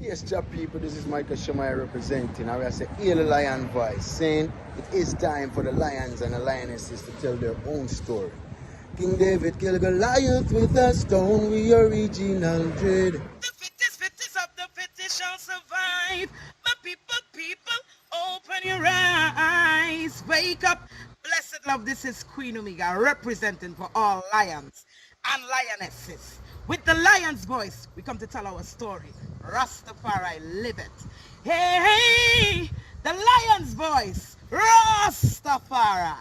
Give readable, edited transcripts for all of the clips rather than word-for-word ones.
Yes, job people, this is Michael Shamai representing. I will say, hear the lion voice, saying it is time for the lions and the lionesses to tell their own story. King David killed Goliath with a stone, we original dread. The fittest of the fittest shall survive. My people, open your eyes. Wake up. Blessed love, this is Queen Omega representing for all lions and lionesses. With the lion's voice, we come to tell our story. Ras Tafari, live it. Hey, the lion's voice, Ras Tafari.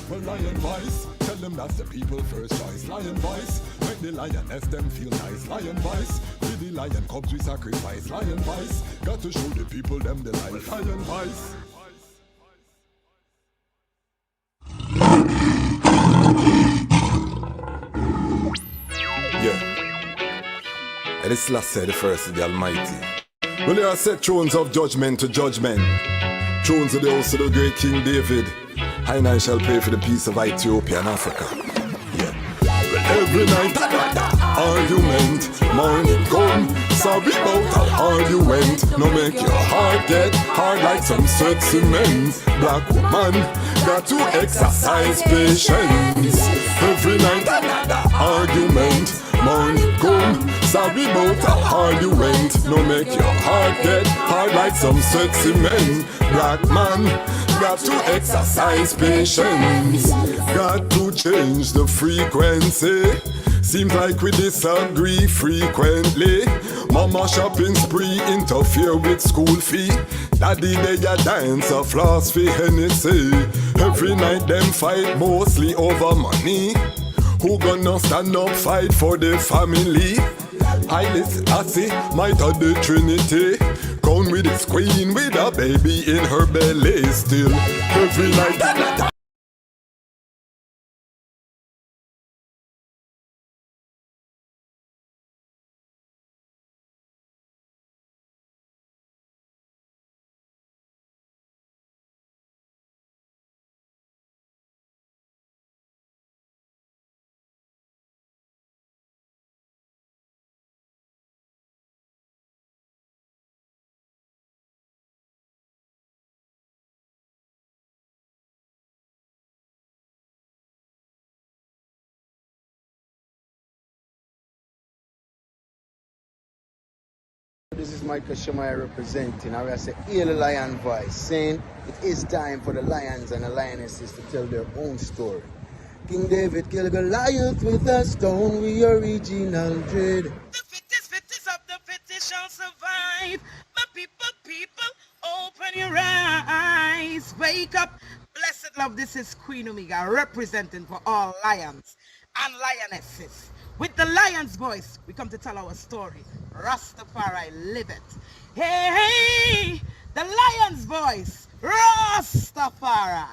Well, lion voice, tell them that's the people first choice. Lion voice, make the lioness them feel nice. Lion voice, with the lion cubs we sacrifice. Lion voice, got to show the people them the life. Lion voice. Yeah, and it's last said the first of the Almighty. Well, there are set thrones of judgment to judgment. Thrones of the house of the great King David. And I shall pray for the peace of Ethiopia and Africa. Yeah. Well, every night, argument, morning come. Sorry about an argument. No make your heart get hard like some sweat cement. Black woman got to exercise patience. Every night, argument, morning come. Sorry about an argument. No make your heart get hard like some sweat cement. Black man got to exercise patience. Got to change the frequency. Seems like we disagree frequently. Mama shopping spree interfere with school fee. Daddy they a dance a floss for Hennessy. Every night them fight mostly over money. Who gonna stand up fight for the family? Haile Selassie, might of the Trinity. Gone with his queen with a baby in her belly. Still every night This is Michael Shamai representing. I will say, hear the lion voice, saying it is time for the lions and the lionesses to tell their own story. King David killed Goliath with a stone, we original dread. The fittest of the fittest shall survive. My people, open your eyes. Wake up. Blessed love, this is Queen Omega representing for all lions and lionesses. With the lion's voice, we come to tell our story. Rastafari, live it. Hey, the lion's voice, Rastafari.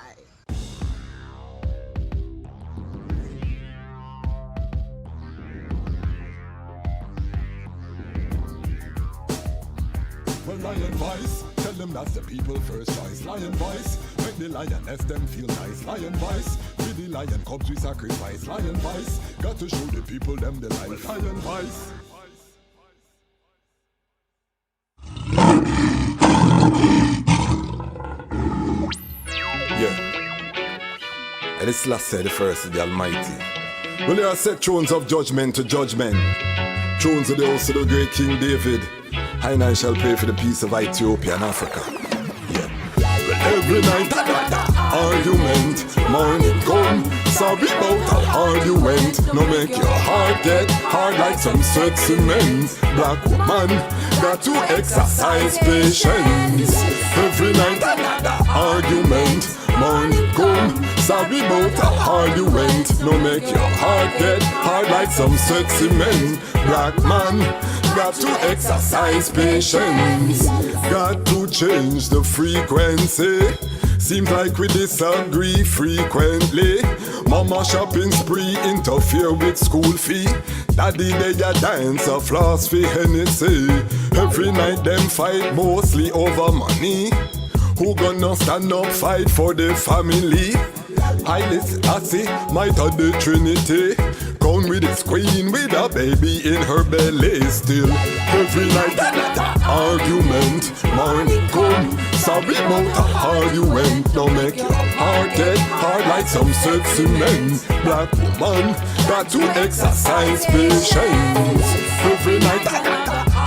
well, lion voice, tell them that's the people first choice. Lion voice, make the lioness them feel nice. Lion voice, with the lion cubs we sacrifice. Lion voice, got to show the people them the life. Lion voice. Yeah, and it's last said the first of the Almighty. Well, there are set thrones of judgment to judgment. Thrones of the house of the great King David. And I shall pray for the peace of Ethiopia and Africa. Yeah. Well, every night, argument, morning come. Sorry about an argument. No make your heart get hard like some sweat cement. Black woman got to exercise patience. Every night, argument, morning come. Sorry about an argument. No make your heart get hard like some sweat cement. Black man got to exercise patience. Got to change the frequency. Seems like we disagree frequently. Mama shopping spree interfere with school fee. Daddy they a dance a floss for Hennessy. Every night them fight mostly over money. Who gonna stand up, fight for the family? Haile Selassie, might of the Trinity. Gone with his queen with a baby in her belly. Still, every night, argument. Morning come, sorry about a argument. Don't make your heart get hard like some sexy men. Black woman, got to exercise patience. Every night,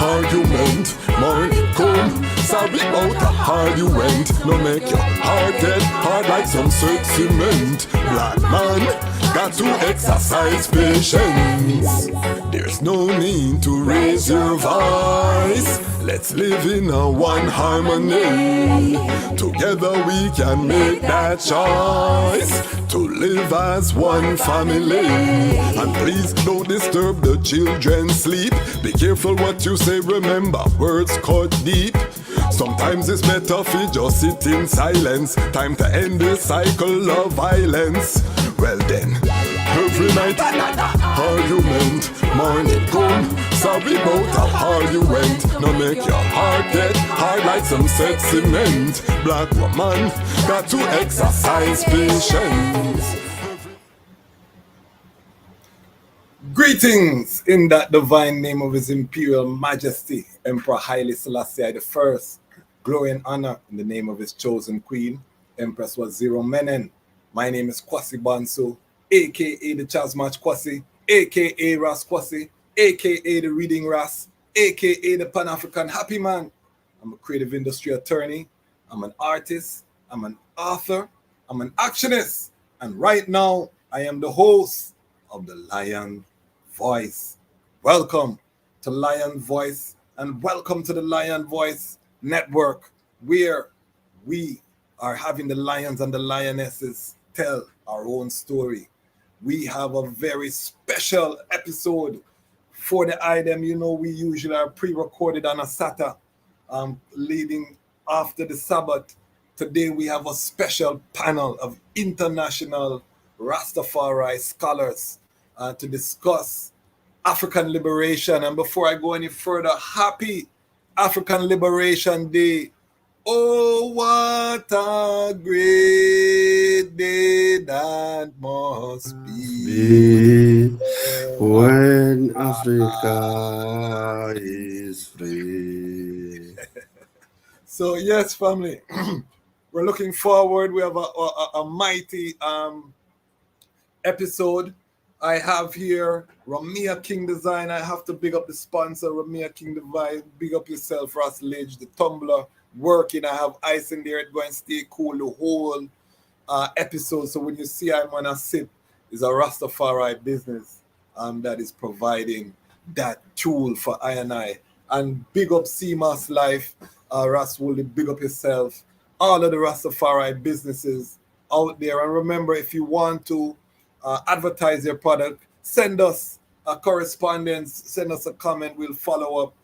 argument. Morning come, sorry about a argument. Don't make your heart get hard like some sexy men. Black man, got to exercise patience. There's no need to raise your voice. Let's live in a one harmony. Together we can make that choice to live as one family. And please don't disturb the children's sleep. Be careful what you say, remember words cut deep. Sometimes it's better if you just sit in silence. Time to end this cycle of violence. Well then, every night, argument. Morning come, sorry about a argument. No make your heart get hard like some sexy men. Black woman, got to exercise patience. Greetings in that divine name of His Imperial Majesty, Emperor Haile Selassie I. Glory and honor in the name of his chosen queen, Empress Waziri Menen. My name is Kwasi Banso, aka the Chazmach Kwasi, aka Ras Kwasi, aka the Reading Ras, aka the Pan-African Happy Man. I'm a creative industry attorney, I'm an artist, I'm an author, I'm an actionist, and right now I am the host of the Lion Voice. Welcome to Lion Voice, and welcome to the Lion Voice Network, where we are having the lions and the lionesses tell our own story. We have a very special episode for the item. You know, we usually are pre-recorded on a Saturday, leading after the Sabbath. Today we have a special panel of international Rastafari scholars to discuss African liberation. And before I go any further, happy African Liberation Day. Oh, what a great day that must be when Africa is free. So yes, family, we're looking forward. We have a mighty episode. I have here Ramia King Design. I have to big up the sponsor, Ramia King Design. Big up yourself, Ross Lidge, the tumbler working. I have ice in there. It's going to stay cool the whole episode. So when you see I'm on a sip, it's a Rastafari business that is providing that tool for I and I. And big up CMAS Life, Ras Woolley, big up yourself. All of the Rastafari businesses out there. And remember, if you want to advertise your product, send us a correspondence, send us a comment, we'll follow up.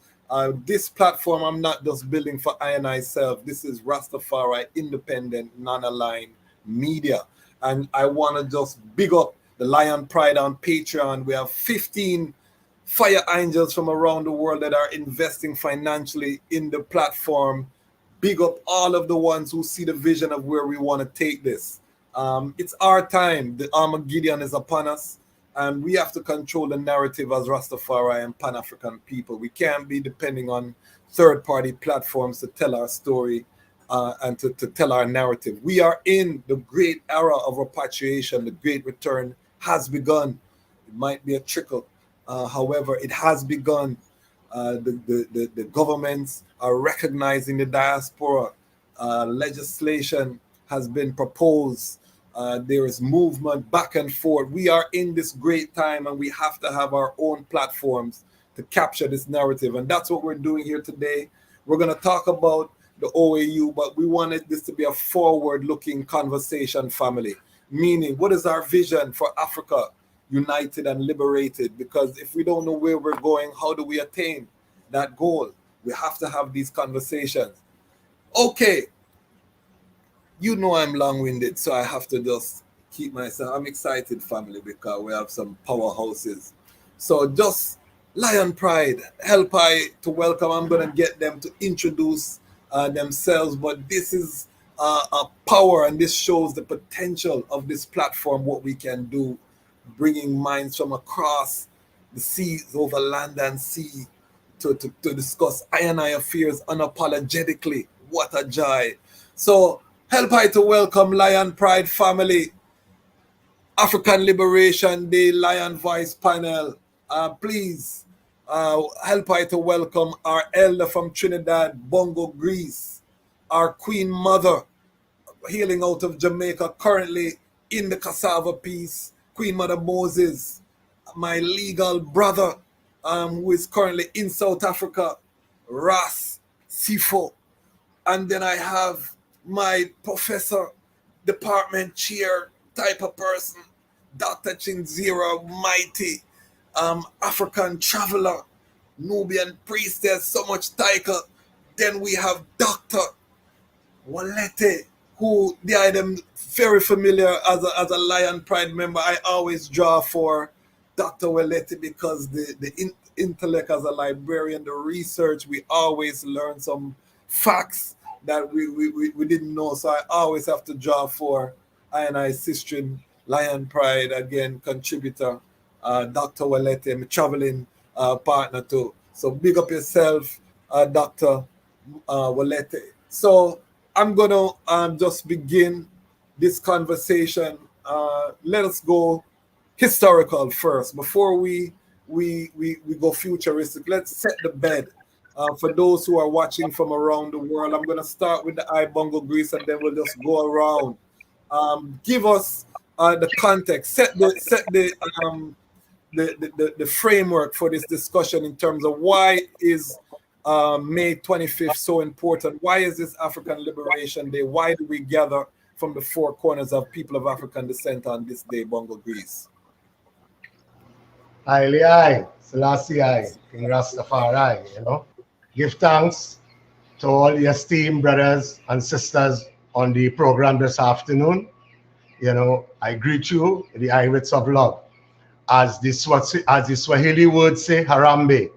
This platform, I'm not just building for I and I self. This is Rastafari, independent, non-aligned media. And I want to just big up the Lion Pride on Patreon. We have 15 fire angels from around the world that are investing financially in the platform. Big up all of the ones who see the vision of where we want to take this. It's our time. The Armageddon is upon us, and we have to control the narrative as Rastafari and Pan-African people. We can't be depending on third-party platforms to tell our story and to tell our narrative. We are in the great era of repatriation. The great return has begun. It might be a trickle. However, it has begun. The governments are recognizing the diaspora. Legislation has been proposed. There is movement back and forth. We are in this great time, and we have to have our own platforms to capture this narrative. And that's what we're doing here today. We're going to talk about the OAU, but we wanted this to be a forward-looking conversation, family. Meaning, what is our vision for Africa united and liberated? Because if we don't know where we're going, how do we attain that goal? We have to have these conversations. Okay. You know I'm long-winded, so I have to just keep myself. I'm excited, family, because we have some powerhouses. So just Lion Pride, help I to welcome. I'm going to get them to introduce themselves, but this is power, and this shows the potential of this platform, what we can do, bringing minds from across the seas, over land and sea, to discuss I and I affairs unapologetically. What a joy. So help I to welcome Lion Pride family, African Liberation Day Lion Voice panel. Please help I to welcome our elder from Trinidad, Bongo, Greece, our Queen Mother, hailing out of Jamaica, currently in the Cassava Peace, Queen Mother Moses, my legal brother, who is currently in South Africa, Ras Tafari. And then I have my professor, department chair type of person, Dr. Chinzira Mighty, African traveler, Nubian priestess, so much title. Then we have Dr. Walete, who I am very familiar as a Lion Pride member. I always draw for Dr. Walete because the intellect as a librarian, the research, we always learn some facts that we didn't know. So I always have to draw for I Sistren Lion Pride, again, contributor, Dr. Walete, my traveling partner too. So big up yourself, Dr. Walete. So I'm gonna just begin this conversation. Let us go historical first before we go futuristic. Let's set the bed for those who are watching from around the world. I'm gonna start with the Bongo Greece, and then we'll just go around. Give us the context, set the framework for this discussion in terms of why is May 25th so important? Why is this African Liberation Day? Why do we gather from the four corners of people of African descent on this day, Bongo Greece? I, Selassie I, King Ras Tafari, Give thanks to all the esteemed brothers and sisters on the program this afternoon. I greet you in the Iwits of love. As the Swahili words say, Harambe.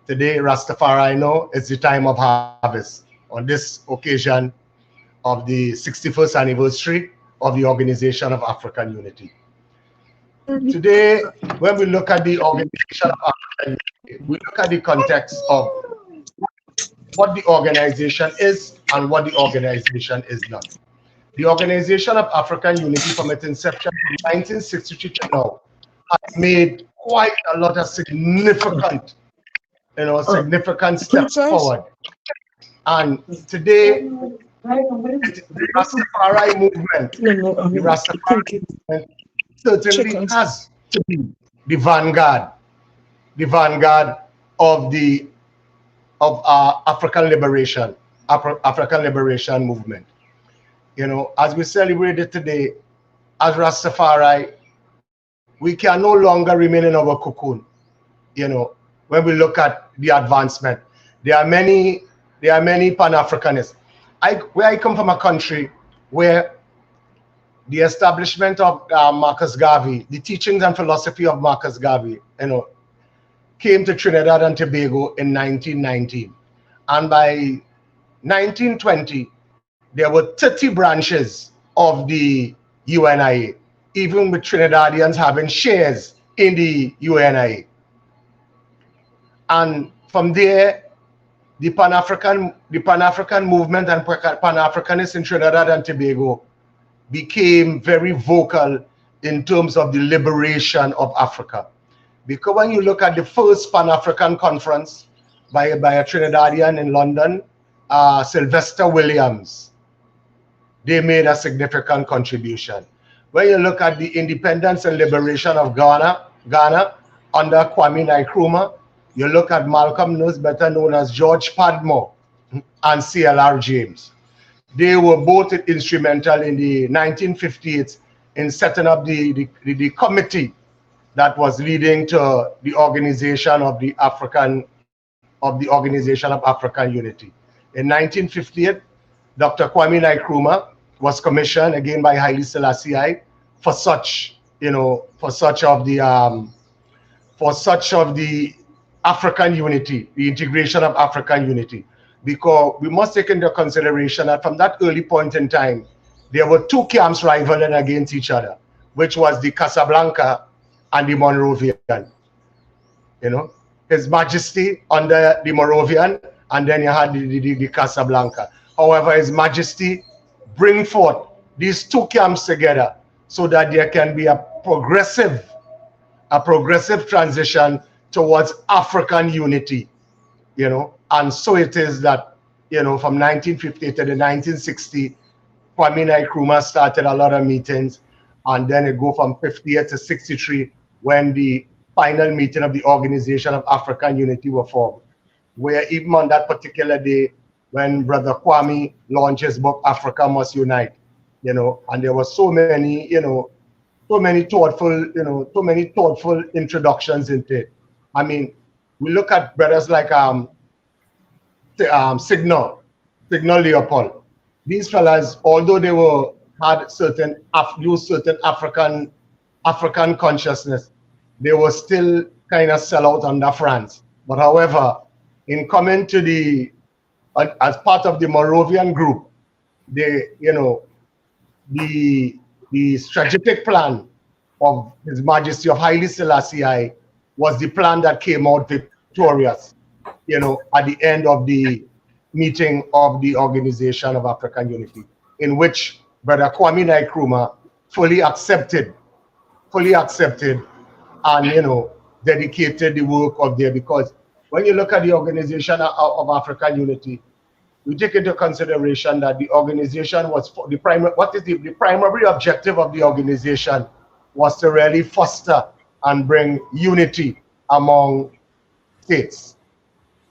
Today, Rastafari know it's the time of harvest on this occasion of the 61st anniversary of the Organization of African Unity. Today, when we look at the Organization of African Unity, we look at the context of what the organization is and what the organization is not. The Organization of African Unity, from its inception in 1963 to now, has made quite a lot of significant steps forward. And today, the Rastafari movement, certainly has to be the vanguard of our African liberation movement. As we celebrate it today, as Rastafari, we can no longer remain in our cocoon. When we look at the advancement, there are many Pan-Africanists. Where I come from, a country where the establishment of Marcus Garvey, the teachings and philosophy of Marcus Garvey, came to Trinidad and Tobago in 1919. And by 1920, there were 30 branches of the UNIA, even with Trinidadians having shares in the UNIA. And from there, the Pan-African movement and Pan-Africanists in Trinidad and Tobago became very vocal in terms of the liberation of Africa. Because when you look at the first Pan-African conference by a Trinidadian in London, Sylvester Williams, they made a significant contribution. When you look at the independence and liberation of Ghana under Kwame Nkrumah, you look at Malcolm Nurse, better known as George Padmore, and CLR James. They were both instrumental in the 1958 in setting up the committee that was leading to the organization of the Organization of African Unity. In 1958, Dr. Kwame Nkrumah was commissioned again by Haile Selassie for such of the African unity, the integration of African unity. because we must take into consideration that from that early point in time, there were two camps rivaling against each other, which was the Casablanca and the Monrovian. You know, His Majesty under the Moravian, and then you had the Casablanca. However, His Majesty bring forth these two camps together so that there can be a progressive transition towards African unity, you know. And so it is that, you know, from 1950 to the 1960, Kwame Nkrumah started a lot of meetings, and then it go from 58 to 63 when the final meeting of the Organization of African Unity were formed, where even on that particular day, when Brother Kwame launched his book, Africa Must Unite, you know, and there were so many, you know, so many thoughtful introductions into it. I mean, we look at brothers like Signal Leopold. These fellas, although they had certain African consciousness, they were still kind of sell out under France. But however, in coming to as part of the Moravian group, the strategic plan of His Majesty of Haile Selassie I was the plan that came out victorious, you know, at the end of the meeting of the Organization of African Unity, in which Brother Kwame Nkrumah fully accepted and, you know, dedicated the work of there. Because when you look at the Organization of African Unity, we take into consideration that the organization was the primary objective of the organization was to really foster and bring unity among states,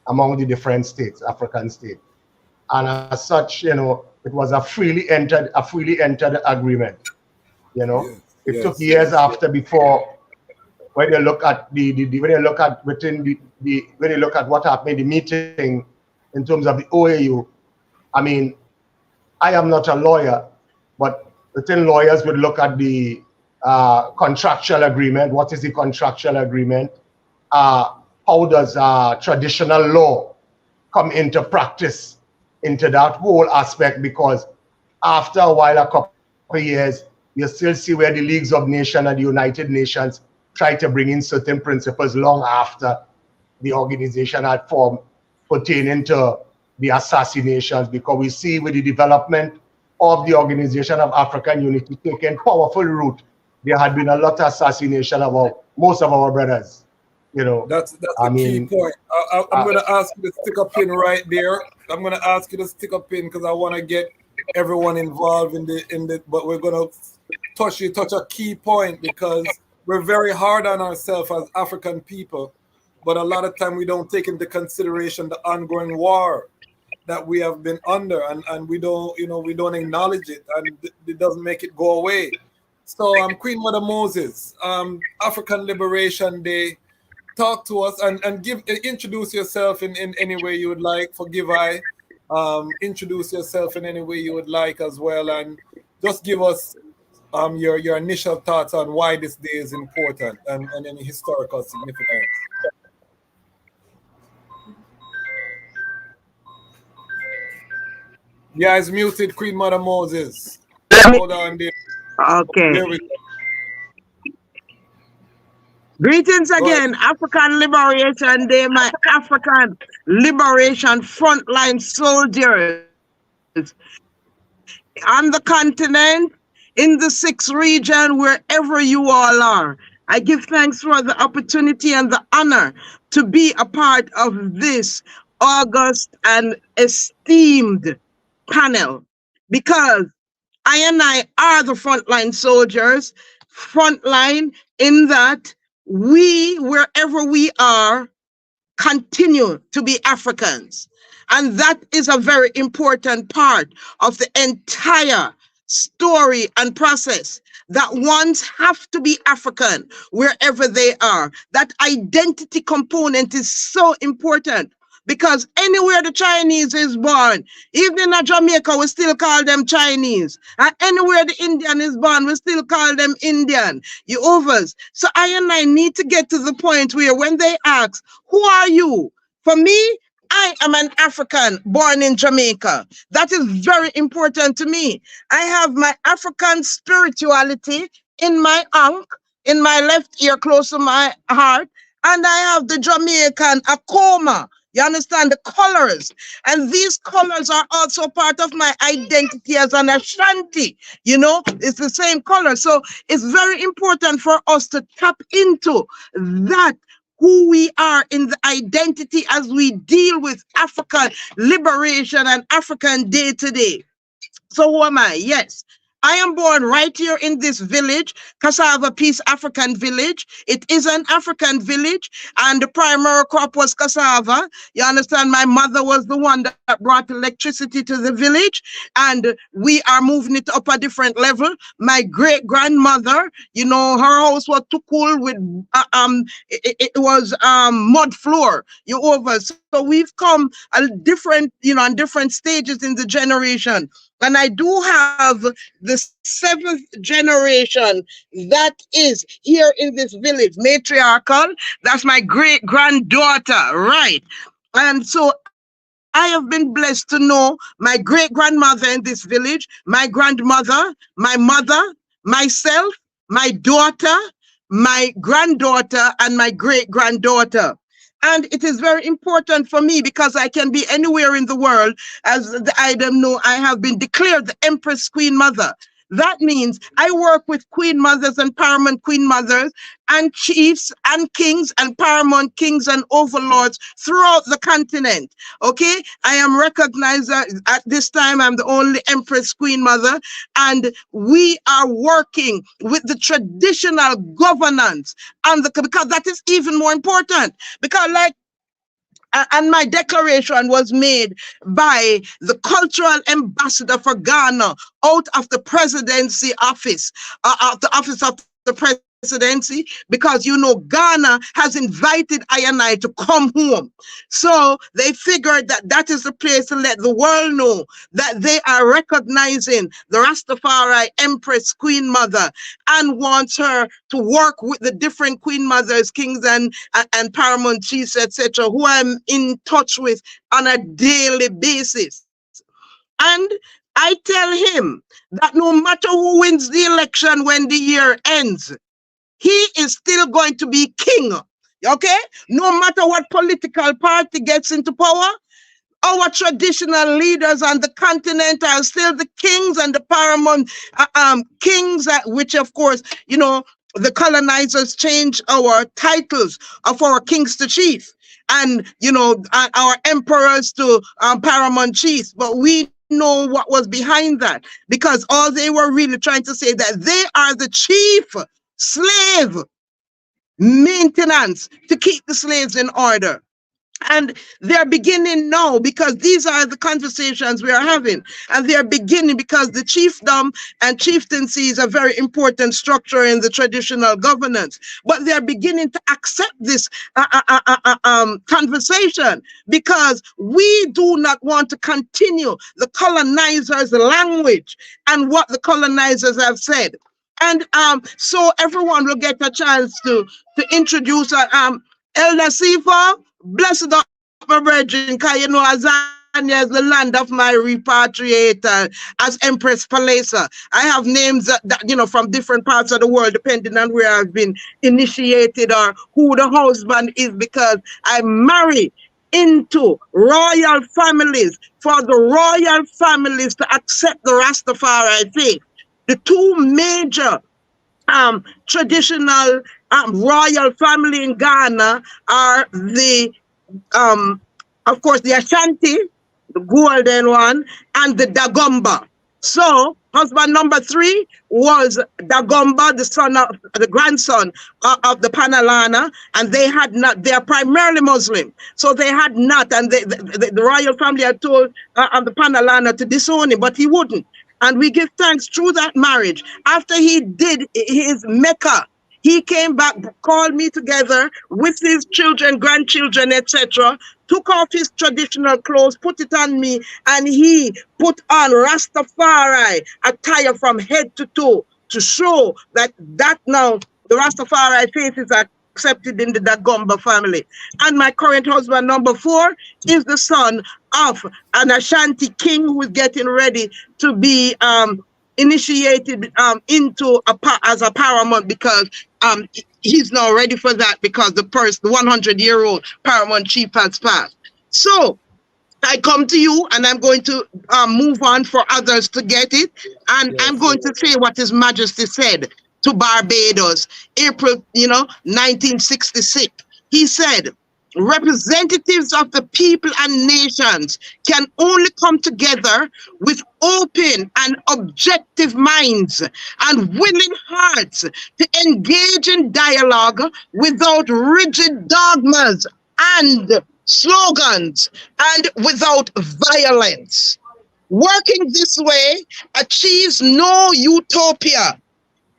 among the different states, African states. And as such, you know, it was a freely entered agreement. You know, it took years after before, when you look at when you look at what happened in the meeting in terms of the OAU. I mean, I am not a lawyer, but within lawyers would look at the contractual agreement. What is the contractual agreement? How does traditional law come into practice into that whole aspect? Because after a while, a couple of years, you still see where the Leagues of Nations and the United Nations try to bring in certain principles long after the organization had formed pertaining to the assassinations, because we see with the development of the Organization of African Unity taking powerful root, there had been a lot of assassination of most of our brothers. You know, that's a key point. I'm going to ask you to stick a pin right there. I'm going to ask you to stick a pin because I want to get everyone involved in the. But we're going to touch a key point, because we're very hard on ourselves as African people, but a lot of time we don't take into consideration the ongoing war that we have been under, and we don't acknowledge it, and it doesn't make it go away. So Queen Mother Moses, African Liberation Day, talk to us and introduce yourself in any way you would like. Forgive I, introduce yourself in any way you would like as well, and just give us your initial thoughts on why this day is important and any historical significance. Yeah, it's muted, Queen Mother Moses. Hold on there. Okay. There we go. Greetings again, African Liberation Day, my African Liberation frontline soldiers on the continent, in the 6th region, wherever you all are. I give thanks for the opportunity and the honor to be a part of this august and esteemed panel, because I and I are the frontline soldiers, frontline in that we, wherever we are, continue to be Africans. And that is a very important part of the entire story and process, that ones have to be African wherever they are. That identity component is so important, because anywhere the Chinese is born, even in Jamaica, we still call them Chinese. And anywhere the Indian is born, we still call them Indian. You overs. So I and I need to get to the point where when they ask, who are you? For me, I am an African born in Jamaica. That is very important to me. I have my African spirituality in my ankh, in my left ear close to my heart, and I have the Jamaican akoma. You understand the colors, and these colors are also part of my identity as an Ashanti. You know, it's the same color. So it's very important for us to tap into that who we are in the identity as we deal with African liberation and African day to day. So who am I? Yes. I am born right here in this village, Cassava Peace African Village. It is an African village, and the primary crop was cassava. You understand? My mother was the one that brought electricity to the village, and we are moving it up a different level. My great grandmother, you know, her house was too cool with it was mud floor. You over. So we've come a different, you know, on different stages in the generation. And I do have the 7th generation that is here in this village, matriarchal. That's my great granddaughter, right? And so I have been blessed to know my great grandmother in this village, my grandmother, my mother, myself, my daughter, my granddaughter, and my great granddaughter. And it is very important for me because I can be anywhere in the world. As the item know, I have been declared the Empress Queen Mother. That means I work with queen mothers and paramount queen mothers and chiefs and kings and paramount kings and overlords throughout the continent. Okay, I am recognized at this time. I'm the only Empress Queen Mother, and we are working with the traditional governance and because that is even more important. Because like and my declaration was made by the cultural ambassador for Ghana out of the presidency office, the office of the presidency, because you know Ghana has invited I and I to come home. So they figured that that is the place to let the world know that they are recognizing the Rastafari Empress Queen Mother and wants her to work with the different queen mothers, kings and paramount chiefs, etc., who I'm in touch with on a daily basis. And I tell him that no matter who wins the election when the year ends, he is still going to be king. Okay? No matter what political party gets into power, our traditional leaders on the continent are still the kings and the paramount kings, which of course, you know, the colonizers changed our titles of our kings to chief and, you know, our emperors to paramount chiefs. But we know what was behind that, because all they were really trying to say that they are the chief slave maintenance to keep the slaves in order. And they're beginning now, because these are the conversations we are having. And they're beginning because the chiefdom and chieftaincy is a very important structure in the traditional governance. But they're beginning to accept this conversation, because we do not want to continue the colonizers' language and what the colonizers have said. And so everyone will get a chance to introduce Elder Sifa. Blessed up my brethren, because you know Azania is the land of my repatriator as Empress Palesa. I have names that, you know, from different parts of the world, depending on where I've been initiated or who the husband is, because I marry into royal families for the royal families to accept the Rastafari faith. The two major traditional royal family in Ghana are the of course the Ashanti, the golden one, and the Dagomba. So husband number 3 was Dagomba, the son of the grandson of the Panalana, and they had not, they are primarily Muslim, so they had not, and the royal family had told the Panalana to disown him, but he wouldn't. And we give thanks through that marriage. After he did his Mecca, he came back, called me together with his children, grandchildren, etc., took off his traditional clothes, put it on me, and he put on Rastafari attire from head to toe to show that now the Rastafari faith is a accepted in the Dagomba family. And my current husband, number 4, is the son of an Ashanti king who is getting ready to be initiated into as a paramount, because he's not ready for that, because the 100-year-old paramount chief has passed. So I come to you, and I'm going to move on for others to get it. And I'm going to say what His Majesty said to Barbados, April, 1966. He said, representatives of the people and nations can only come together with open and objective minds and willing hearts to engage in dialogue without rigid dogmas and slogans and without violence. Working this way achieves no utopia.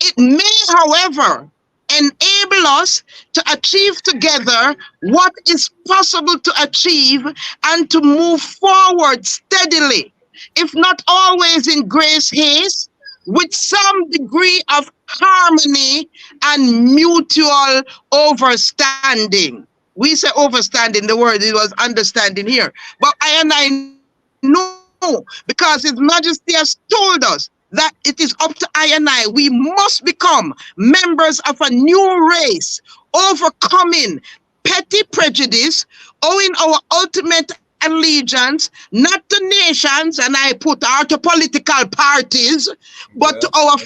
It may, however, enable us to achieve together what is possible to achieve and to move forward steadily, if not always in grace haste, with some degree of harmony and mutual overstanding. We say overstanding, the word, it was understanding here. But I know, because His Majesty has told us that it is up to I. We must become members of a new race, overcoming petty prejudice, owing our ultimate allegiance not to nations, and I put our to political parties, but to our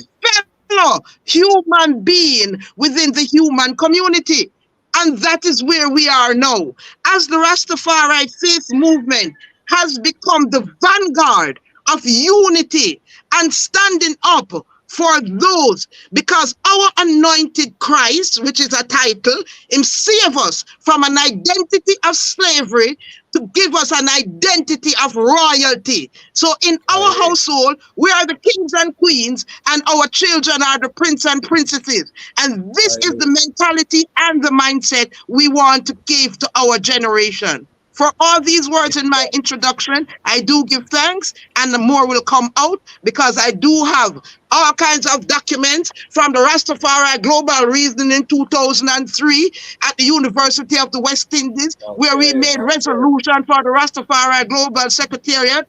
fellow human being within the human community. And that is where we are now. As the Rastafari faith movement has become the vanguard of unity and standing up for those, because our anointed Christ, which is a title, Him save us from an identity of slavery to give us an identity of royalty. So in our household, we are the kings and queens, and our children are the prince and princesses. And this is the mentality and the mindset we want to give to our generation. For all these words in my introduction, I do give thanks, and the more will come out, because I do have all kinds of documents from the Rastafari Global Reasoning in 2003 at the University of the West Indies, where we made resolution for the Rastafari Global Secretariat.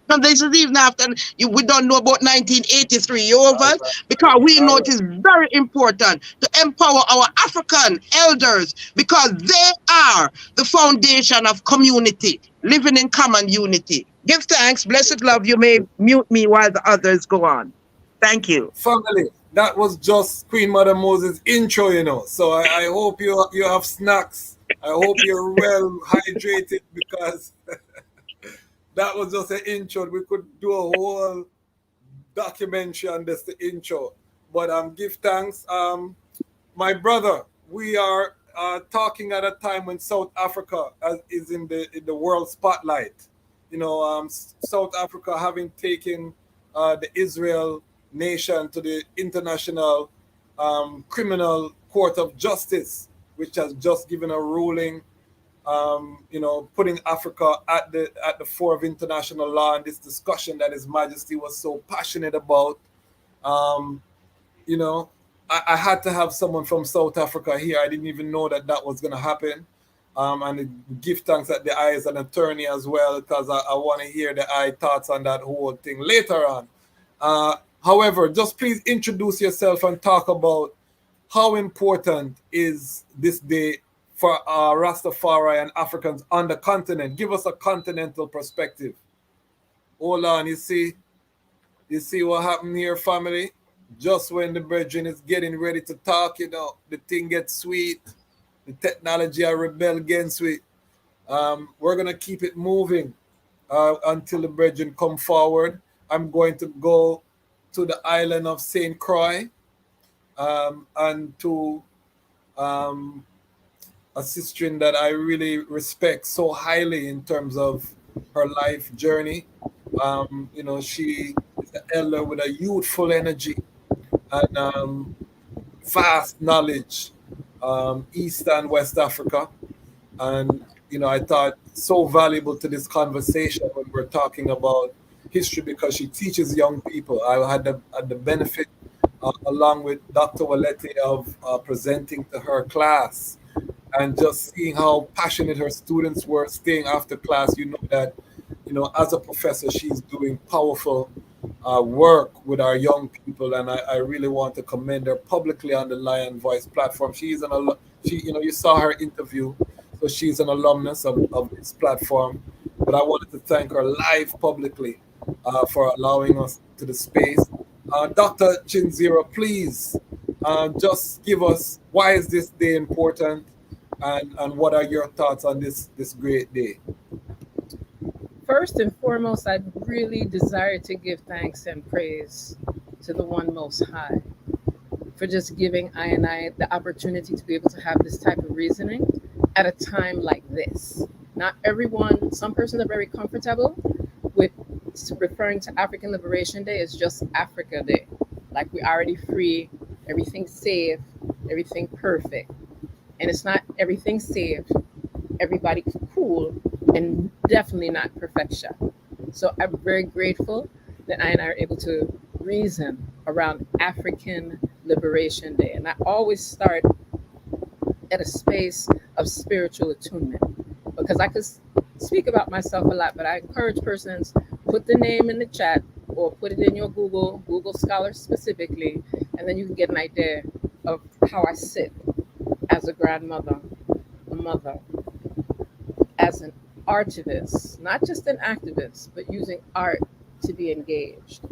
And this is even after we don't know about 1983 over, because we know it is very important to empower our African elders, because they are the foundation of community, living in common unity. Give thanks, blessed love. You may mute me while the others go on. Thank you. Family, that was just Queen Mother Moses' intro, So I hope you have snacks. I hope you're well hydrated, because that was just an intro. We could do a whole documentary on this, the intro. But give thanks. My brother, we are talking at a time when South Africa is in the world spotlight. South Africa having taken the Israel nation to the International Criminal Court of Justice, which has just given a ruling, putting Africa at the fore of international law, and this discussion that His Majesty was so passionate about. I had to have someone from South Africa here. I didn't even know that was going to happen. And give thanks that the eye is an attorney as well, because I want to hear the eye thoughts on that whole thing later on. However, just please introduce yourself and talk about how important is this day for Rastafari and Africans on the continent. Give us a continental perspective. Hold on, you see what happened here, family? Just when the brethren is getting ready to talk, the thing gets sweet. The technology I rebel against it. We're going to keep it moving until the brethren come forward. I'm going to go to the island of St. Croix and to a sister that I really respect so highly in terms of her life journey. She is an elder with a youthful energy and vast knowledge, East and West Africa. And, I thought so valuable to this conversation when we're talking about history, because she teaches young people. I had the benefit along with Dr. Walete of presenting to her class, and just seeing how passionate her students were staying after class. You know that, as a professor, she's doing powerful work with our young people, and I really want to commend her publicly on the Lion Voice platform. You saw her interview, so she's an alumnus of this platform. But I wanted to thank her live publicly for allowing us to the space. Dr. Chinzira, please just give us, why is this day important, and what are your thoughts on this great day? First and foremost, I really desire to give thanks and praise to the One Most High for just giving I the opportunity to be able to have this type of reasoning at a time like this. Not everyone, some persons are very comfortable with referring to African Liberation Day as just Africa Day. Like we're already free, everything's safe, everything perfect. And it's not everything safe, everybody cool, and definitely not perfection. So I'm very grateful that I and I are able to reason around African Liberation Day. And I always start at a space of spiritual attunement, because I could speak about myself a lot, but I encourage persons, put the name in the chat or put it in your Google Scholar specifically, and then you can get an idea of how I sit as a grandmother, a mother, as an archivist, not just an activist, but using art to be engaged.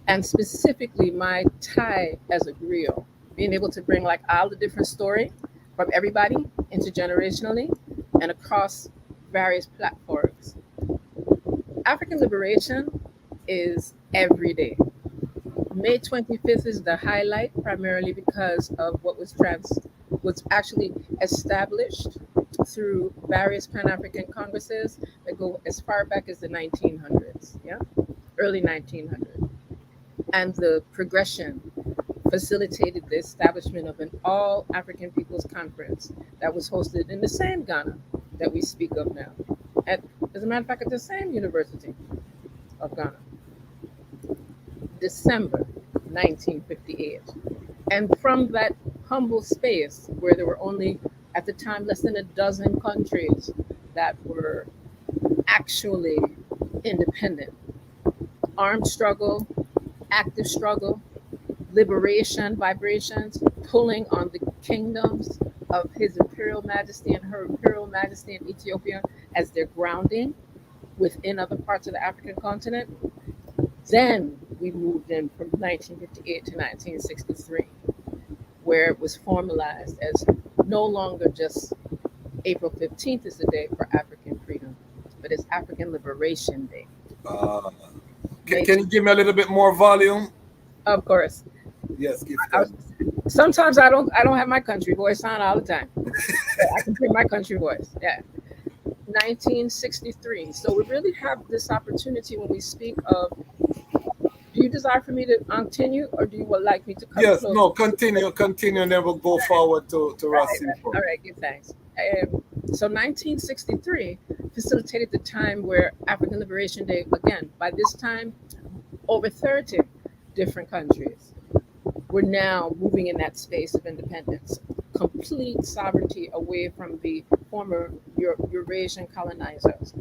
And specifically my tie as a griot, being able to bring like all the different story from everybody intergenerationally and across various platforms. African liberation is every day. May 25th is the highlight, primarily because of what was actually established through various Pan-African Congresses that go as far back as the 1900s, early 1900s. And the progression facilitated the establishment of an all-African Peoples Conference that was hosted in the same Ghana that we speak of now. As a matter of fact, at the same University of Ghana. December 1958. And from that humble space where there were only, at the time, less than a dozen countries that were actually independent. Armed struggle, active struggle, liberation vibrations, pulling on the kingdoms of His Imperial Majesty and Her Imperial Majesty in Ethiopia as their grounding within other parts of the African continent. Then we moved in from 1958 to 1963, where it was formalized as no longer just April 15th is the day for African freedom, but it's African Liberation Day. Can you give me a little bit more volume? Of course. Yes, sometimes I don't have my country voice on all the time. I can hear my country voice. Yeah. 1963. So we really have this opportunity when we speak of. Do you desire for me to continue, or do you would like me to come Yes, close? no, continue, and then we'll go forward to Ras Tafari. All right, give thanks. So 1963 facilitated the time where African Liberation Day, again, by this time, over 30 different countries were now moving in that space of independence, complete sovereignty away from the former Eurasian colonizers.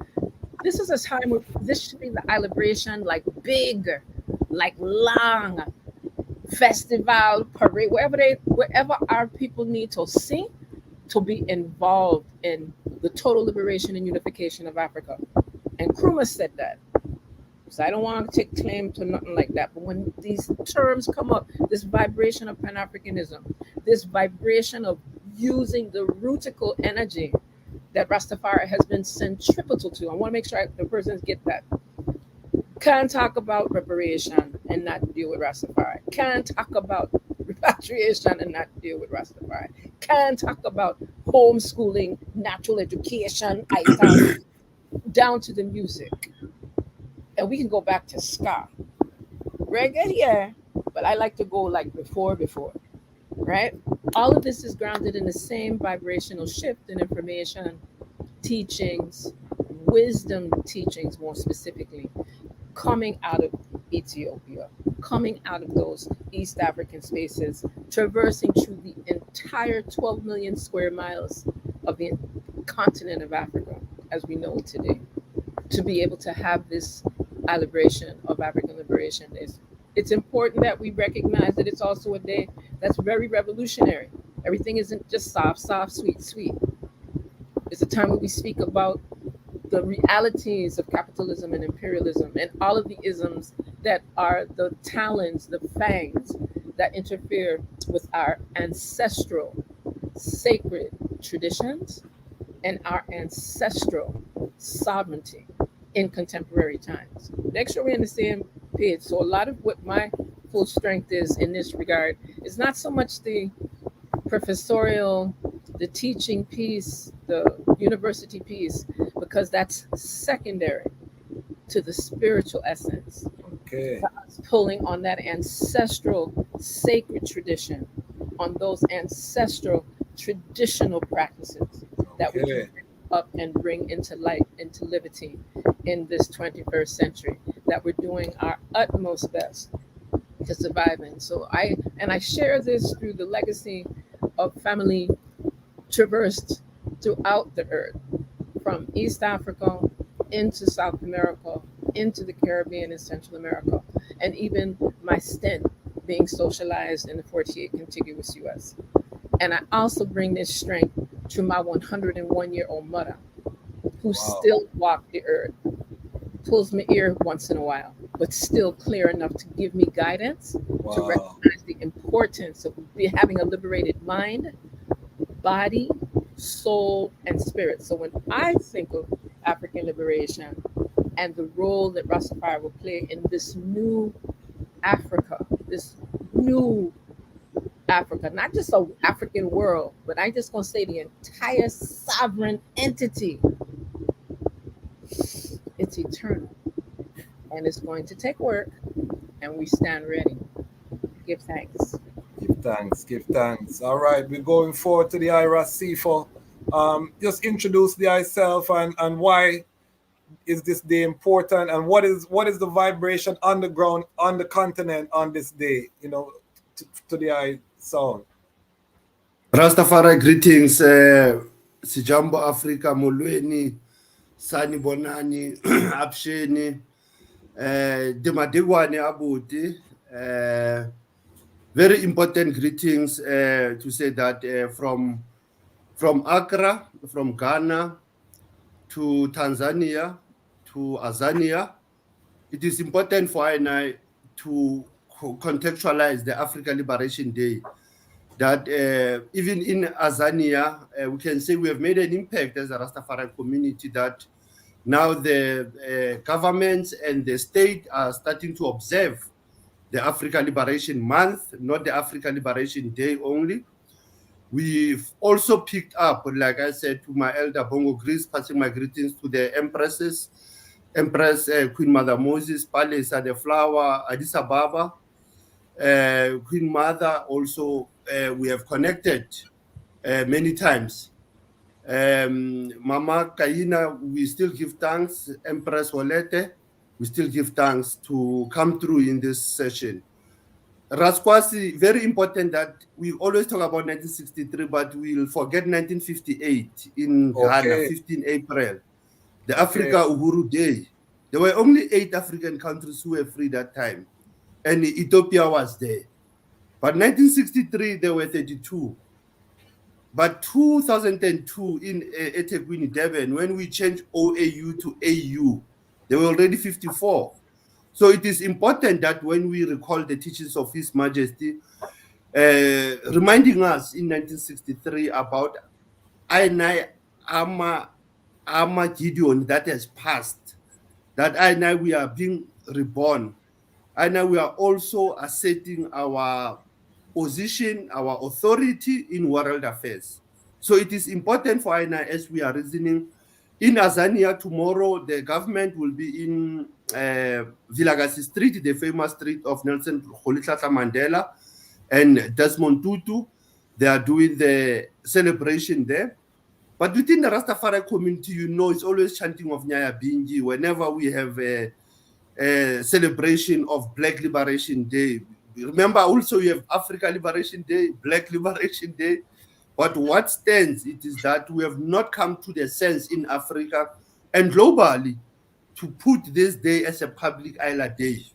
This is a time where this should be the liberation, like big, like long festival, parade, wherever our people need to see to be involved in the total liberation and unification of Africa. And Nkrumah said that. So I don't want to take claim to nothing like that. But when these terms come up, this vibration of Pan-Africanism, this vibration of using the rootical energy that Rastafari has been centripetal to, I want to make sure the persons get that. Can't talk about reparation and not deal with Rastafari. Can't talk about repatriation and not deal with Rastafari. Can't talk about homeschooling, natural education, items, down to the music. And we can go back to ska. Reggae, yeah, but I like to go like before, right? All of this is grounded in the same vibrational shift in information, teachings, wisdom teachings more specifically, coming out of Ethiopia. coming out of those East African spaces, traversing through the entire 12 million square miles of the continent of Africa as we know it today, to be able to have this celebration of African liberation. It's important that we recognize that it's also a day that's very revolutionary. Everything isn't just soft, soft, sweet, sweet. It's a time when we speak about the realities of capitalism and imperialism and all of the isms that are the talons, the fangs that interfere with our ancestral sacred traditions and our ancestral sovereignty in contemporary times. Make sure we're on the same page. So a lot of what my full strength is in this regard is not so much the professorial, the teaching piece, the university piece, because that's secondary to the spiritual essence. Okay. Pulling on that ancestral sacred tradition, on those ancestral traditional practices that we can bring up and bring into light, into liberty in this 21st century, that we're doing our utmost best to survive in. So I share this through the legacy of family traversed throughout the earth, from East Africa into South America, into the Caribbean and Central America, and even my stint being socialized in the 48 contiguous US. And I also bring this strength to my 101-year-old mother, who still walks the earth, pulls my ear once in a while, but still clear enough to give me guidance, to recognize the importance of having a liberated mind, body, soul, and spirit. So when I think of African liberation and the role that Rastafari will play in this new Africa, not just an African world, but I just gonna say the entire sovereign entity. It's eternal, and it's going to take work, and we stand ready. Give thanks. Give thanks. All right, we're going forward to the Ras Tafari. Just introduce thyself and why is this day important, and what is the vibration on the ground, on the continent on this day, to the eye sound. Rastafari greetings, Sijambo Africa, Molweni, Sani Bonani, Absheni, Demadegwane Abuti. Very important greetings to say that from Accra, from Ghana to Tanzania to Azania, it is important for I to contextualize the African Liberation Day. That even in Azania, we can say we have made an impact as a Rastafari community, that now the governments and the state are starting to observe the African Liberation Month, not the African Liberation Day only. We've also picked up, like I said, to my elder Bongo Greece, passing my greetings to the Empress Queen Mother Moses, Palace at the Flower, Addis Ababa, Queen Mother also, we have connected many times. Mama Kaina, we still give thanks. Empress Walete, we still give thanks to come through in this session. Raskwasi, very important that we always talk about 1963, but we'll forget 1958 in Ghana, 15 April, the Africa Uhuru Day. There were only 8 African countries who were free that time, and Ethiopia was there. But 1963, there were 32. But 2002 in eThekwini, Durban, when we changed OAU to AU, there were already 54. So it is important that when we recall the teachings of His Majesty, reminding us in 1963 about Ama Gideon that has passed, that we are being reborn. We are also asserting our position, our authority in world affairs. So it is important for as we are reasoning. In Azania tomorrow, the government will be in Vilagasi Street, the famous street of Nelson Rolihlahla Mandela and Desmond Tutu. They are doing the celebration there. But within the Rastafari community, it's always chanting of Nyaya Bingi. Whenever we have celebration of Black Liberation Day. Remember, also you have Africa Liberation Day, Black Liberation Day. But what stands, it is that we have not come to the sense in Africa and globally to put this day as a public island day,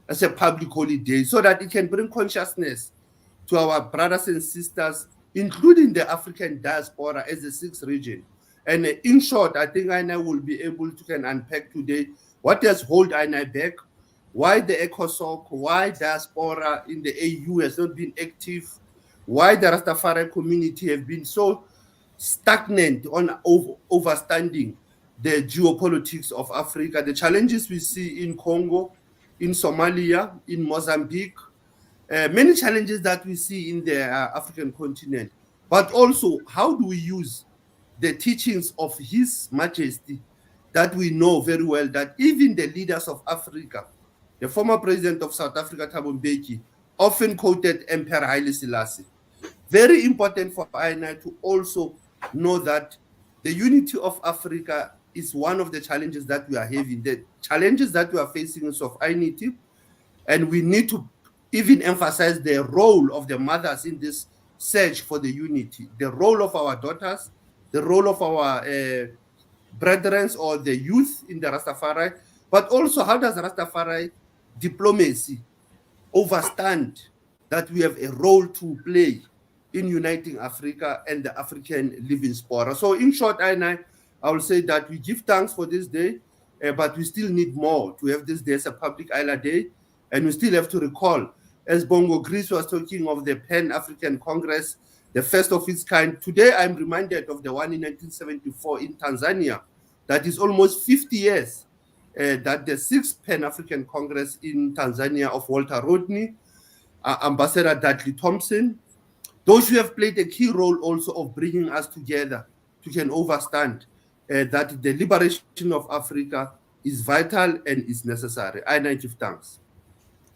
as a public holiday, so that it can bring consciousness to our brothers and sisters, including the African diaspora as the sixth region. And in short, I think Aina will be able to can unpack today what does hold Aina back, why the ECOSOC, why diaspora in the AU has not been active, why the Rastafari community have been so stagnant on overstanding the geopolitics of Africa, the challenges we see in Congo, in Somalia, in Mozambique, many challenges that we see in the African continent, but also how do we use the teachings of His Majesty that we know very well that even the leaders of Africa, the former president of South Africa, Thabo Mbeki, often quoted Emperor Haile Selassie. Very important for INI to also know that the unity of Africa is one of the challenges that we are having. The challenges that we are facing is of unity, and we need to even emphasize the role of the mothers in this search for the unity, the role of our daughters, the role of our brethren or the youth in the Rastafari, but also how does Rastafari diplomacy overstand that we have a role to play in uniting Africa and the African living spora. So in short, I will say that we give thanks for this day, but we still need more to have this day as a public island day, and we still have to recall, as Bongo Greece was talking of the Pan-African Congress, the first of its kind. Today, I'm reminded of the one in 1974 in Tanzania. That is almost 50 years that the sixth Pan-African Congress in Tanzania of Walter Rodney, Ambassador Dudley Thompson, those who have played a key role also of bringing us together to can understand that the liberation of Africa is vital and is necessary. I give thanks.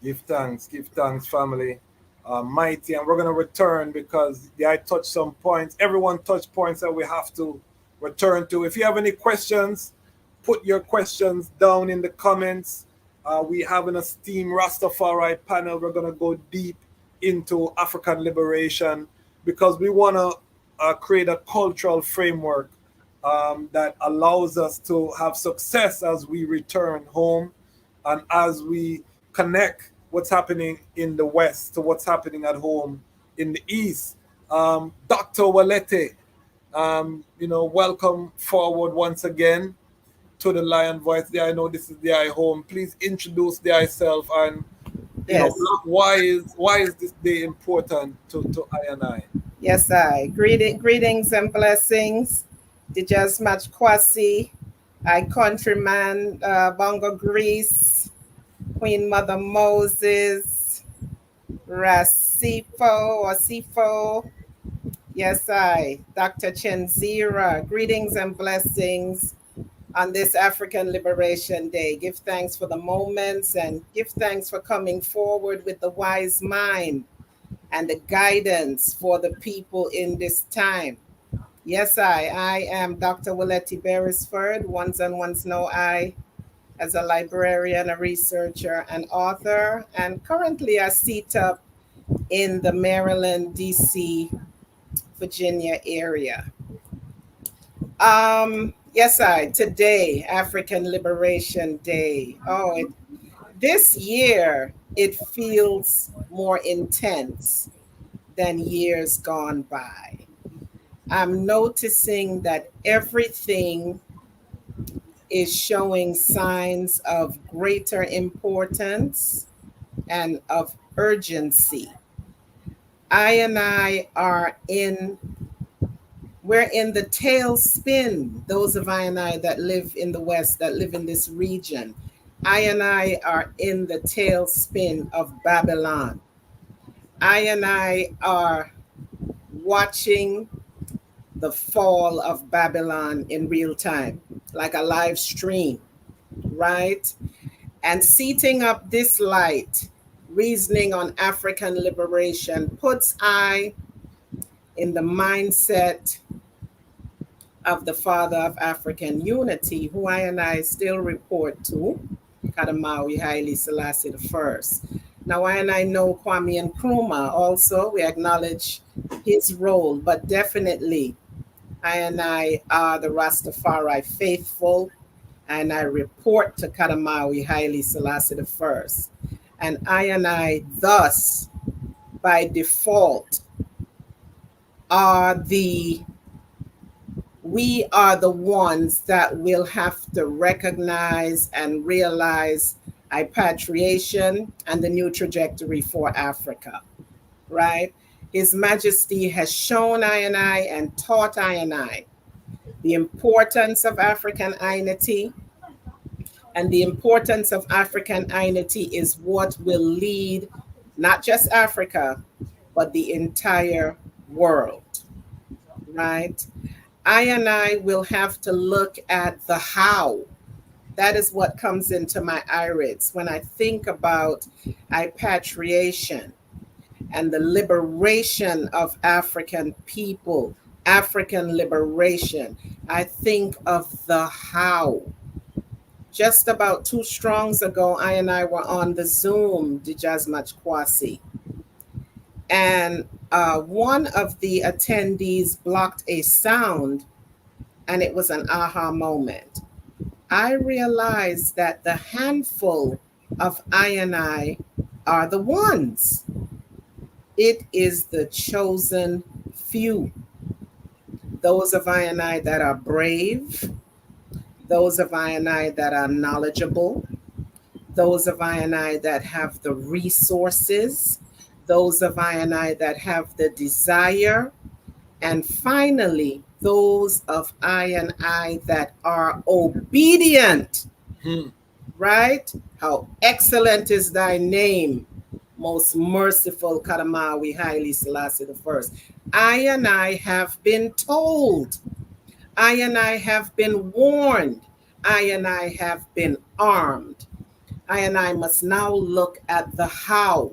Give thanks, family. Mighty, and we're going to return because I touched some points. Everyone touched points that we have to return to. If you have any questions, put your questions down in the comments. We have an esteemed Rastafari panel. We're going to go deep into African liberation because we want to create a cultural framework that allows us to have success as we return home and as we connect what's happening in the West to what's happening at home in the East. Dr. Walete, welcome forward once again to the Lion Voice. I know this is the I home. Please introduce the I self and Yes. Why is this day important to I and I? Yes, I. Greetings and blessings. Dijas Match Kwasi, I countryman, Bongo Greece, Queen Mother Moses, Sifo. Yes, I. Dr. Chenzira, greetings and blessings on this African Liberation Day. Give thanks for the moments and give thanks for coming forward with the wise mind and the guidance for the people in this time. Yes, I am Dr. Willette Beresford. Ones and ones know I as a librarian, a researcher, and author, and currently I sit up in the Maryland, DC, Virginia area. Yes, today, African Liberation Day. This year, it feels more intense than years gone by. I'm noticing that everything is showing signs of greater importance and of urgency. I are we're in the tailspin, those of I that live in the West, that live in this region. I are in the tailspin of Babylon. I are watching the fall of Babylon in real time, like a live stream, right? And seating up this light, reasoning on African liberation, puts I in the mindset of the father of African unity, who I still report to. Kadamawi Haile Selassie I. Now, I know Kwame Nkrumah also. We acknowledge his role, but definitely I are the Rastafari faithful, and I report to Kadamawi Haile Selassie I. And I thus, by default, we are the ones that will have to recognize and realize repatriation and the new trajectory for Africa, right? His Majesty has shown I and taught I the importance of African unity, and the importance of African unity is what will lead not just Africa, but the entire world, right? I will have to look at the how. That is what comes into my irids when I think about repatriation and the liberation of African people, African liberation. I think of the how. Just about 2 strongs ago, I were on the Zoom, Dijazmach Kwasi, and one of the attendees blocked a sound, and it was an aha moment. I realized that the handful of I are the ones. It is the chosen few. Those of I that are brave, those of I that are knowledgeable, those of I that have the resources, those of I that have the desire, and finally, those of I that are obedient. Right? How excellent is thy name, most merciful Kadamawi Haile Selassie I. I have been told. I have been warned. I have been armed. I must now look at the how.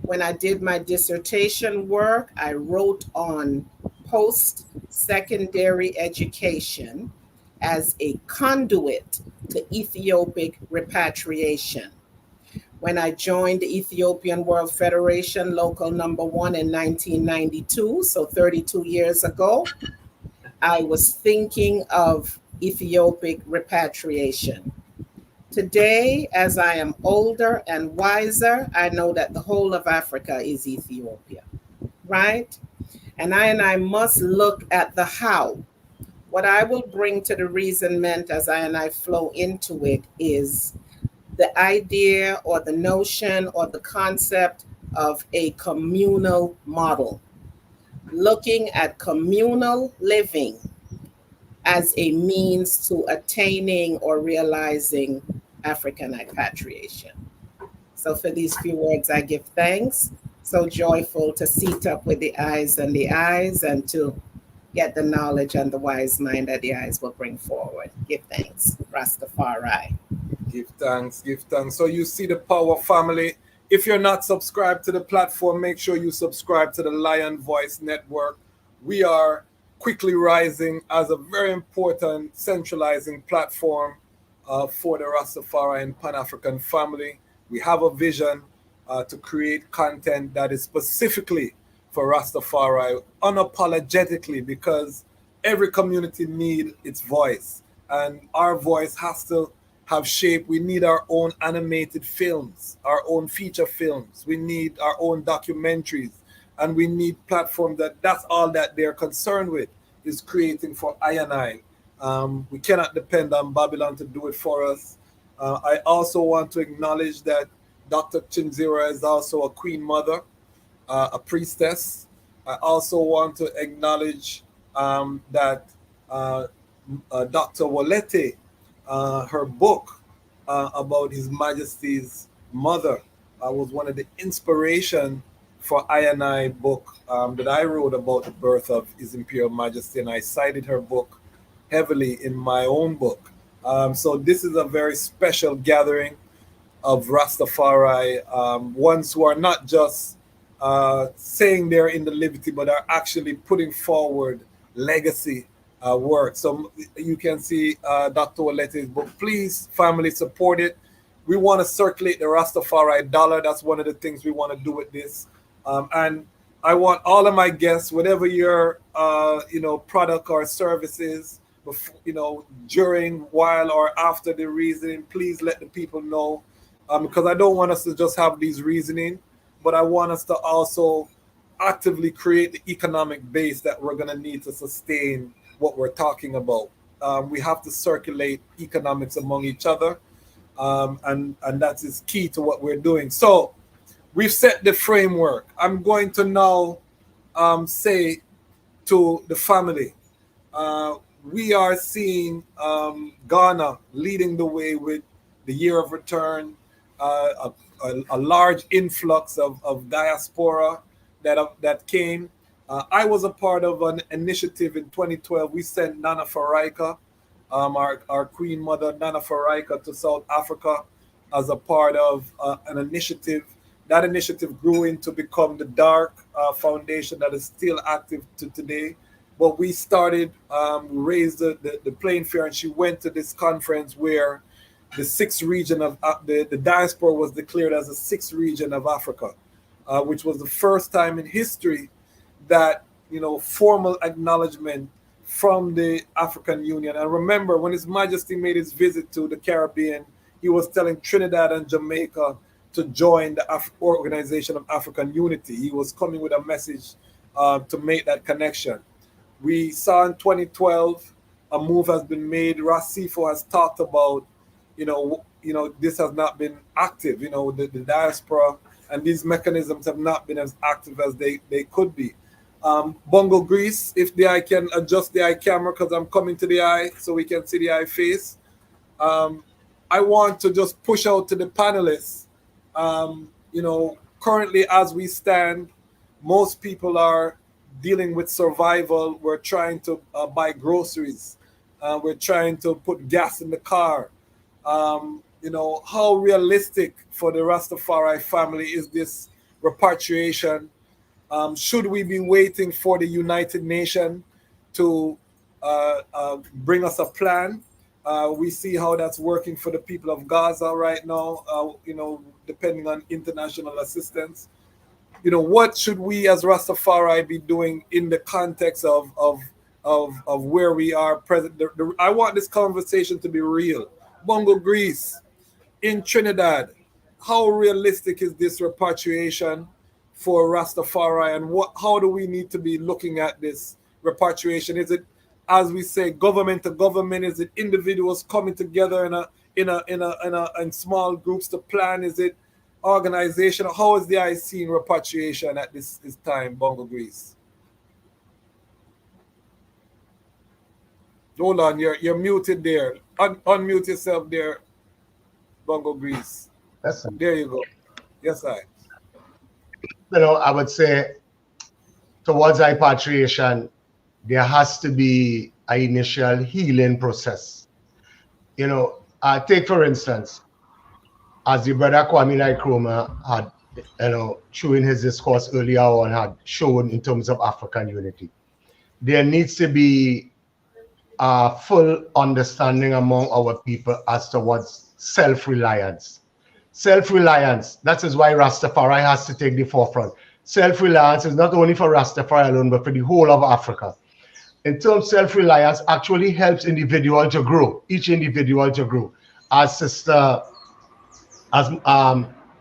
When I did my dissertation work, I wrote on post-secondary education as a conduit to Ethiopic repatriation. When I joined the Ethiopian World Federation, local number 1 in 1992, so 32 years ago, I was thinking of Ethiopic repatriation. Today, as I am older and wiser, I know that the whole of Africa is Ethiopia, right? And I must look at the how. What I will bring to the reasonment as I flow into it is the idea or the notion or the concept of a communal model, looking at communal living as a means to attaining or realizing African repatriation. So for these few words, I give thanks. So joyful to seat up with the eyes and the eyes, and to get the knowledge and the wise mind that the eyes will bring forward. Give thanks. Rastafari. Give thanks, give thanks. So you see the power, family. If you're not subscribed to the platform, make sure you subscribe to the Lion Voice Network. We are quickly rising as a very important centralizing platform for the Rastafari and Pan-African family. We have a vision to create content that is specifically for Rastafari, unapologetically, because every community needs its voice, and our voice has to have shape. We need our own animated films, our own feature films. We need our own documentaries, and we need platforms that's all that they're concerned with, is creating for I. We cannot depend on Babylon to do it for us. I also want to acknowledge that Dr. Chinzira is also a queen mother, a priestess. I also want to acknowledge that Dr. Walete, her book about His Majesty's mother, was one of the inspiration for I book that I wrote about the birth of His Imperial Majesty, and I cited her book heavily in my own book. So this is a very special gathering of Rastafari, ones who are not just saying they're in the liberty, but are actually putting forward legacy work. So you can see Dr. Walete's book. Please, family, support it. we want to circulate the Rastafari dollar. That's one of the things we want to do with this. And I want all of my guests, whatever your product or services, before, during, while, or after the reasoning, please let the people know, because I don't want us to just have these reasoning, but I want us to also actively create the economic base that we're going to need to sustain what we're talking about. We have to circulate economics among each other, and that is key to what we're doing. So we've set the framework. I'm going to now say to the family, we are seeing Ghana leading the way with the year of return, a large influx of diaspora that came. I was a part of an initiative in 2012. We sent Nana Faraika, our Queen Mother Nana Faraika, to South Africa as a part of an initiative. That initiative grew into become the Dark Foundation that is still active to today. But we started, raised the playing field, and she went to this conference where the sixth region of the diaspora was declared as the sixth region of Africa, which was the first time in history that formal acknowledgement from the African Union. And remember, when His Majesty made his visit to the Caribbean, he was telling Trinidad and Jamaica to join the Organization of African Unity. He was coming with a message to make that connection. We saw in 2012 a move has been made. Ras has talked about, this has not been active. The diaspora and these mechanisms have not been as active as they could be. Bongo Grease, if the eye can adjust the eye camera, because I'm coming to the eye so we can see the eye face. I want to just push out to the panelists. Currently as we stand, most people are dealing with survival. We're trying to buy groceries. We're trying to put gas in the car. How realistic for the Rastafari family is this repatriation? Should we be waiting for the United Nations to bring us a plan? We see how that's working for the people of Gaza right now, depending on international assistance. What should we as Rastafari be doing in the context of where we are present? I want this conversation to be real. Bongo Greece, in Trinidad, how realistic is this repatriation for Rastafari, and how do we need to be looking at this repatriation? Is it, as we say, government to government? Is it individuals coming together in small groups to plan? Is it organization? How is the IC in repatriation at this time, Bongo Greece? Hold on, you're muted there. Unmute yourself there, Bongo Greece. Listen. There you go. Yes, I would say towards repatriation, there has to be an initial healing process. Take for instance, as the brother Kwame Nkrumah had, through his discourse earlier on, had shown in terms of African unity, there needs to be a full understanding among our people as towards self-reliance. Self-reliance, that is why Rastafari has to take the forefront. Self-reliance is not only for Rastafari alone, but for the whole of Africa. In terms of self-reliance, actually helps individual to grow, each individual to grow. As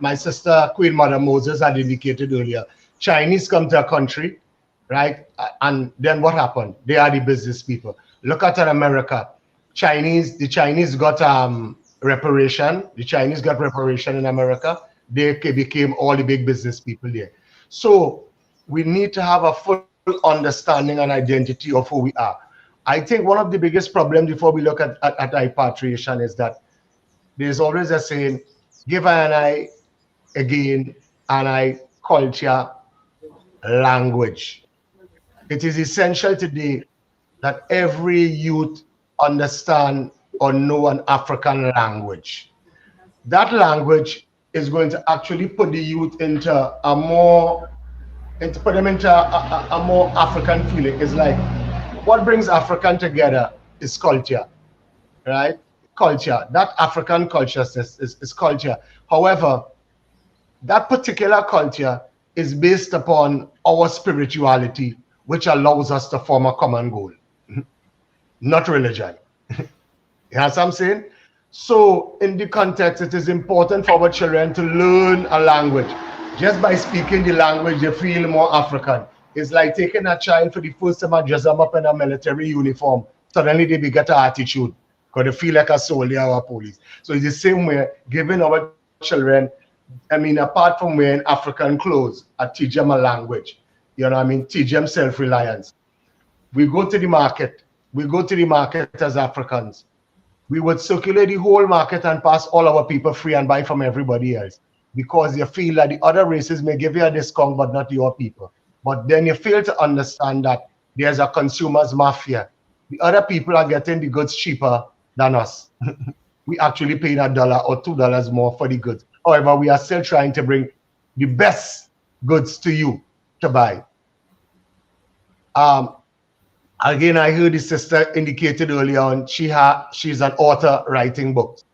my sister Queen Mother Moses had indicated earlier, Chinese come to a country, right? And then what happened? They are the business people. Look at America. The Chinese got reparation. The Chinese got reparation in America. They became all the big business people there. So we need to have a full understanding and identity of who we are. I think one of the biggest problems before we look at repatriation is that there's always a saying, give an eye again, an eye culture, language. It is essential today that every youth understand or know an African language. That language is going to actually put the youth into a more African feeling. It's like what brings African together is culture, right? culture, that African culture is culture. However, that particular culture is based upon our spirituality, which allows us to form a common goal, not religion. You know what I'm saying? So in the context, it is important for our children to learn a language. Just by speaking the language, they feel more African. It's like taking a child for the first time and dress them up in a military uniform. Suddenly they get an attitude because they feel like a soldier or a police. So it's the same way, giving our children, I mean, apart from wearing African clothes, I teach them a language. You know what I mean? Teach them self-reliance. We go to the market. We go to the market as Africans. We would circulate the whole market and pass all our people free and buy from everybody else because you feel that the other races may give you a discount, but not your people. But then you fail to understand that there's a consumer's mafia. The other people are getting the goods cheaper than us. We actually paid $1 or $2 more for the goods. However, we are still trying to bring the best goods to you to buy. Again, I heard the sister indicated earlier on, she's an author writing books.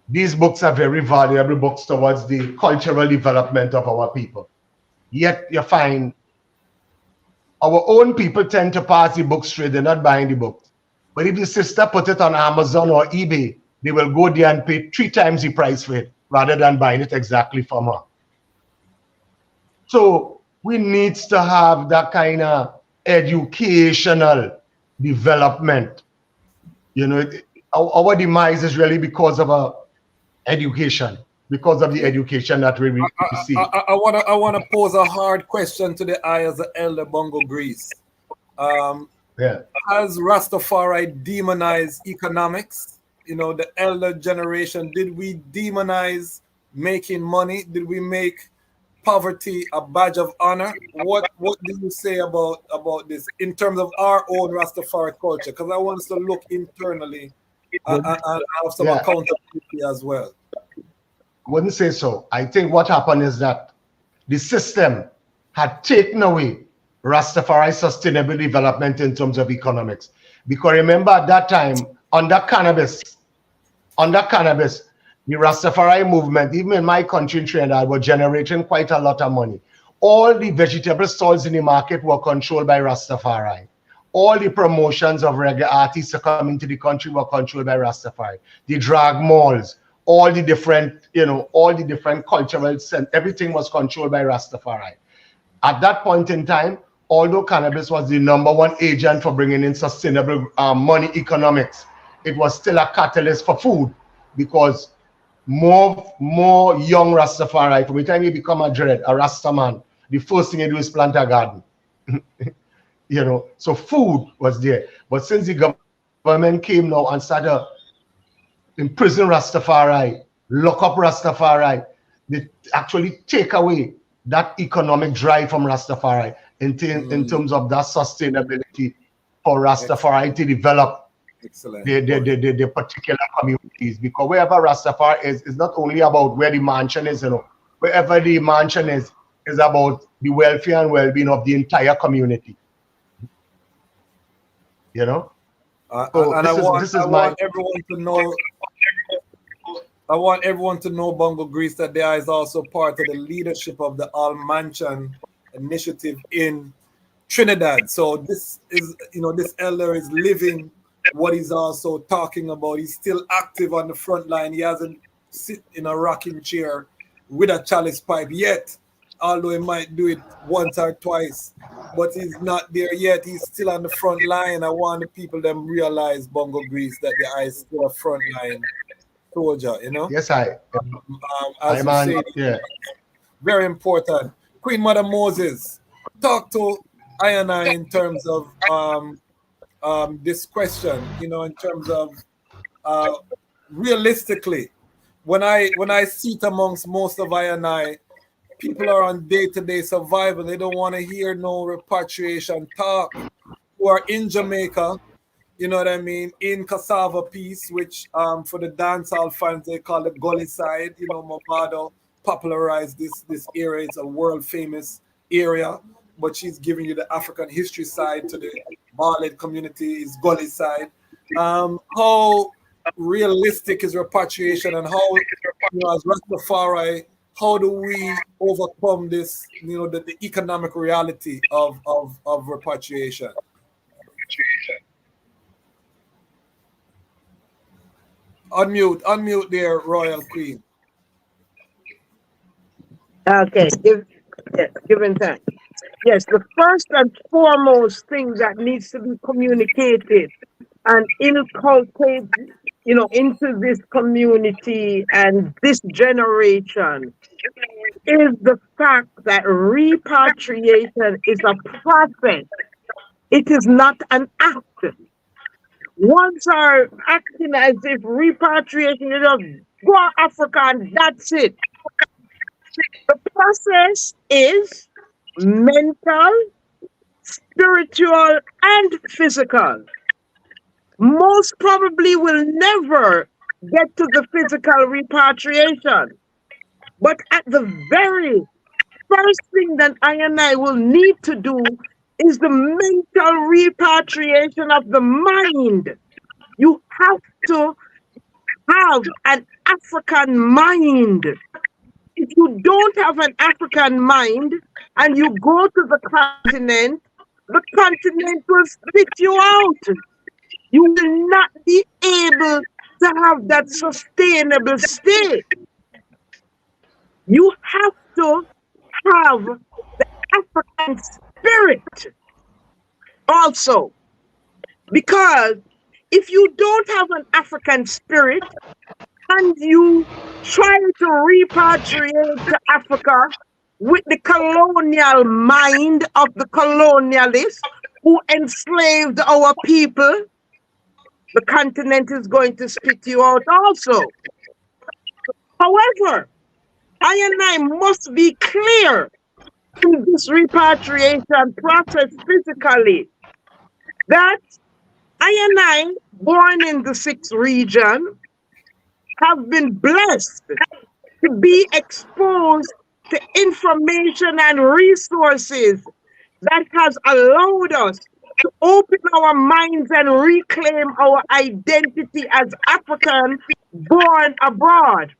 These books are very valuable books towards the cultural development of our people. Yet you find our own people tend to pass the books straight, they're not buying the books. But if the sister put it on Amazon or eBay, they will go there and pay 3 times the price for it rather than buying it exactly from her. So we need to have that kind of educational development. You know, our demise is really because of our education, because of the education that we receive. I wanna pose a hard question to the eye as the elder Bongo Grease. Has Rastafari demonized economics? You know, the elder generation, did we demonize making money? Did we make poverty a badge of honor? What do you say about this in terms of our own Rastafari culture? Because I want us to look internally and have some accountability as well. Wouldn't say so. I think what happened is that the system had taken away Rastafari sustainable development in terms of economics. Because remember at that time, under cannabis, the Rastafari movement, even in my country in Trinidad, were generating quite a lot of money. All the vegetable stalls in the market were controlled by Rastafari. All the promotions of reggae artists to come into the country were controlled by Rastafari. The drag malls, all the different, all the different cultural centers, everything was controlled by Rastafari. At that point in time, although cannabis was the #1 agent for bringing in sustainable money economics, it was still a catalyst for food because more young Rastafari, from the time you become a dread, a Rastaman, the first thing you do is plant a garden. So food was there. But since the government came now and started imprison Rastafari, lock up Rastafari, they actually take away that economic drive from Rastafari in terms of that sustainability for Rastafari to develop the particular communities. Because wherever Rastafari is not only about where the mansion is, wherever the mansion is about the welfare and well-being of the entire community. And I want everyone to know, Bongo Grease, that there is also part of the leadership of the All Mansion initiative in Trinidad. So this is, this elder is living what he's also talking about. He's still active on the front line. He hasn't sit in a rocking chair with a chalice pipe yet, although he might do it once or twice, but he's not there yet. He's still on the front line. I want the people to realize, Bongo Grease, that there is still a front line soldier, Yes, as you say, very important. Queen Mother Moses, talk to I and I in terms of this question, in terms of realistically, when I sit amongst most of I and I, people are on day-to-day survival. They don't want to hear no repatriation talk. Who are in Jamaica, you know what I mean, in Cassava Peace, which for the dancehall fans they call it Gully Side. Mavado popularized this area. It's a world famous area, but she's giving you the African history side. To the Barlet community is Gully Side. How realistic is repatriation, and how, as Rastafari, how do we overcome this, the economic reality of repatriation? Unmute there, Royal Queen. Okay, given time. Yes, the first and foremost thing that needs to be communicated and inculcated, into this community and this generation is the fact that repatriation is a process. It is not an act. Once are acting as if repatriation is just go to Africa and that's it. The process is mental, spiritual, and physical. Most probably will never get to the physical repatriation. But at the very first thing that I and I will need to do is the mental repatriation of the mind. You have to have an African mind. If you don't have an African mind and you go to the continent will spit you out. You will not be able to have that sustainable state. You have to have the African spirit also. Because if you don't have an African spirit and you try to repatriate to Africa with the colonial mind of the colonialists who enslaved our people, the continent is going to spit you out also. However, I and I must be clear in this repatriation process physically that I and I, born in the 6th region, have been blessed to be exposed to information and resources that has allowed us to open our minds and reclaim our identity as African born abroad.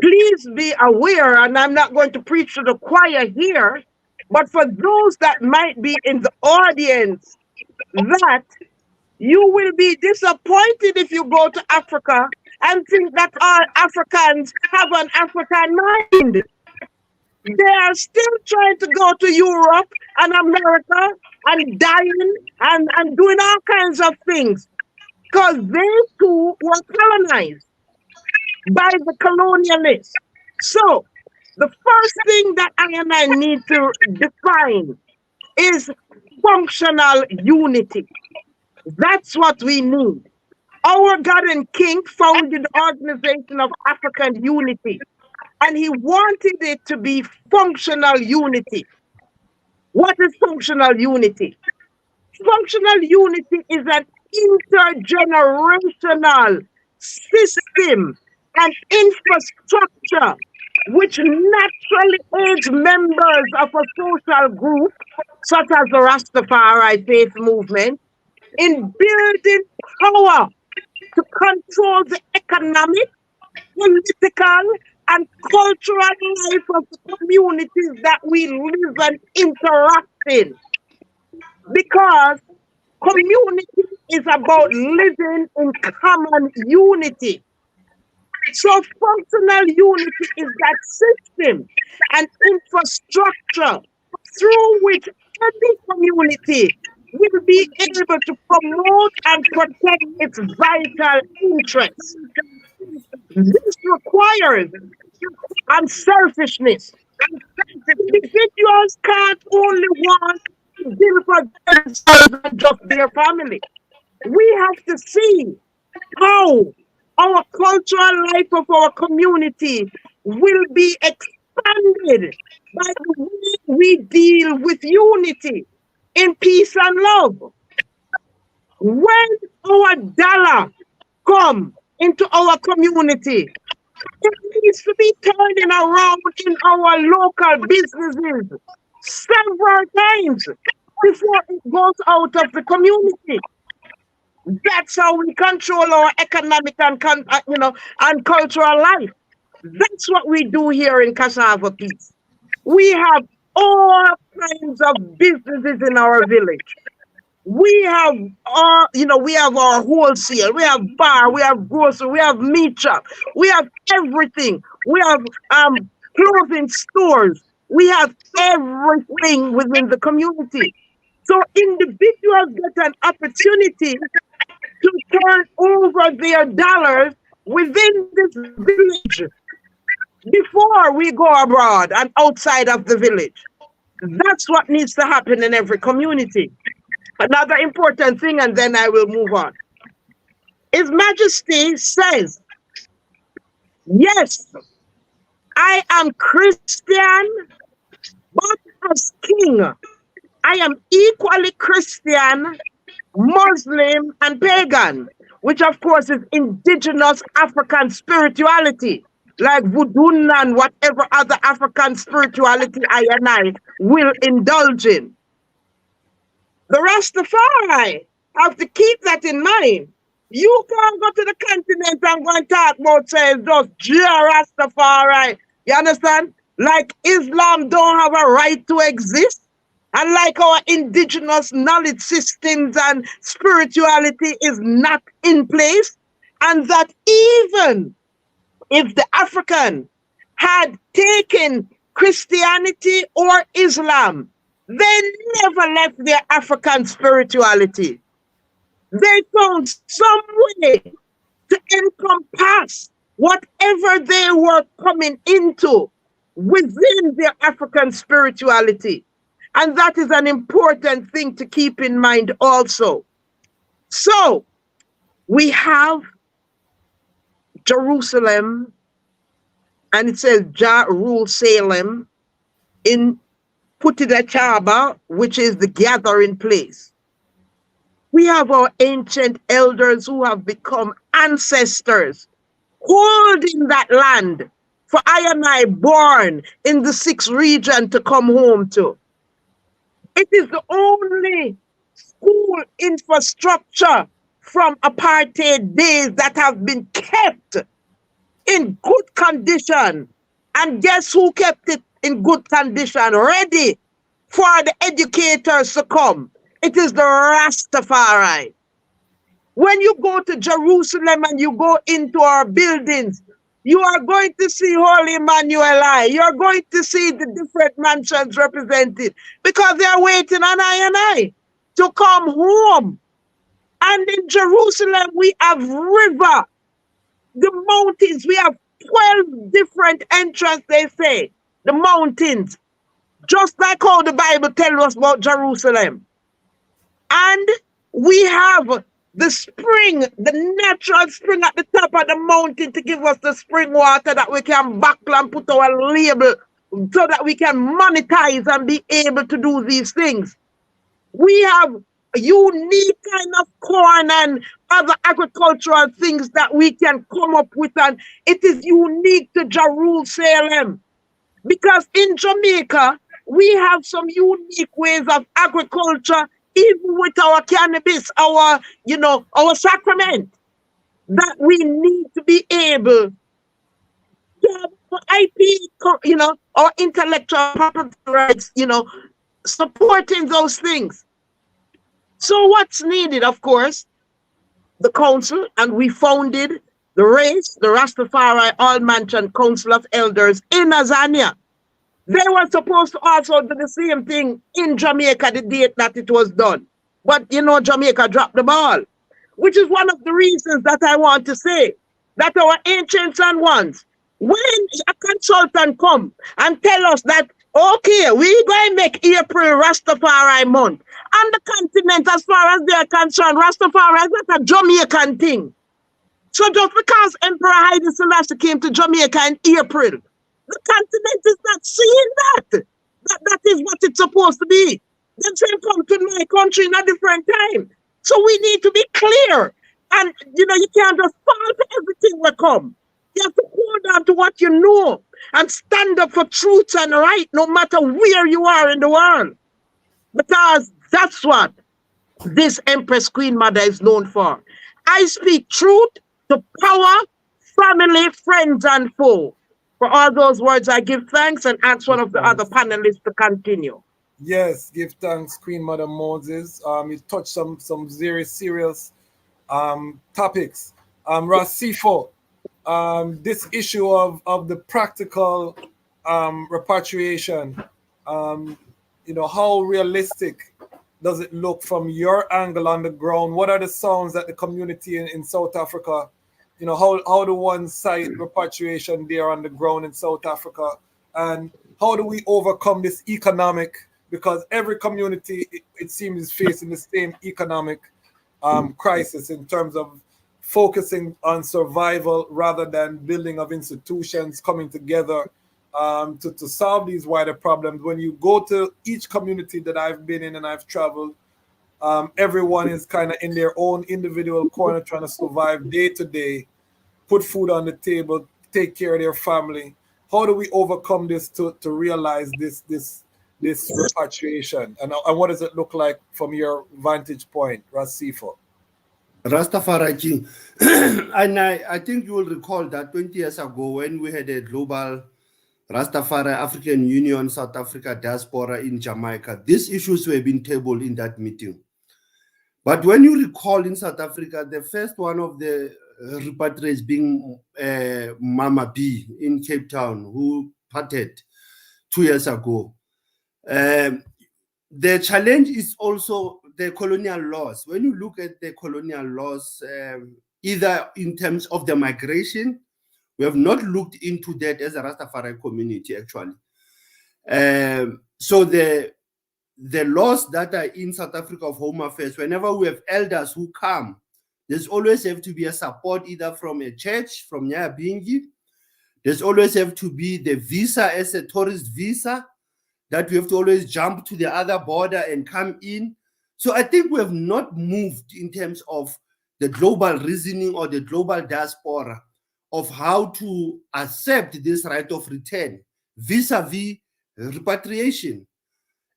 Please be aware, and I'm not going to preach to the choir here, but for those that might be in the audience, that you will be disappointed if you go to Africa and think that all Africans have an African mind. They are still trying to go to Europe and America and dying and doing all kinds of things because they too were colonized by the colonialists. So the first thing that I and I need to define is functional unity. That's what we need. Our God and King founded the Organization of African Unity, and he wanted it to be functional unity. What is functional unity? Functional unity is an intergenerational system and infrastructure which naturally aids members of a social group, such as the Rastafari faith movement, in building power to control the economic, political, and cultural life of the communities that we live and interact in. Because community is about living in common unity. So functional unity is that system and infrastructure through which every community will be able to promote and protect its vital interests. This requires unselfishness. Individuals can't only want to deal for themselves and just their family. We have to see how our cultural life of our community will be expanded by the way we deal with unity in peace and love. When our dollar come into our community, it needs to be turning around in our local businesses several times before it goes out of the community. That's how we control our economic and and cultural life. That's what we do here in Cassava Peace. We have all kinds of businesses in our village. We have we have our wholesale, we have bar, we have grocery, we have meat shop, we have everything. We have clothing stores. We have everything within the community. So individuals get an opportunity to turn over their dollars within this village before we go abroad and outside of the village. That's what needs to happen in every community. Another important thing, and then I will move on. His Majesty says, yes, I am Christian, but as king, I am equally Christian, Muslim, and pagan, which of course is indigenous African spirituality, like voodoo and whatever other African spirituality I and I will indulge in. The Rastafari have to keep that in mind. You can't go to the continent and go and talk about saying just Rastafari. You understand? Like Islam don't have a right to exist. And like our indigenous knowledge systems and spirituality is not in place. And that even if the African had taken Christianity or Islam, they never left their African spirituality. They found some way to encompass whatever they were coming into within their African spirituality. And that is an important thing to keep in mind also. So we have Jerusalem, and it says Jerusalem in Putidachaba, which is the gathering place. We have our ancient elders who have become ancestors, holding that land for I and I born in the 6th region to come home to. It is the only school infrastructure from apartheid days that have been kept in good condition. And guess who kept it in good condition, ready for the educators to come? It is the Rastafari. When you go to Jerusalem and you go into our buildings, you are going to see Holy Emmanuel. You're going to see the different mansions represented because they are waiting on I to come home. And in Jerusalem, we have river, the mountains. We have 12 different entrances, they say, the mountains, just like how the Bible tells us about Jerusalem. And we have the spring, the natural spring at the top of the mountain to give us the spring water that we can buckle and put our label so that we can monetize and be able to do these things. We have a unique kind of corn and other agricultural things that we can come up with, and it is unique to Jerusalem. Because in Jamaica, we have some unique ways of agriculture, even with our cannabis, our sacrament, that we need to be able to have IP, our intellectual property rights, supporting those things. So what's needed, of course, the council, and we founded the Rastafari All-Mansion Council of Elders in Azania. They were supposed to also do the same thing in Jamaica the date that it was done. But, Jamaica dropped the ball, which is one of the reasons that I want to say that our ancients and ones, when a consultant come and tell us that, okay, we're going to make April Rastafari month, on the continent, as far as they are concerned, Rastafari is not a Jamaican thing. So just because Emperor Haile Selassie came to Jamaica in April, the continent is not seeing that. That is what it's supposed to be. Then say come to my country in a different time. So we need to be clear. And, you can't just fall to everything will come. You have to hold on to what you know and stand up for truth and right, no matter where you are in the world. Because that's what this Empress Queen Mother is known for. I speak truth to power, family, friends, and foe. For all those words, I give thanks and ask one of the other panelists to continue. Yes, give thanks, Queen Mother Moses. You touched some very serious topics. Rasifo, this issue of the practical repatriation, how realistic does it look from your angle on the ground? What are the sounds that the community in South Africa, how do one cite repatriation there on the ground in South Africa? And how do we overcome this economic, because every community, it seems, is facing the same economic crisis in terms of focusing on survival rather than building of institutions coming together to solve these wider problems. When you go to each community that I've been in and I've traveled, everyone is kind of in their own individual corner trying to survive day to day, put food on the table, take care of their family. How do we overcome this to realize this repatriation? And what does it look like from your vantage point, Rasifo? Rastafari King. And I think you will recall that 20 years ago when we had a global Rastafari African Union South Africa diaspora in Jamaica, these issues were being tabled in that meeting. But when you recall in South Africa, the first one of the repatriates being Mama B in Cape Town, who parted 2 years ago. The challenge is also the colonial laws. When you look at the colonial laws, either in terms of the migration, we have not looked into that as a Rastafari community, actually. So the laws that are in South Africa of Home Affairs, whenever we have elders who come, there's always have to be a support either from a church, from Nyabingi. There's always have to be the visa as a tourist visa, that we have to always jump to the other border and come in. So I think we have not moved in terms of the global reasoning or the global diaspora of how to accept this right of return vis-a-vis repatriation.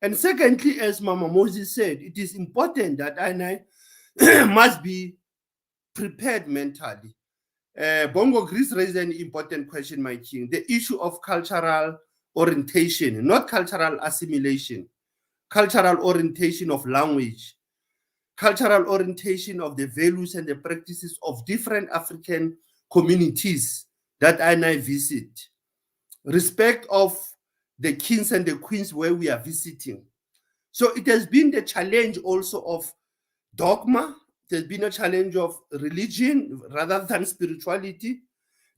And secondly, as Mama Moses said, it is important that I must be prepared mentally. Bongo Chris raised an important question, my king, the issue of cultural orientation, not cultural assimilation, cultural orientation of language, cultural orientation of the values and the practices of different African communities that I visit, respect of the kings and the queens where we are visiting. So it has been the challenge also of dogma. It has been a challenge of religion rather than spirituality.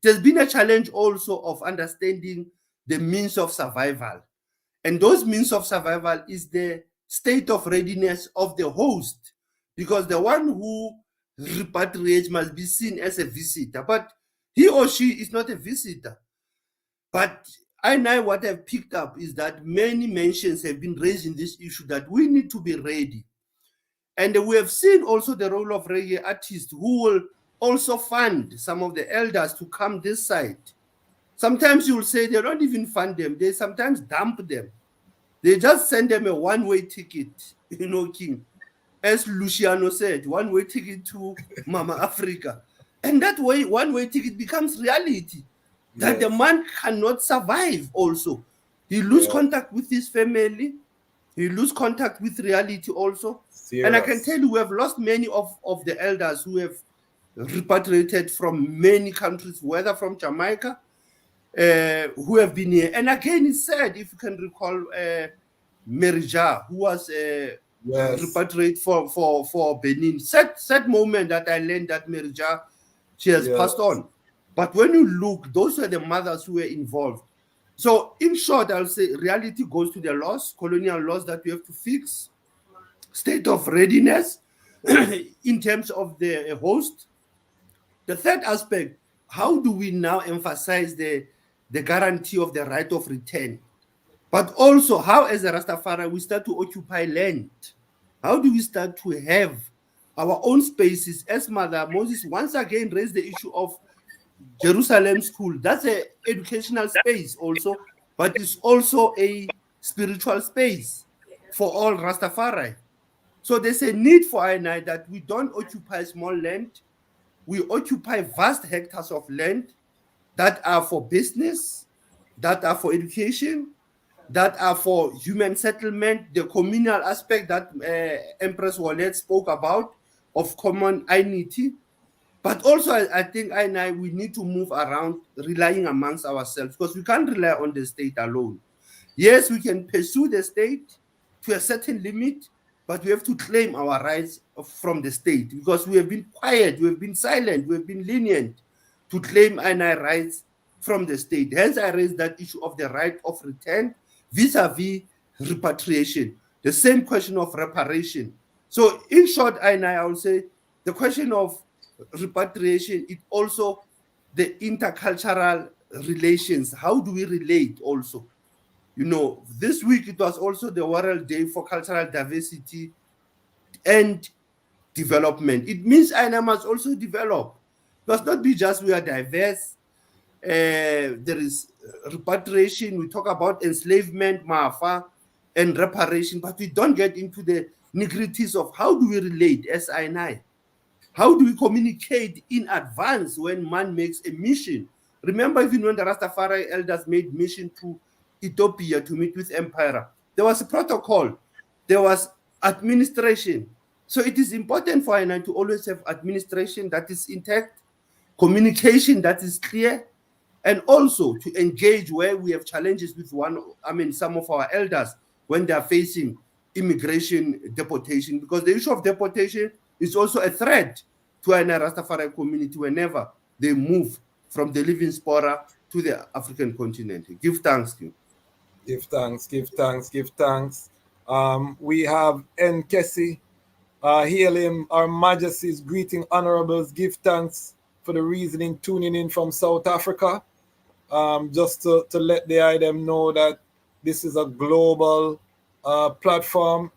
It has been a challenge also of understanding the means of survival. And those means of survival is the state of readiness of the host, because the one who repatriates must be seen as a visitor, but he or she is not a visitor. But what I've picked up is that many mentions have been raised in this issue that we need to be ready. And we have seen also the role of reggae artists who will also fund some of the elders to come this side. Sometimes you will say they don't even fund them. They sometimes dump them. They just send them a one-way ticket, King. As Luciano said, one-way ticket to Mama Africa. And that way, one-way ticket becomes reality. That the man cannot survive also. He loses contact with his family. He loses contact with reality also. Serious. And I can tell you, we have lost many of the elders who have repatriated from many countries, whether from Jamaica, who have been here. And again, it's sad, if you can recall, Merija, who was repatriated for Benin. Sad moment that I learned that Merija, she has passed on. But when you look, those were the mothers who were involved. So in short, I'll say reality goes to the laws, colonial laws that we have to fix, state of readiness in terms of the host. The third aspect, how do we now emphasize the guarantee of the right of return? But also how, as a Rastafari, we start to occupy land. How do we start to have our own spaces? As Mother Moses once again raised the issue of Jerusalem School. That's an educational space also, but it's also a spiritual space for all Rastafari. So there's a need for I and I that we don't occupy small land. We occupy vast hectares of land that are for business, that are for education, that are for human settlement, the communal aspect that Empress Wallet spoke about of common unity. But also, I think I and I, we need to move around relying amongst ourselves, because we can't rely on the state alone. Yes, we can pursue the state to a certain limit, but we have to claim our rights from the state, because we have been quiet, we have been silent, we have been lenient to claim I and I rights from the state. Hence, I raised that issue of the right of return vis-a-vis repatriation, the same question of reparation. So in short, I would say the question of repatriation, it also the intercultural relations. How do we relate also? You know, this week it was also the World Day for Cultural Diversity and Development. It means I must also develop. It must not be just we are diverse. There is repatriation, we talk about enslavement, maafa, and reparation, but we don't get into the nitty-gritties of how do we relate as I and I. How do we communicate in advance when man makes a mission? Remember, even when the Rastafari elders made mission to Ethiopia to meet with Emperor, there was a protocol, there was administration. So it is important for INI to always have administration that is intact, communication that is clear, and also to engage where we have challenges with some of our elders when they are facing immigration deportation, because the issue of deportation is also a threat to an Rastafari community whenever they move from the living spora to the African continent. Give thanks to you. Give thanks, give thanks, give thanks. We have Nkesi. Hail him, our majesties, greeting honorables, give thanks for the reasoning, tuning in from South Africa. Just to let the item know that this is a global platform.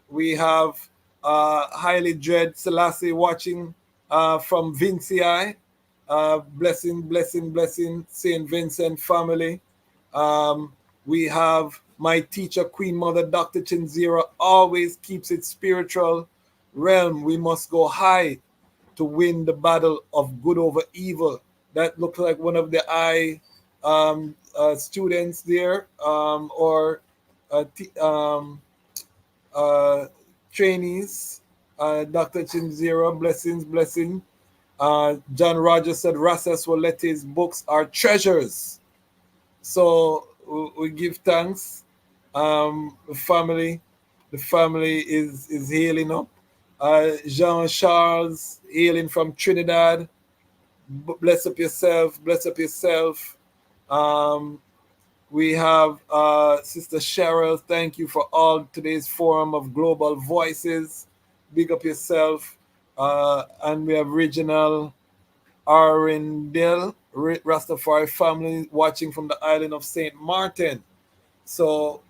We have Highly Dread Selassie watching from Vinci. Blessing, blessing, blessing, St. Vincent family. We have my teacher, Queen Mother, Dr. Chinzira, always keeps it spiritual realm. We must go high to win the battle of good over evil. That looks like one of the students there, or trainees. Dr. Chinzira, blessings, blessing. John Rogers said Ras Wallet's books are treasures. So we give thanks. The family is healing up. Jean Charles healing from Trinidad. Bless up yourself. Bless up yourself. We have Sister Cheryl. Thank you for all today's forum of global voices. Big up yourself. And we have Regional Arendelle, Rastafari family watching from the island of St. Martin. So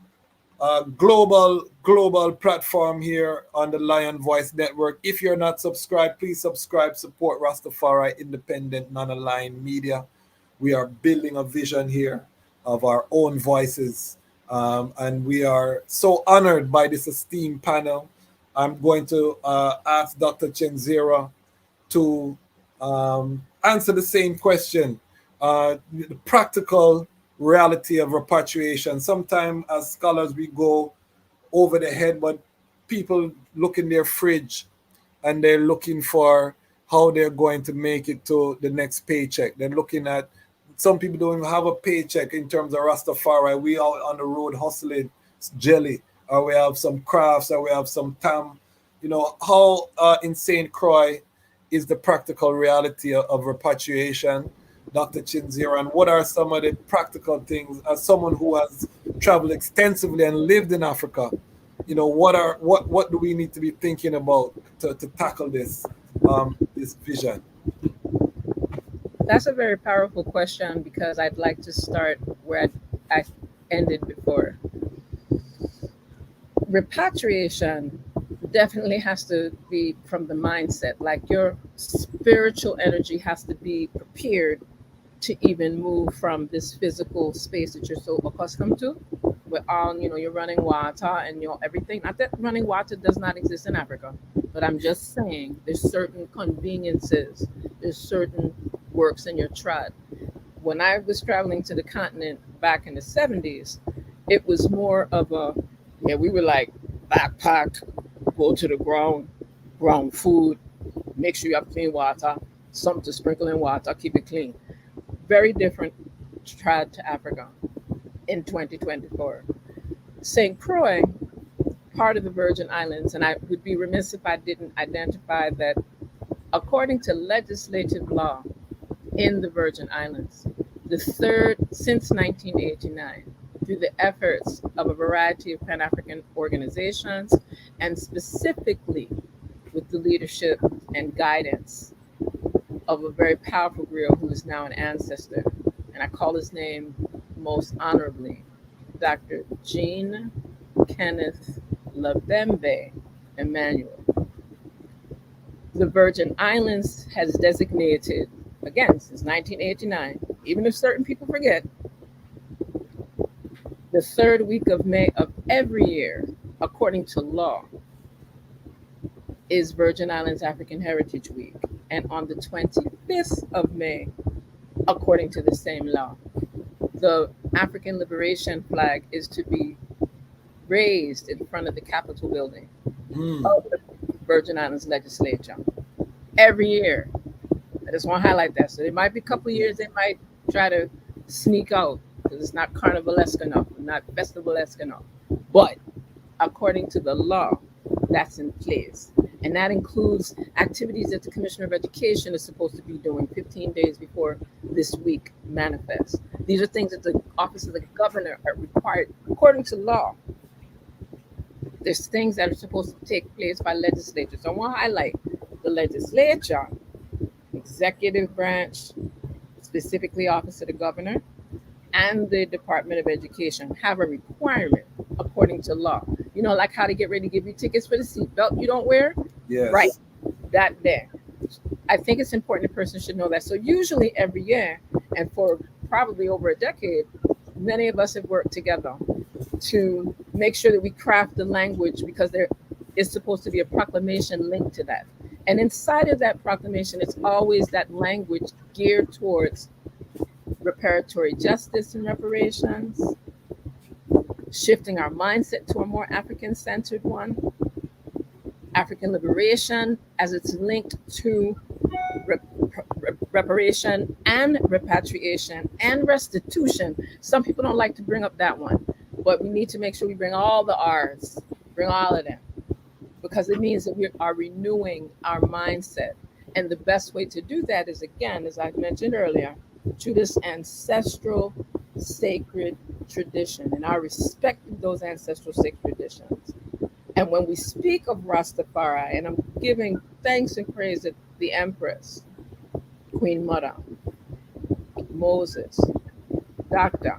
global platform here on the Lion Voice Network. If you're not subscribed, please subscribe, support Rastafari independent, non-aligned media. We are building a vision here of our own voices, and we are so honored by this esteemed panel. I'm going to ask Dr. Chinzira to answer the same question, the practical reality of repatriation. Sometimes as scholars we go over the head, but people look in their fridge and they're looking for how they're going to make it to the next paycheck. They're looking at, some people don't even have a paycheck in terms of Rastafari. We are on the road hustling jelly, or we have some crafts, or we have some tam. You know, how in St. Croix is the practical reality of repatriation, Dr. Chinzira, and what are some of the practical things as someone who has traveled extensively and lived in Africa? You know, what do we need to be thinking about to tackle this this vision? That's a very powerful question, because I'd like to start where I ended before. Repatriation definitely has to be from the mindset, like your spiritual energy has to be prepared to even move from this physical space that you're so accustomed to with all, your running water and your everything. Not that running water does not exist in Africa, but I'm just saying there's certain conveniences, there's certain works in your trad. When I was traveling to the continent back in the 70s, it was more of a, yeah, we were like backpack, go to the ground food, make sure you have clean water, something to sprinkle in water, keep it clean. Very different trad to Africa in 2024. St. Croix, part of the Virgin Islands, and I would be remiss if I didn't identify that according to legislative law in the Virgin Islands, the third since 1989, through the efforts of a variety of Pan-African organizations, and specifically with the leadership and guidance of a very powerful griot who is now an ancestor. And I call his name most honorably, Dr. Jean Kenneth Labembe Emmanuel. The Virgin Islands has designated, again, since 1989, even if certain people forget, the third week of May of every year, according to law, is Virgin Islands African Heritage Week. And on the 25th of May, according to the same law, the African Liberation flag is to be raised in front of the Capitol building of the Virgin Islands legislature every year. I just want to highlight that. So there might be a couple of years they might try to sneak out because it's not carnivalesque enough, not festivalesque enough. But according to the law, that's in place. And that includes activities that the Commissioner of Education is supposed to be doing 15 days before this week manifests. These are things that the Office of the Governor are required, according to law. There's things that are supposed to take place by legislatures. So I want to highlight the legislature, executive branch, specifically Office of the Governor, and the Department of Education have a requirement according to law. You know, like how to get ready to give you tickets for the seatbelt you don't wear? Yes. Right. That there. I think it's important a person should know that. So usually every year, and for probably over a decade, many of us have worked together to make sure that we craft the language because there is supposed to be a proclamation linked to that. And inside of that proclamation, it's always that language geared towards reparatory justice and reparations, shifting our mindset to a more African-centered one, African liberation as it's linked to reparation and repatriation and restitution. Some people don't like to bring up that one, but we need to make sure we bring all the R's, bring all of them, because it means that we are renewing our mindset. And the best way to do that is, again, as I mentioned earlier, to this ancestral sacred tradition and our respect of those ancestral sacred traditions. And when we speak of Rastafari, and I'm giving thanks and praise to the Empress, Queen Mother, Moses, Doctor,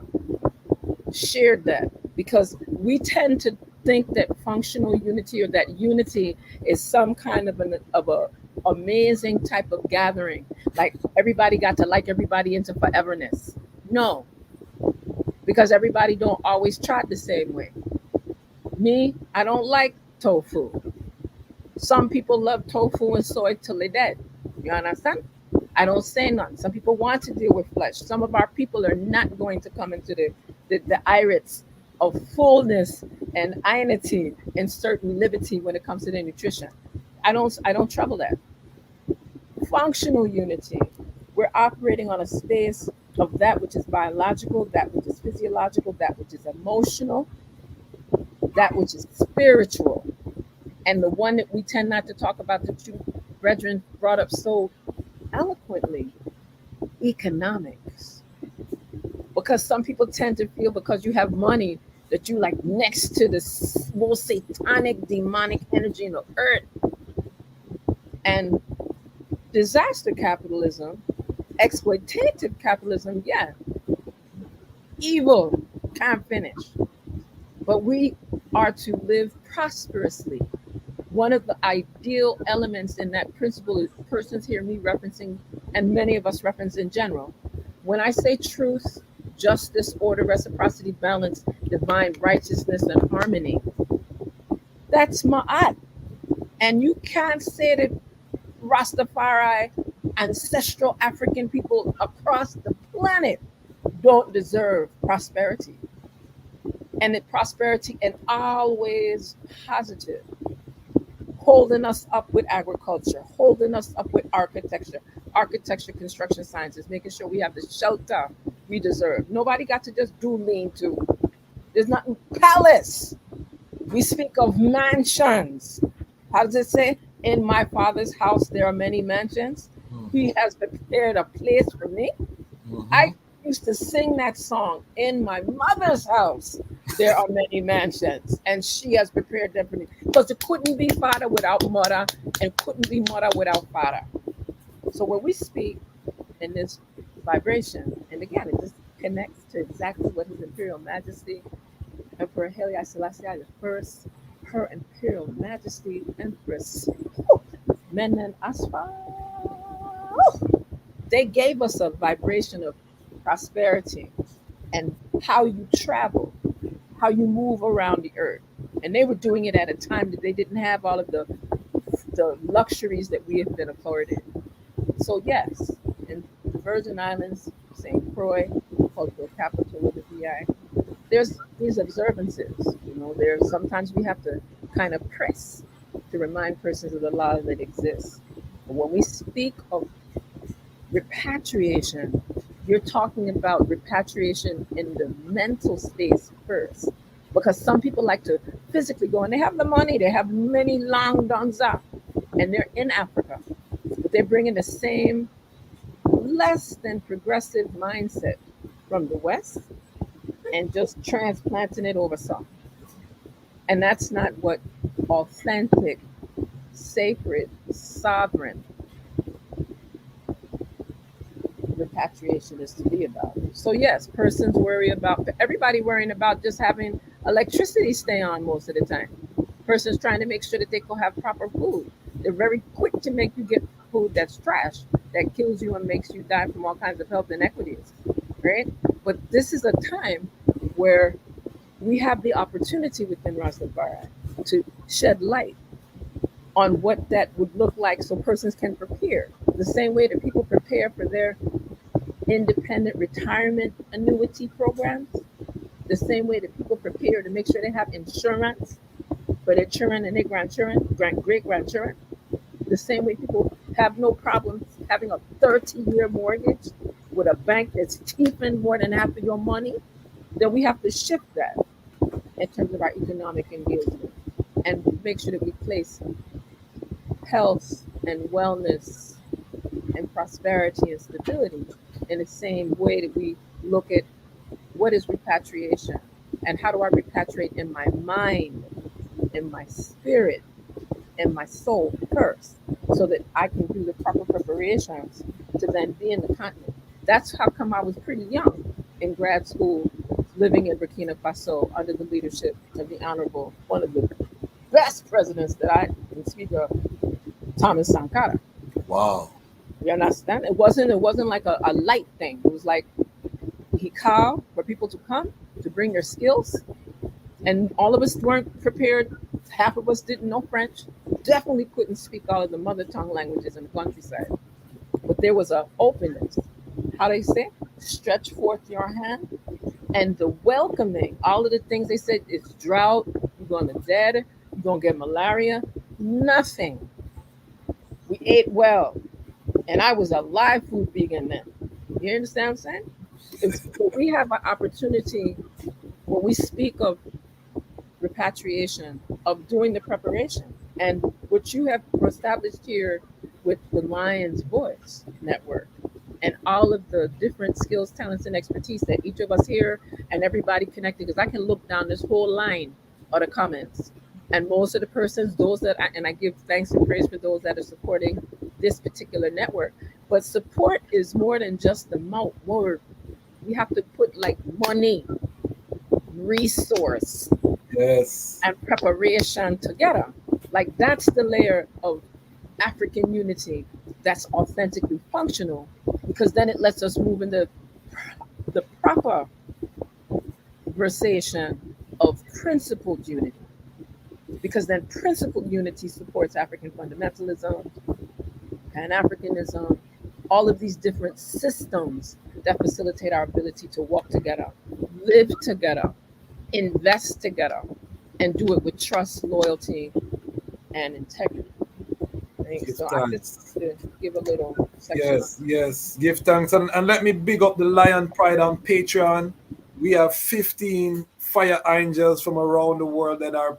shared that because we tend to think that functional unity or that unity is some kind of a amazing type of gathering, like everybody got to like everybody into foreverness. No, because everybody don't always trot the same way. Me, I don't like tofu. Some people love tofu and soy till they're dead. You understand? I don't say none. Some people want to deal with flesh. Some of our people are not going to come into the irids of fullness and ionity and certain liberty when it comes to their nutrition. I don't trouble that. Functional unity. We're operating on a space of that which is biological, that which is physiological, that which is emotional, that which is spiritual. And the one that we tend not to talk about that you, brethren, brought up so eloquently, economics. Because some people tend to feel because you have money that you like next to the most satanic, demonic energy in the earth. And disaster capitalism, exploitative capitalism, yeah, evil, can't finish. But we are to live prosperously. One of the ideal elements in that principle is persons hear me referencing, and many of us reference in general. When I say truth, justice, order, reciprocity, balance, divine righteousness and harmony. That's Ma'at. And you can't say that Rastafari, ancestral African people across the planet don't deserve prosperity. And the prosperity and always positive, holding us up with agriculture, holding us up with architecture, construction sciences, making sure we have the shelter we deserve. Nobody got to just do lean to. There's nothing palace. We speak of mansions. How does it say? In my father's house there are many mansions. He has prepared a place for me. I used to sing that song. In my mother's house there are many mansions, and she has prepared them for me. Because it couldn't be father without mother, and couldn't be mother without father. So when we speak in this vibration, and again, it just connects to exactly what His Imperial Majesty Emperor Haile Selassie the First, Her Imperial Majesty Empress Menen Asfa, they gave us a vibration of prosperity and how you travel, how you move around the earth. And they were doing it at a time that they didn't have all of the luxuries that we have been afforded. So yes, in the Virgin Islands, St. Croix, cultural capital of the VI, there's these observances. You know, there's sometimes we have to kind of press to remind persons of the law that exists. But when we speak of repatriation, you're talking about repatriation in the mental space first. Because some people like to physically go, and they have the money, they have many long donza, and they're in Africa. But they're bringing the same less than progressive mindset from the West and just transplanting it over some. And that's not what authentic, sacred, sovereign repatriation is to be about. So yes, persons worry about, everybody worrying about just having electricity stay on most of the time. Persons trying to make sure that they can have proper food. They're very quick to make you get food that's trash, that kills you and makes you die from all kinds of health inequities, right? But this is a time where we have the opportunity within Rastafari to shed light on what that would look like so persons can prepare. The same way that people prepare for their independent retirement annuity programs, the same way that people prepare to make sure they have insurance for their children and their grandchildren, great-grandchildren, the same way people have no problem having a 30-year mortgage with a bank that's keeping more than half of your money, then we have to shift that in terms of our economic engagement and make sure that we place health and wellness and prosperity and stability in the same way that we look at what is repatriation and how do I repatriate in my mind, in my spirit, in my soul first, so that I can do the proper preparations to then be in the continent. That's how come I was pretty young in grad school, living in Burkina Faso under the leadership of the Honorable, one of the best presidents that I can speak of, Thomas Sankara. Wow. You understand? It wasn't like a light thing. It was like he called for people to come to bring their skills, and all of us weren't prepared. Half of us didn't know French, definitely couldn't speak all of the mother tongue languages in the countryside. But there was an openness. How they say, stretch forth your hand, and the welcoming. All of the things they said, it's drought, you're gonna dead, you're gonna get malaria. Nothing. We ate well, and I was a live food vegan then. You understand what I'm saying? We have an opportunity when we speak of repatriation, of doing the preparation, and what you have established here with the Lions Voice Network and all of the different skills, talents, and expertise that each of us here and everybody connected, because I can look down this whole line of the comments, and most of the persons, I give thanks and praise for those that are supporting this particular network. But support is more than just the word. We have to put like money, resource, yes, and preparation together. Like that's the layer of African unity that's authentically functional, because then it lets us move in the proper versation of principled unity, because then principled unity supports African fundamentalism, Pan-Africanism, all of these different systems that facilitate our ability to walk together, live together, invest together, and do it with trust, loyalty, and integrity. Give So I thanks. just to give a little section. Yes, yes. Give thanks. And let me big up the Lion Pride on Patreon. We have 15 fire angels from around the world that are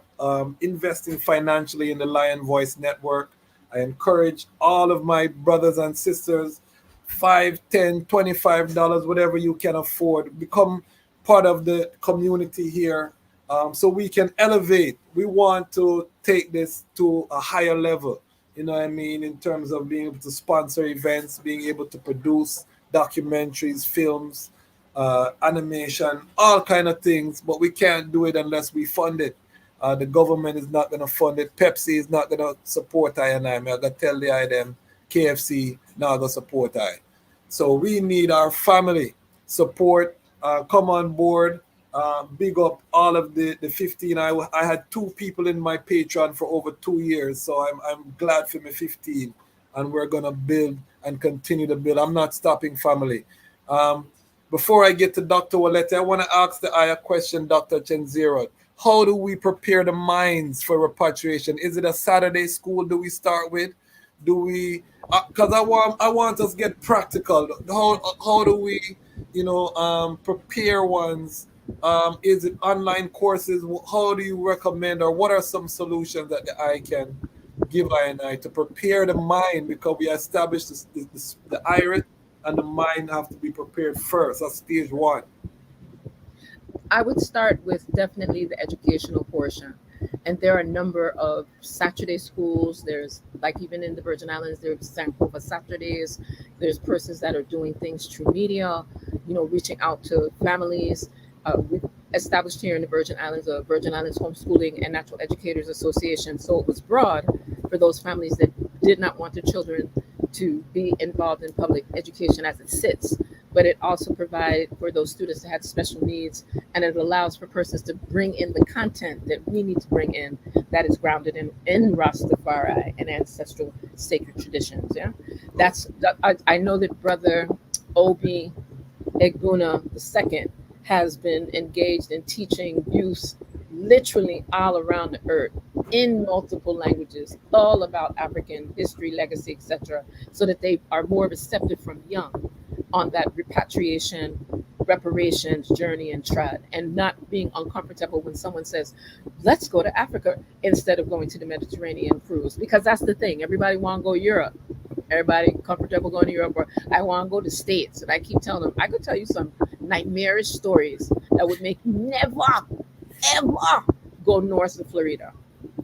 investing financially in the Lion Voice Network. I encourage all of my brothers and sisters, $5, $10, $25, whatever you can afford, become part of the community here, so we can elevate. We want to take this to a higher level, you know what I mean, in terms of being able to sponsor events, being able to produce documentaries, films, animation, all kind of things, but we can't do it unless we fund it. The government is not going to fund it. Pepsi is not going to support I and I'm going to tell the them KFC not going to support I. So we need our family support. Come on board. Big up all of the 15. I had 2 people in my Patreon for over 2 years, so I'm glad for my 15, and we're gonna build and continue to build. I'm not stopping, family. Before I get to Dr. Walete, I want to ask the Aya question, Dr. Chenziro. How do we prepare the minds for repatriation? Is it a Saturday school? Do we start with? Do we? Because I want us to get practical. How do we, prepare ones? Is it online courses? How do you recommend, or what are some solutions that I can give I to prepare the mind? Because we established the iris and the mind have to be prepared first. That's stage 1. I would start with definitely the educational portion. And there are a number of Saturday schools. There's, like, even in the Virgin Islands, there's Sankofa Saturdays. There's persons that are doing things through media, reaching out to families. We've established here in the Virgin Islands a Virgin Islands Homeschooling and Natural Educators Association. So it was broad for those families that did not want their children to be involved in public education as it sits. But it also provides for those students that had special needs, and it allows for persons to bring in the content that we need to bring in that is grounded in Ras Tafari and ancestral sacred traditions. Yeah, I know that Brother Obi Eguna II has been engaged in teaching youth literally all around the earth in multiple languages, all about African history, legacy, etc., so that they are more receptive from young on that repatriation, reparations journey and trad, and not being uncomfortable when someone says, let's go to Africa instead of going to the Mediterranean cruise. Because that's the thing, everybody want to go to Europe. Everybody comfortable going to Europe, or I want to go to States. And I keep telling them, I could tell you some nightmarish stories that would make you never, ever go north of Florida.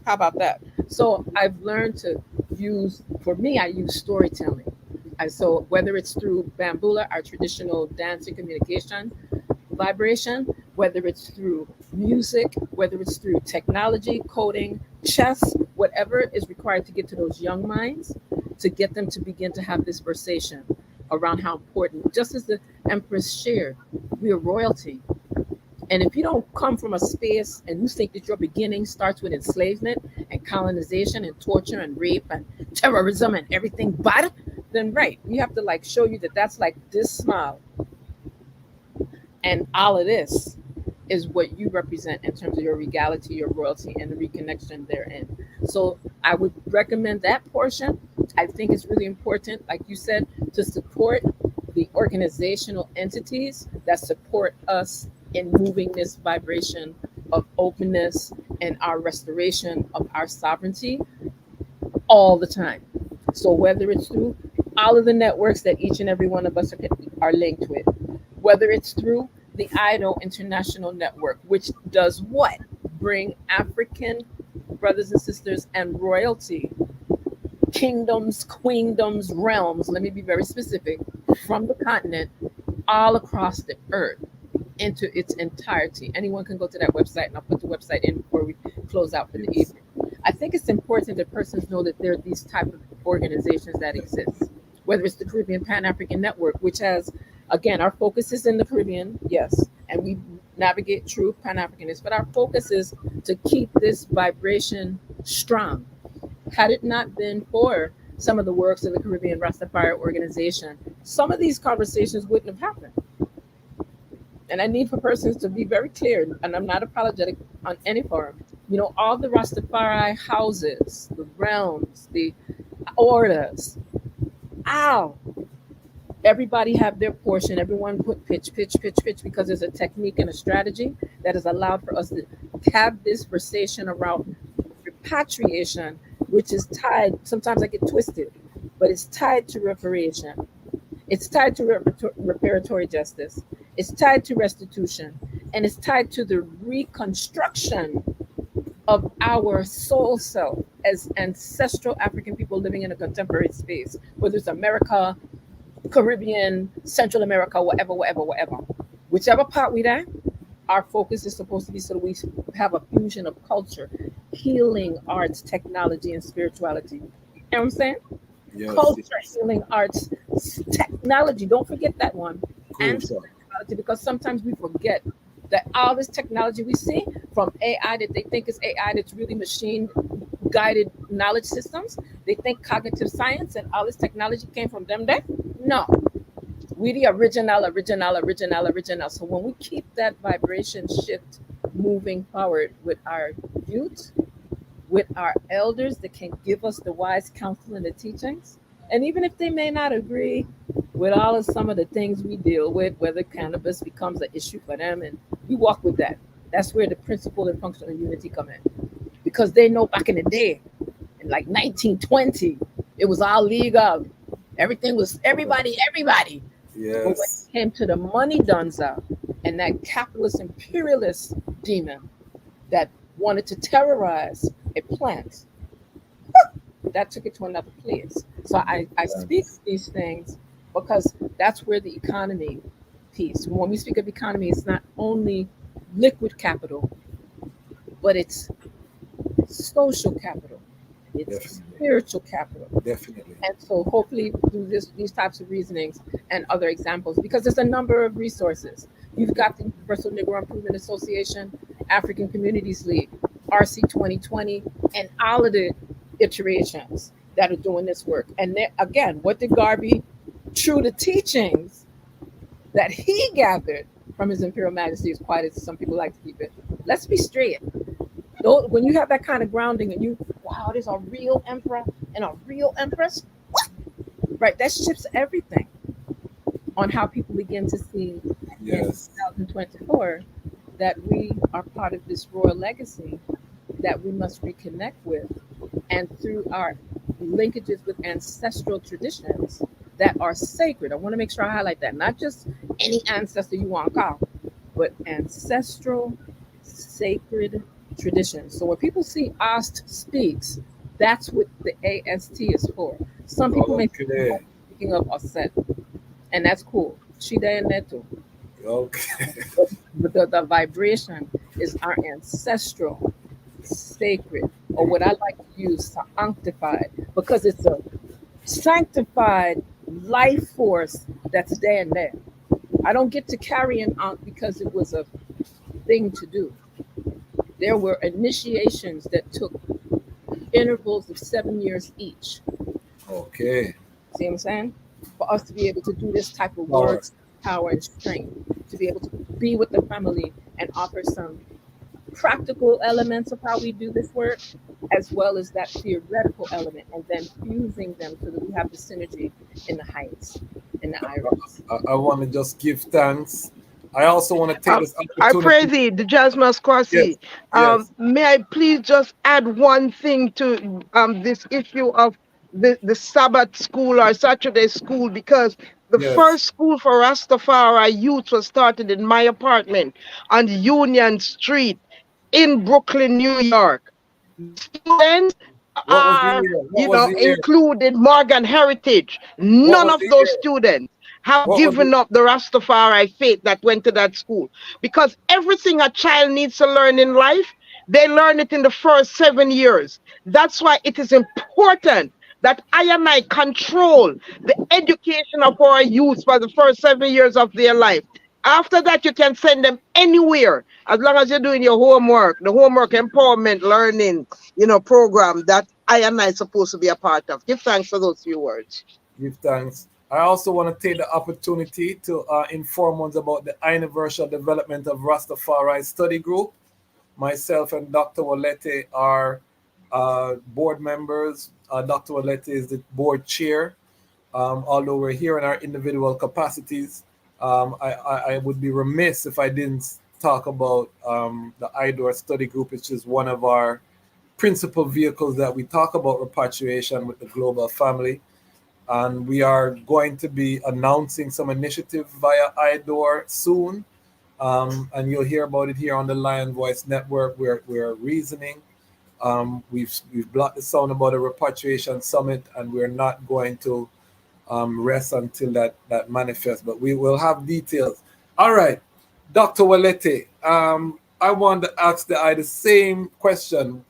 How about that? So I've learned to use, for me, I use storytelling. And so whether it's through Bambula, our traditional dance and communication vibration, whether it's through music, whether it's through technology, coding, chess, whatever is required to get to those young minds, to get them to begin to have this versation around how important, just as the Empress shared, we are royalty. And if you don't come from a space and you think that your beginning starts with enslavement and colonization and torture and rape and terrorism and everything bad, then right, we have to show you that that's like this small. And all of this is what you represent in terms of your regality, your royalty, and the reconnection therein. So I would recommend that portion. I think it's really important, like you said, to support the organizational entities that support us in moving this vibration of openness and our restoration of our sovereignty all the time. So whether it's through all of the networks that each and every one of us are linked with, whether it's through the IDO International Network, which does what? Bring African brothers and sisters and royalty, kingdoms, queendoms, realms, let me be very specific, from the continent all across the earth into its entirety. Anyone can go to that website, and I'll put the website in before we close out for the evening. I think it's important that persons know that there are these type of organizations that exist, whether it's the Caribbean Pan-African Network, which has, again, our focus is in the Caribbean, yes, and we navigate true Pan-Africanists. But our focus is to keep this vibration strong. Had it not been for some of the works of the Caribbean Rastafari organization, some of these conversations wouldn't have happened. And I need for persons to be very clear, and I'm not apologetic on any forum. You know, all the Rastafari houses, the realms, the orders, ow, everybody have their portion. Everyone put pitch, because there's a technique and a strategy that has allowed for us to have this conversation around repatriation, which is tied, sometimes I get twisted, but it's tied to reparation. It's tied to reparatory justice. It's tied to restitution. And it's tied to the reconstruction of our soul self as ancestral African people living in a contemporary space, whether it's America, Caribbean, Central America, whatever. Whichever part we're at, our focus is supposed to be so that we have a fusion of culture, healing, arts, technology, and spirituality. You know what I'm saying? Yes. Culture, healing, arts, technology. Don't forget that one. Cool, And spirituality, because sometimes we forget that all this technology we see, from AI that they think is AI that's really machine guided knowledge systems, they think cognitive science and all this technology came from them there. No, we the original. So when we keep that vibration shift moving forward with our youth, with our elders that can give us the wise counsel and the teachings, and even if they may not agree with all of some of the things we deal with, whether cannabis becomes an issue for them, and we walk with that. That's where the principle and functional unity come in, because they know back in the day, in like 1920, it was all legal. Everything was everybody. Yes. But when it came to the money dunza and that capitalist imperialist demon that wanted to terrorize a plant, that took it to another place. So I speak these things because that's where the economy piece. When we speak of economy, it's not only liquid capital, but it's social capital. It's Definitely. spiritual capital. Definitely. And so hopefully through these types of reasonings and other examples, because there's a number of resources. You've got the Universal Negro Improvement Association, African Communities League, RC 2020, and all of the iterations that are doing this work. And again, what did Garvey, true to teachings that he gathered from his Imperial Majesty, as quiet as some people like to keep it. Let's be straight. When you have that kind of grounding and you, wow, there's a real emperor and a real empress, what? Right, that shifts everything on how people begin to see in 2024 that we are part of this royal legacy that we must reconnect with, and through our linkages with ancestral traditions that are sacred. I want to make sure I highlight that, not just any ancestor you want to call, but ancestral sacred traditions. So when people see AST speaks, that's what the AST is for. Some people may be speaking of Osset, and that's cool. Shida and Neto. Okay. But the vibration is our ancestral sacred, or what I like to use, sanctified, because it's a sanctified life force that's there and there. I don't get to carry an aunt because it was a thing to do. There were initiations that took intervals of 7 years each. Okay. See what I'm saying? For us to be able to do this type of work, power and strength, to be able to be with the family and offer some practical elements of how we do this work, as well as that theoretical element, and then fusing them so that we have the synergy in the heights, in the iris. I want to just give thanks. I also want to take this opportunity. I pray thee, the Jasmus Kwasi. Yes. May I please just add one thing to this issue of the Sabbath school or Saturday school, because the first school for Rastafari youth was started in my apartment on Union Street in Brooklyn, New York. Students are, included Morgan Heritage. None of those students have given up the Rastafari faith that went to that school, because everything a child needs to learn in life, they learn it in the first 7 years. That's why it is important that I and I control the education of our youth for the first 7 years of their life. After that, you can send them anywhere as long as you're doing your homework, the homework empowerment learning, program that I and I supposed to be a part of. Give thanks for those few words. Give thanks. I also want to take the opportunity to inform us about the anniversary development of Rastafari study group. Myself and Dr. Walete are board members. Dr. Walete is the board chair. Although we're here in our individual capacities, I would be remiss if I didn't talk about the IDOR study group, which is one of our principal vehicles that we talk about repatriation with the global family. And we are going to be announcing some initiative via IDOR soon. And you'll hear about it here on the Lion Voice Network. We're reasoning. We've blocked the sound about a repatriation summit, and we're not going to rest until that manifests. But we will have details. All right, Dr. Walete, I want to ask the same question.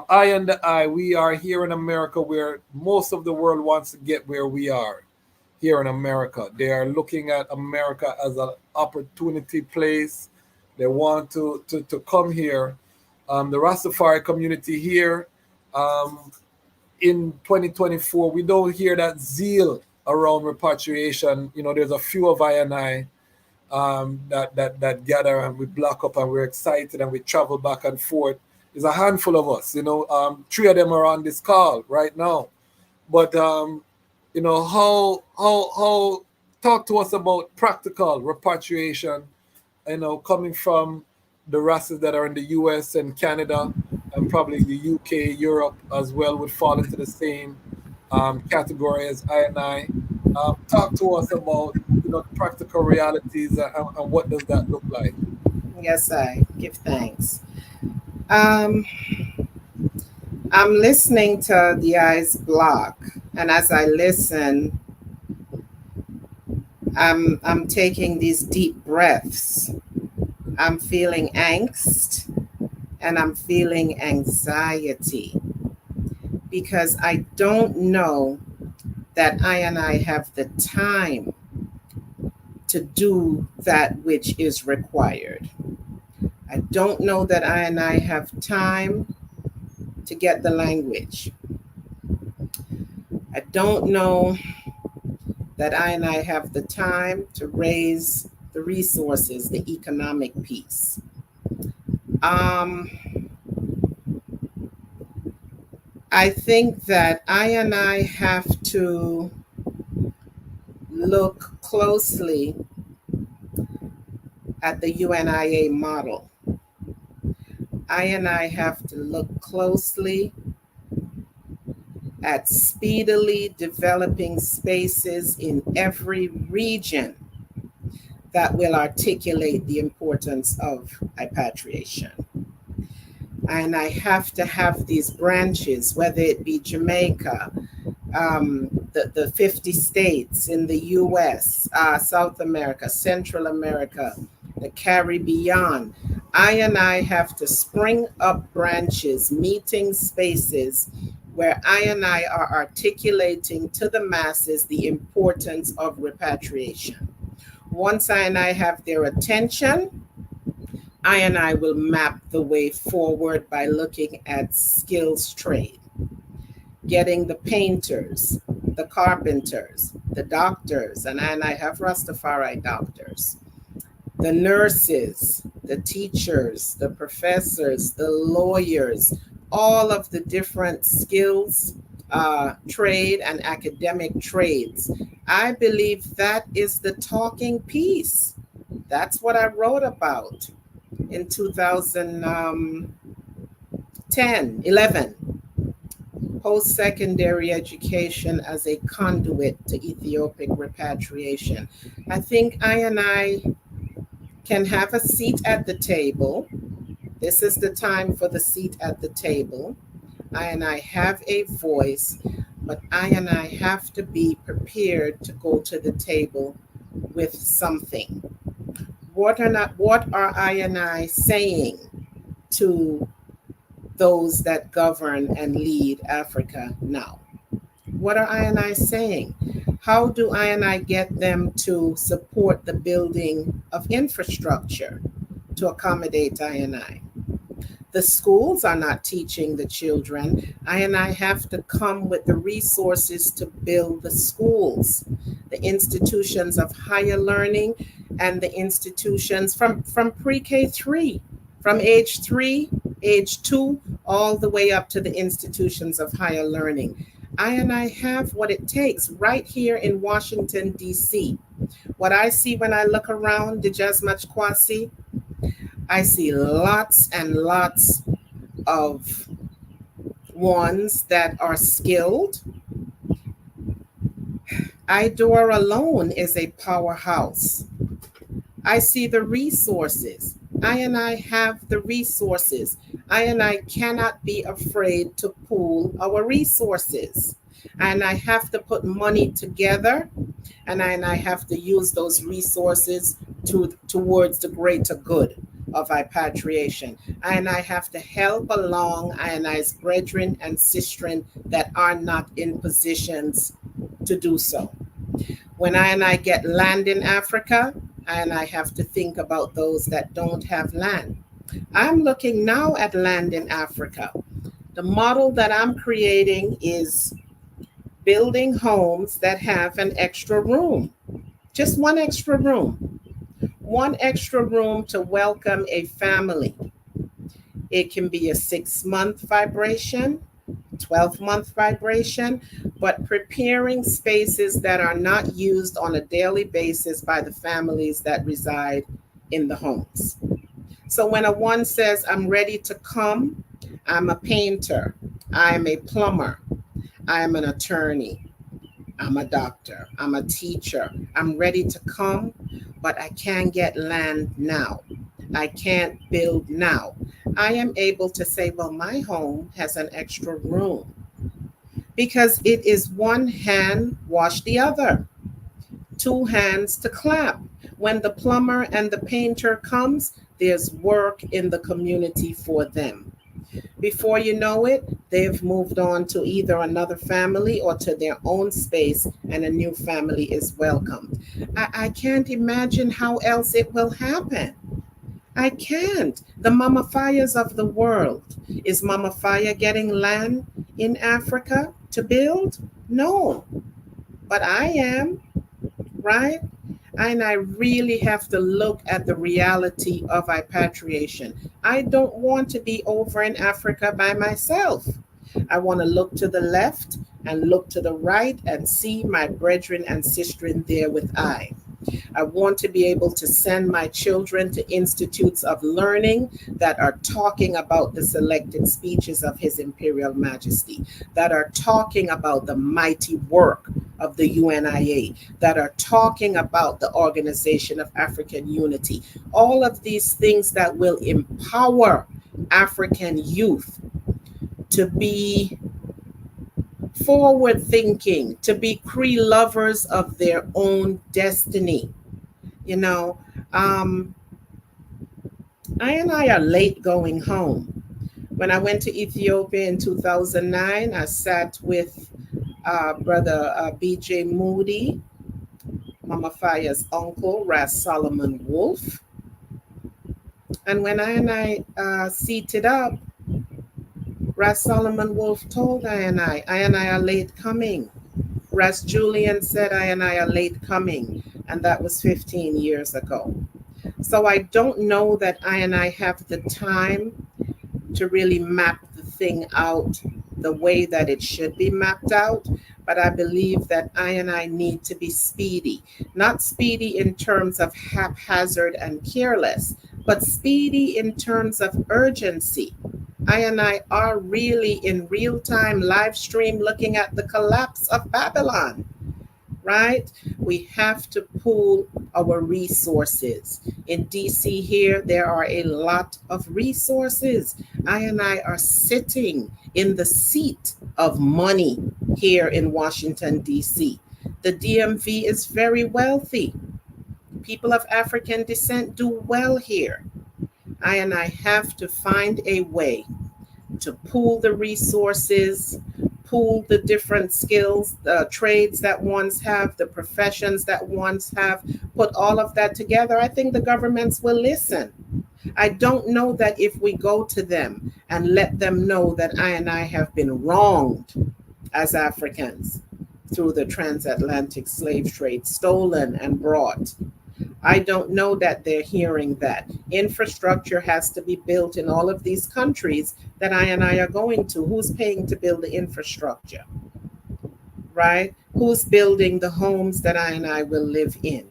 I and the I, we are here in America where most of the world wants to get where we are here in America. They are looking at America as an opportunity place. They want to come here. The Rastafari community here in 2024, we don't hear that zeal around repatriation. There's a few of I and I that gather and we block up and we're excited and we travel back and forth. There's a handful of us, 3 of them are on this call right now. But how talk to us about practical repatriation, coming from the races that are in the US and Canada and probably the UK, Europe as well would fall into the same category as I and I. Talk to us about the practical realities and what does that look like? Yes, I give thanks. I'm listening to the eyes block, and as I listen, I'm taking these deep breaths. I'm feeling angst and I'm feeling anxiety because I don't know that I and I have the time to do that which is required. I don't know that I and I have time to get the language. I don't know that I and I have the time to raise the resources, the economic piece. I think that I and I have to look closely at the UNIA model. I and I have to look closely at speedily developing spaces in every region that will articulate the importance of repatriation. And I have to have these branches, whether it be Jamaica, the 50 states in the US, South America, Central America, the Caribbean. I and I have to spring up branches, meeting spaces where I and I are articulating to the masses the importance of repatriation. Once I and I have their attention, I and I will map the way forward by looking at skills trade, getting the painters, the carpenters, the doctors, and I have Rastafari doctors, the nurses, the teachers, the professors, the lawyers, all of the different skills, trade and academic trades. I believe that is the talking piece. That's what I wrote about in 2010, 11. Post-secondary education as a conduit to Ethiopic repatriation. I think I and I can have a seat at the table. This is the time for the seat at the table. I and I have a voice, but I and I have to be prepared to go to the table with something. What are I and I saying to those that govern and lead Africa now? What are I and I saying? How do I and I get them to support the building of infrastructure to accommodate I and I? The schools are not teaching the children. I and I have to come with the resources to build the schools, the institutions of higher learning, and the institutions from pre-K 3, from age 3, age 2, all the way up to the institutions of higher learning. I and I have what it takes right here in Washington, D.C. What I see when I look around, Dijasmach Kwasi, I see lots and lots of ones that are skilled. IDOR alone is a powerhouse. I see the resources. I and I have the resources. I and I cannot be afraid to pool our resources. And I have to put money together, and I have to use those resources towards the greater good of repatriation. And I have to help along I and I's brethren and sistren that are not in positions to do so. When I and I get land in Africa, and I have to think about those that don't have land. I'm looking now at land in Africa. The model that I'm creating is building homes that have an extra room, just one extra room to welcome a family. It can be a 6-month vibration, 12-month vibration, but preparing spaces that are not used on a daily basis by the families that reside in the homes. So when a one says, I'm ready to come, I'm a painter, I'm a plumber, I'm an attorney, I'm a doctor, I'm a teacher, I'm ready to come, but I can't get land now. I can't build now. I am able to say, well, my home has an extra room, because it is one hand wash the other, two hands to clap. When the plumber and the painter comes, there's work in the community for them. Before you know it, they've moved on to either another family or to their own space, and a new family is welcomed. I can't imagine how else it will happen. I can't. The Mama Fires of the world. Is Mama Fire getting land in Africa to build? No. But I am, right? And I really have to look at the reality of repatriation. I don't want to be over in Africa by myself. I want to look to the left and look to the right and see my brethren and sistren there with I. I want to be able to send my children to institutes of learning that are talking about the selected speeches of His Imperial Majesty, that are talking about the mighty work of the UNIA, that are talking about the Organization of African Unity. All of these things that will empower African youth to be forward thinking, to be Cree lovers of their own destiny. You know, I and I are late going home. When I went to Ethiopia in 2009, I sat with Brother B.J. Moody, Mama Faya's uncle, Ras Solomon Wolf. And when I and I seated up, Ras Solomon Wolf told I and I are late coming. Ras Julian said I and I are late coming, and that was 15 years ago. So I don't know that I and I have the time to really map the thing out the way that it should be mapped out, but I believe that I and I need to be speedy, not speedy in terms of haphazard and careless, but speedy in terms of urgency. I and I are really in real-time live stream looking at the collapse of Babylon, right? We have to pool our resources. In DC here, there are a lot of resources. I and I are sitting in the seat of money here in Washington, DC. The DMV is very wealthy. People of African descent do well here. I and I have to find a way to pool the resources, pool the different skills, the trades that ones have, the professions that ones have, put all of that together, I think the governments will listen. I don't know that if we go to them and let them know that I have been wronged as Africans through the transatlantic slave trade, stolen and brought. I don't know that they're hearing that. Infrastructure has to be built in all of these countries that I are going to. Who's paying to build the infrastructure? Right? Who's building the homes that I will live in?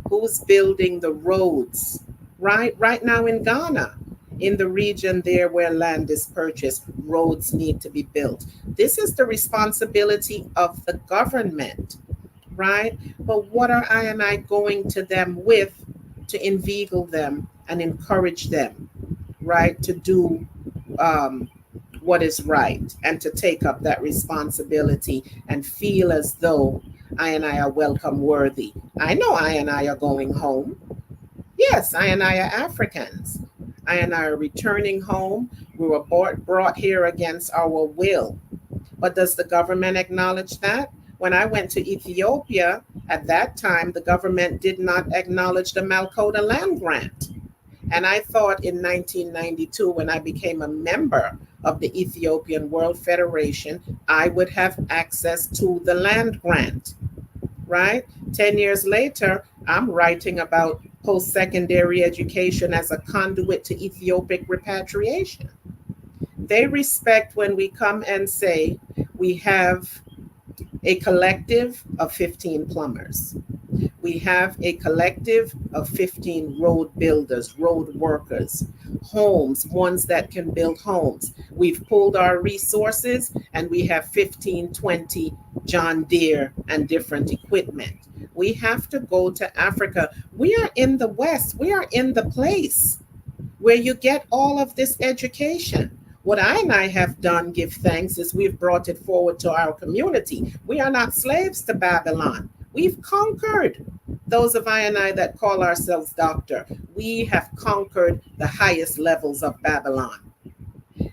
Who's building the roads? Right now in Ghana, in the region there where land is purchased, roads need to be built. This is the responsibility of the government, right? But what are I going to them with to inveigle them and encourage them, right, to do what is right and to take up that responsibility and feel as though I are welcome worthy? I know I are going home. Yes, I are Africans. I are returning home. We were brought here against our will. But does the government acknowledge that? When I went to Ethiopia, at that time, the government did not acknowledge the Malkota land grant. And I thought in 1992, when I became a member of the Ethiopian World Federation, I would have access to the land grant, right? 10 years later, I'm writing about post-secondary education as a conduit to Ethiopic repatriation. They respect when we come and say we have a collective of 15 plumbers. We have a collective of 15 road builders, road workers, homes, ones that can build homes. We've pulled our resources and we have 15, 20 John Deere and different equipment. We have to go to Africa. We are in the West. We are in the place where you get all of this education. What I have done, give thanks, is we've brought it forward to our community. We are not slaves to Babylon. We've conquered those of I that call ourselves doctor. We have conquered the highest levels of Babylon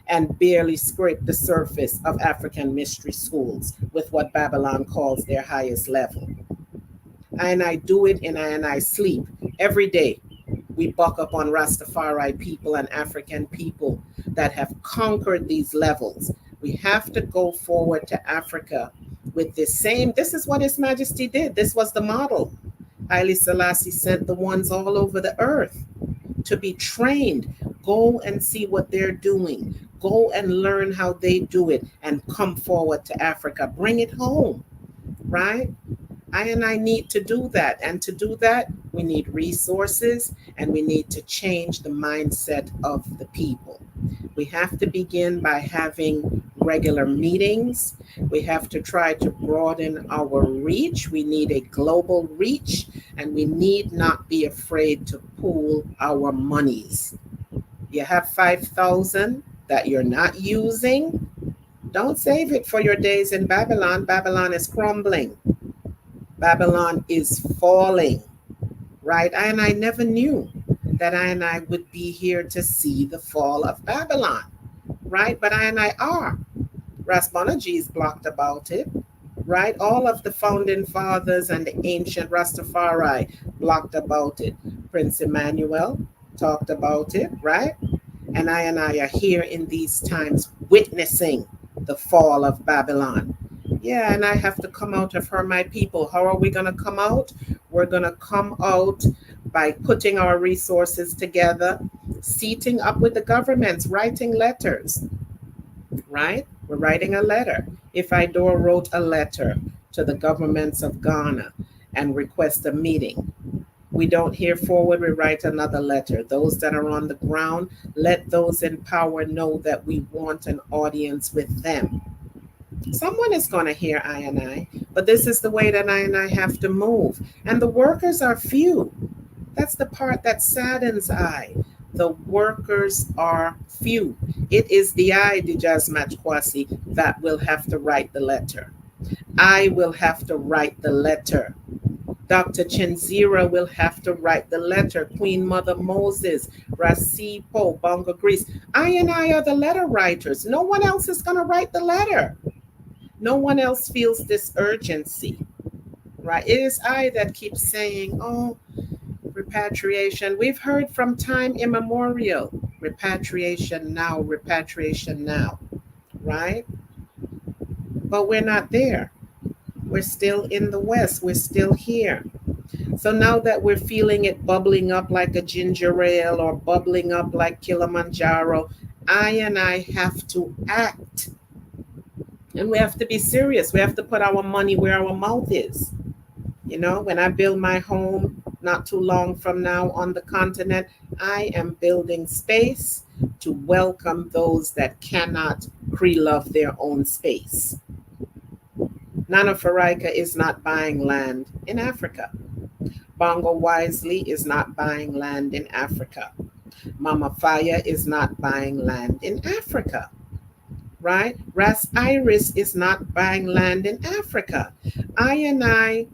and barely scraped the surface of African mystery schools with what Babylon calls their highest level. I do it and I sleep every day. We buck up on Rastafari people and African people that have conquered these levels. We have to go forward to Africa with this same, this is what His Majesty did. This was the model. Haile Selassie sent the ones all over the earth to be trained. Go and see what they're doing. Go and learn how they do it and come forward to Africa. Bring it home, right? I need to do that. And to do that, we need resources and we need to change the mindset of the people. We have to begin by having regular meetings. We have to try to broaden our reach. We need a global reach and we need not be afraid to pool our monies. You have 5,000 that you're not using. Don't save it for your days in Babylon. Babylon is crumbling. Babylon is falling, right? And I never knew that I would be here to see the fall of Babylon, right? But I are. Ras Bonaji's blocked about it, right? All of the founding fathers and the ancient Rastafari blocked about it. Prince Emmanuel talked about it, right? And I are here in these times witnessing the fall of Babylon. Yeah, and I have to come out of her, my people. How are we going to come out? We're going to come out by putting our resources together, seating up with the governments, writing letters, right? We're writing a letter. If Idor wrote a letter to the governments of Ghana and request a meeting, we don't hear forward, we write another letter. Those that are on the ground, let those in power know that we want an audience with them. Someone is going to hear I, but this is the way that I have to move. And the workers are few. That's the part that saddens I. The workers are few. It is the I, Dijas Matkwasi, that will have to write the letter. I will have to write the letter. Dr. Chenzira will have to write the letter. Queen Mother Moses, Rasipo, Bonga Greece. I are the letter writers. No one else is going to write the letter. No one else feels this urgency, right? It is I that keeps saying, oh, repatriation. We've heard from time immemorial, repatriation now, right? But we're not there. We're still in the West. We're still here. So now that we're feeling it bubbling up like a ginger ale or bubbling up like Kilimanjaro, I have to act. And we have to be serious. We have to put our money where our mouth is. You know, when I build my home not too long from now on the continent, I am building space to welcome those that cannot pre-love their own space. Nana Faraika is not buying land in Africa. Bongo Wisely is not buying land in Africa. Mama Faya is not buying land in Africa, right? Ras Iris is not buying land in Africa. I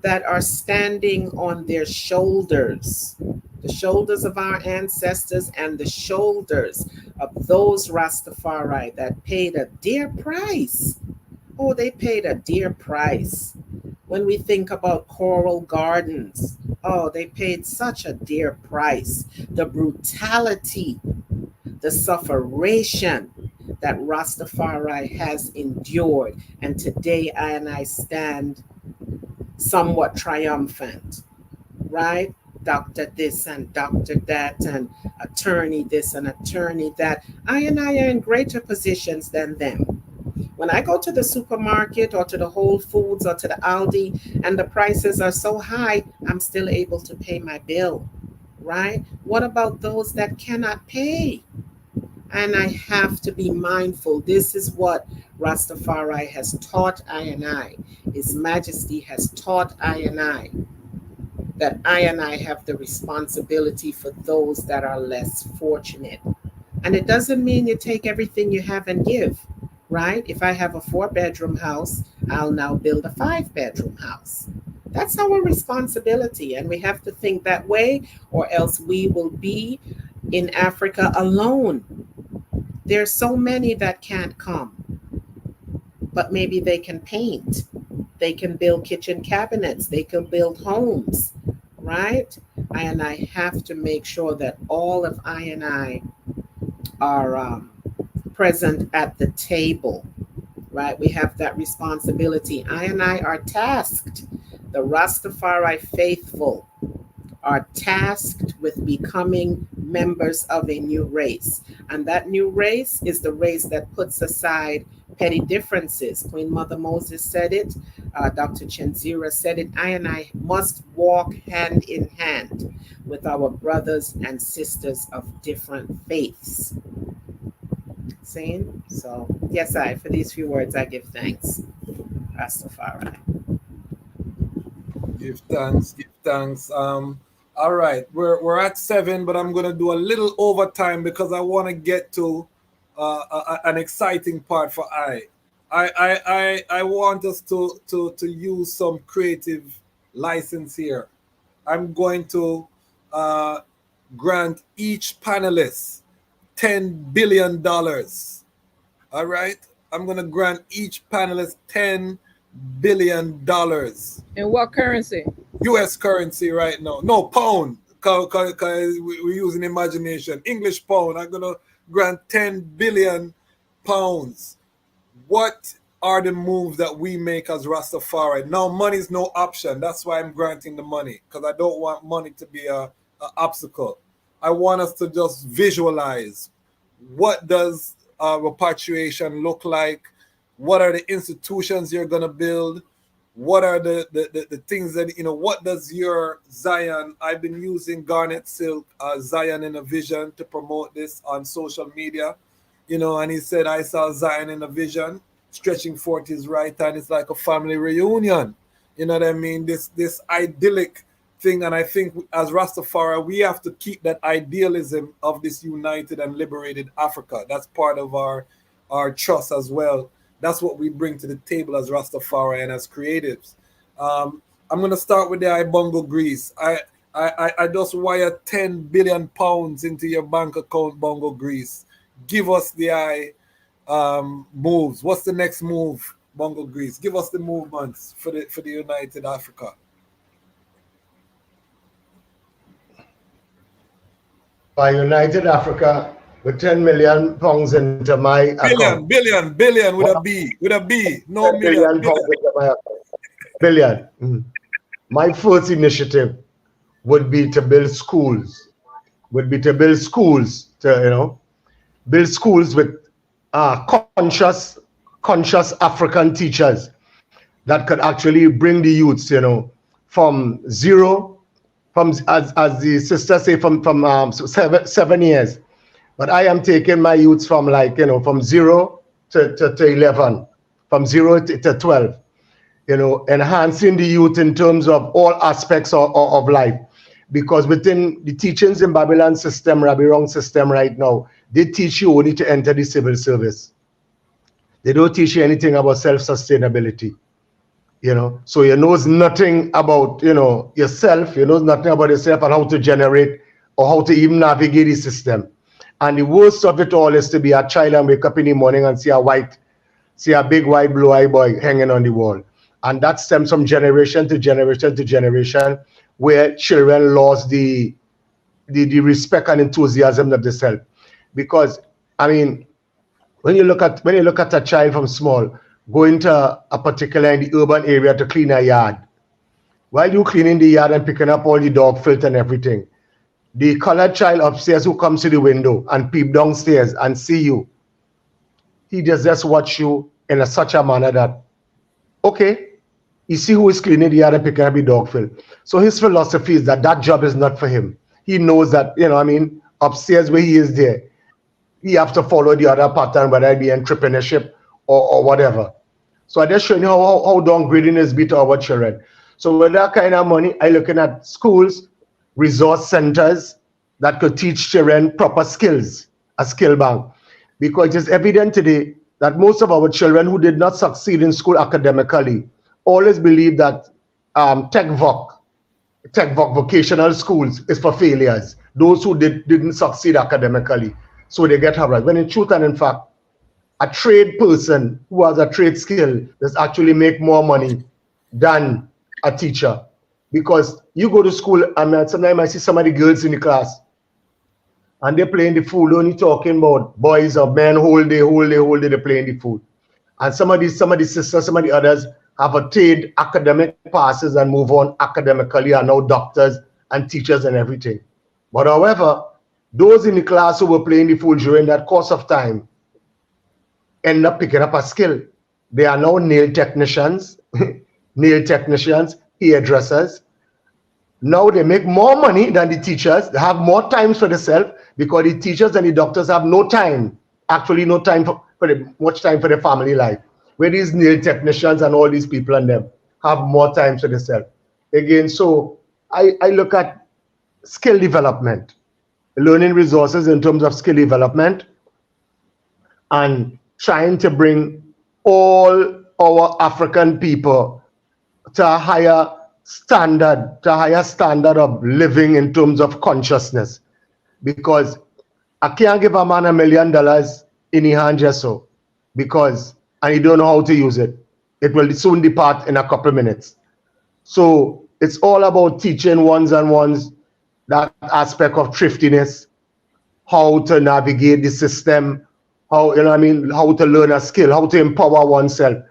that are standing on their shoulders, the shoulders of our ancestors and the shoulders of those Rastafari that paid a dear price. Oh, they paid a dear price. When we think about coral gardens, oh, they paid such a dear price. The brutality, the sufferation that Rastafari has endured. And today I stand somewhat triumphant, right? Doctor this and doctor that and attorney this and attorney that. I are in greater positions than them. When I go to the supermarket or to the Whole Foods or to the Aldi and the prices are so high, I'm still able to pay my bill, right? What about those that cannot pay? And I have to be mindful. This is what Rastafari has taught I. His Majesty has taught I that I have the responsibility for those that are less fortunate. And it doesn't mean you take everything you have and give, right? If I have a 4-bedroom house, I'll now build a 5-bedroom house. That's our responsibility. And we have to think that way, or else we will be in Africa alone. There's so many that can't come, but maybe they can paint. They can build kitchen cabinets. They can build homes, right? And I have to make sure that all of I are present at the table, right? We have that responsibility. I are tasked. The Rastafari faithful are tasked with becoming members of a new race. And that new race is the race that puts aside petty differences. Queen Mother Moses said it. Dr. Chenzira said it. I must walk hand in hand with our brothers and sisters of different faiths. Saying so, yes, for these few words I give thanks. Rastafari. Give thanks, give thanks. All right, we're at 7, but I'm gonna do a little overtime because I want to get to an exciting part for I want us to use some creative license here. I'm going to grant each panelist $10 billion. All right, I'm gonna grant each panelist $10 billion. In what currency? US currency right now. No, pound. Cause we're using imagination. English pound. I'm gonna grant 10 billion pounds. What are the moves that we make as Rastafari? Now, money is no option. That's why I'm granting the money, because I don't want money to be a obstacle. I want us to just visualize, what does repatriation look like? What are the institutions you're gonna build? What are the things that, what does your Zion, I've been using Garnet Silk, Zion in a Vision to promote this on social media, and he said, I saw Zion in a vision, stretching forth his right hand. It's like a family reunion. You know what I mean? This idyllic thing. And I think as Rastafari, we have to keep that idealism of this united and liberated Africa. That's part of our trust as well. That's what we bring to the table as Rastafari and as creatives. I'm going to start with the Ibongo Greece. I just wire 10 billion pounds into your bank account, Bongo Greece. Give us the moves? What's the next move, Bongo Grease? Give us the movements for the United Africa. By United Africa with 10 million pounds into my account. Billion with a B, no million. Pounds into my account. Billion. My first initiative would be to build schools. Build schools with conscious African teachers that could actually bring the youths, from zero, as the sisters say, from 7 years. But I am taking my youths from from 0 to 11, from 0 to 12, enhancing the youth in terms of all aspects of life. Because within the teachings in Babylon system, Rabbi Wrong system right now, they teach you only to enter the civil service. They don't teach you anything about self-sustainability. So you knows nothing about yourself, nothing about yourself and how to generate or how to even navigate the system. And the worst of it all is to be a child and wake up in the morning and see a big white blue-eyed boy hanging on the wall. And that stems from generation to generation to generation, where children lost the respect and enthusiasm of the self. Because when you look at a child from small, going to a particular in the urban area to clean a yard, while you cleaning the yard and picking up all the dog filth and everything, the colored child upstairs who comes to the window and peep downstairs and see you, he just watch you in such a manner that, okay, you see who is cleaning the yard and picking up the dog filth. So his philosophy is that job is not for him. He knows that, upstairs where he is there, he have to follow the other pattern, whether it be entrepreneurship or whatever. So I just showing you how downgrading is be to our children. So with that kind of money, I looking at schools, resource centers that could teach children proper skills, a skill bank. Because it's evident today that most of our children who did not succeed in school academically always believe that tech vocational schools is for failures, those who didn't succeed academically. So they get harassed. When in truth and in fact, a trade person who has a trade skill does actually make more money than a teacher. Because you go to school, and sometimes I see some of the girls in the class, and they're playing the fool, only talking about boys or men whole day, they're playing the fool. And some of the sisters, some of the others have attained academic passes and move on academically, are now doctors and teachers and everything. But however, those in the class who were playing the fool during that course of time end up picking up a skill. They are now nail technicians, hairdressers. Now they make more money than the teachers. They have more time for themselves because the teachers and the doctors have no time, actually no time much time for their family life. Where these nail technicians and all these people and them have more time for themselves. Again, so I look at skill development, learning resources in terms of skill development, and trying to bring all our African people to a higher standard of living in terms of consciousness. Because I can't give a man $1 million in his hand just so, and he don't know how to use it. It will soon depart in a couple minutes. So it's all about teaching ones and ones that aspect of thriftiness, how to navigate the system, how to learn a skill, how to empower oneself.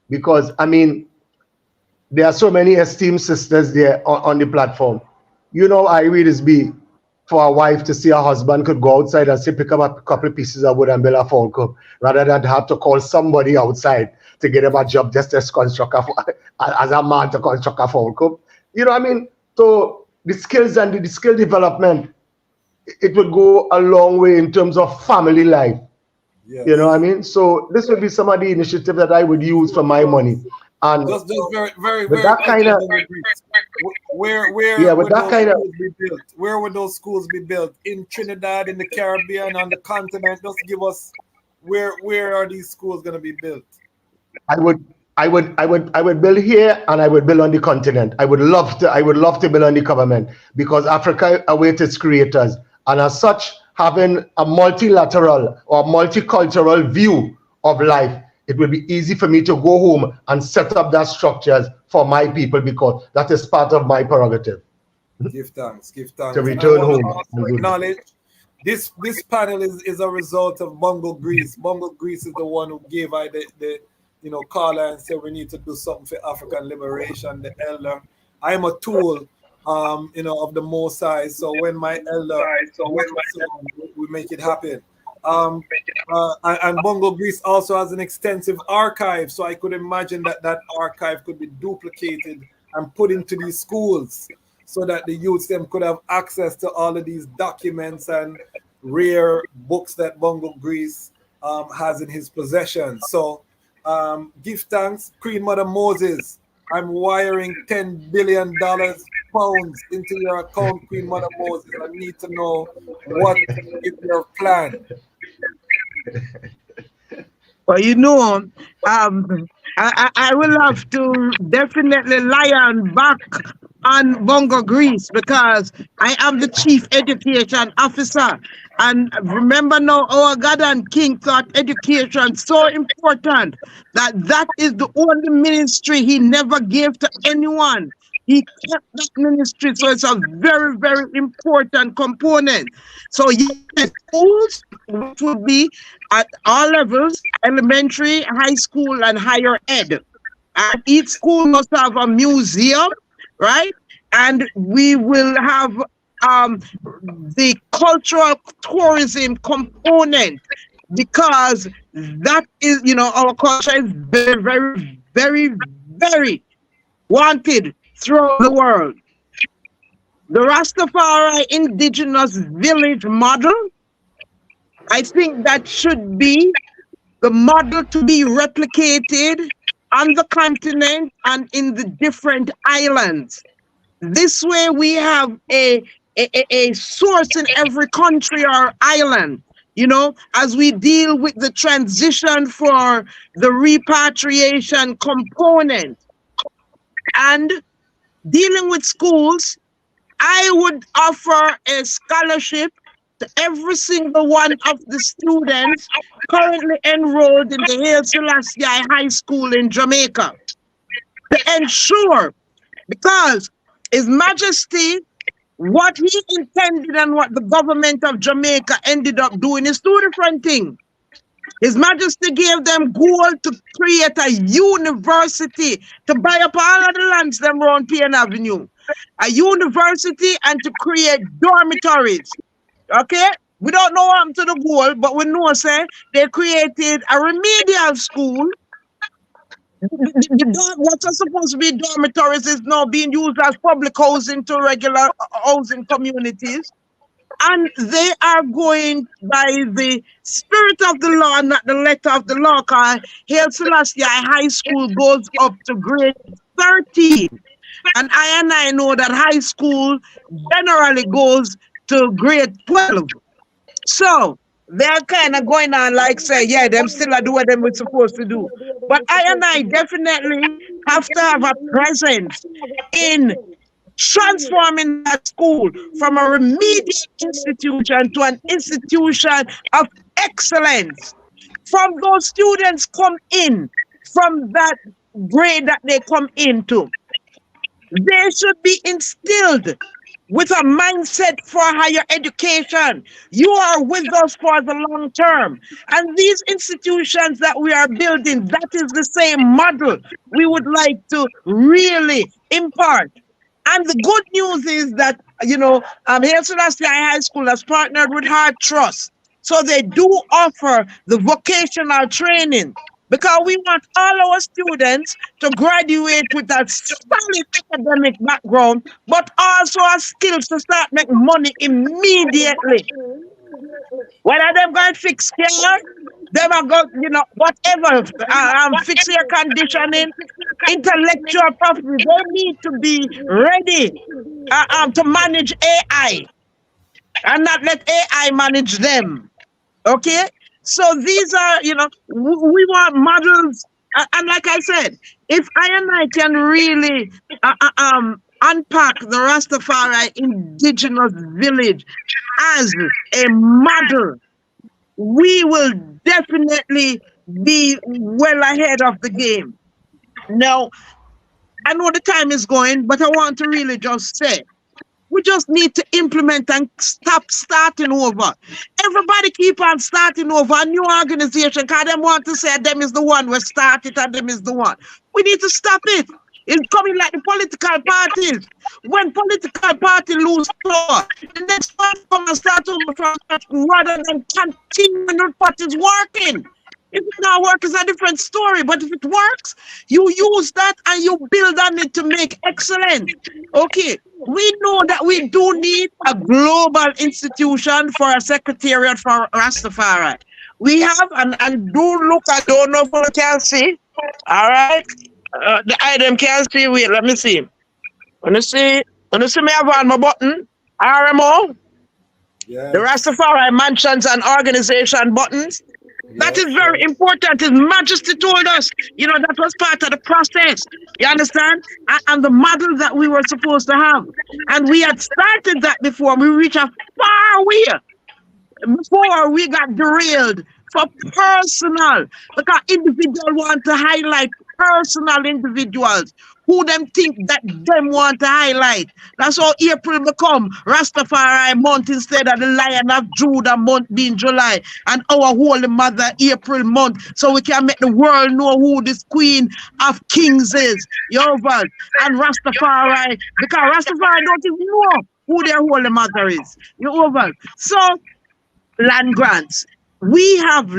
Because there are so many esteemed sisters there on the platform. I read this be for a wife to see her husband could go outside and say pick up a couple of pieces of wood and build a phone cup, rather than have to call somebody outside to get him a job just as construct as a man to construct a phone cup. So the skills and the skill development, it would go a long way in terms of family life. Yes. So this would be some of the initiative that I would use for my money. And just very that kind of where would those schools be built? In Trinidad, in the Caribbean, on the continent? Just give us where are these schools going to be built? I would build here, and I would build on the continent. I would love to build on the government, because Africa awaits its creators, and as such, having a multilateral or multicultural view of life, it will be easy for me to go home and set up that structures for my people, because that is part of my prerogative. Give thanks, give thanks. To And return I want home to also and do that. acknowledge this panel is a result of Bungle Grease. Bungle Grease is the one who gave I the call and said we need to do something for African liberation, the elder. I am a tool of the Most High. So when my elder we make it happen. And Bongo Greece also has an extensive archive, so I could imagine that archive could be duplicated and put into these schools so that the youths them could have access to all of these documents and rare books that Bongo Greece has in his possession. So give thanks, Queen Mother Moses. I'm wiring $10 billion pounds into your account, Queen Mother Moses. I need to know what is your plan. Well, I will have to definitely lion back on Bongo Greece, because I am the chief education officer. And remember now, our God and King thought education so important that is the only ministry he never gave to anyone. He kept that ministry, so it's a very, very important component. So yes, schools, which would be at all levels, elementary, high school, and higher ed. And each school must have a museum, right? And we will have the cultural tourism component, because that is, our culture is very, very, very, very wanted throughout the world. The Rastafari indigenous village model, I think that should be the model to be replicated on the continent and in the different islands. This way we have a source in every country or island, as we deal with the transition for the repatriation component. And dealing with schools, I would offer a scholarship to every single one of the students currently enrolled in the Haile Selassie High School in Jamaica, to ensure, because His Majesty, what he intended and what the government of Jamaica ended up doing is two different things. His Majesty gave them goal to create a university, to buy up all of the lands them around Payne Avenue, a university, and to create dormitories. Okay? We don't know what happened to the goal, but we know, say, they created a remedial school. What was supposed to be dormitories is now being used as public housing to regular housing communities. And they are going by the spirit of the law, not the letter of the law, because Haile Selassie High School goes up to grade 13. And I know that high school generally goes to grade 12. So they're kind of going on like say, yeah, them still are doing what they were supposed to do. But I definitely have to have a presence in transforming that school from a remedial institution to an institution of excellence. From those students come in, from that grade that they come into, they should be instilled with a mindset for higher education. You are with us for the long term. And these institutions that we are building, that is the same model we would like to really impart. And the good news is that, Haile Selassie High School has partnered with Heart Trust. So they do offer the vocational training, because we want all our students to graduate with that solid academic background, but also have skills to start making money immediately. Whether they're going to fix care, they are going, whatever, fix your conditioning, intellectual property, they need to be ready to manage AI and not let AI manage them. Okay? So these are, we want models. And like I said, if I and I can really unpack the Rastafari indigenous village as a model, we will definitely be well ahead of the game. Now, I know the time is going, but I want to really just say, we just need to implement and stop starting over. Everybody keep on starting over a new organization because them want to say them is the one we started and them is the one. We need to stop it. It's coming like the political parties. When political party lose power, the next one come and start over from scratch rather than continuing with what is working. If it not work, it's a different story. But if it works, you use that and you build on it to make excellent. Okay, we know that we do need a global institution for a secretariat for Rastafari. We have, and do look, I don't know if you can see. All right. The item can see. Wait, let me see. Wanna see me have on my button? RMO? Yeah. The Rastafari mansions and organization buttons. That is very important. His Majesty told us, that was part of the process. You understand? And the model that we were supposed to have. And we had started that before. We reached a far way before we got derailed for personal. Because individuals want to highlight personal individuals who them think that them want to highlight. That's how April become Rastafari month instead of the Lion of Judah month being July, and our Holy Mother April month, so we can make the world know who this Queen of Kings is. Yoval and Rastafari, because Rastafari don't even know who their Holy Mother is. Yoval. So land grants. We have,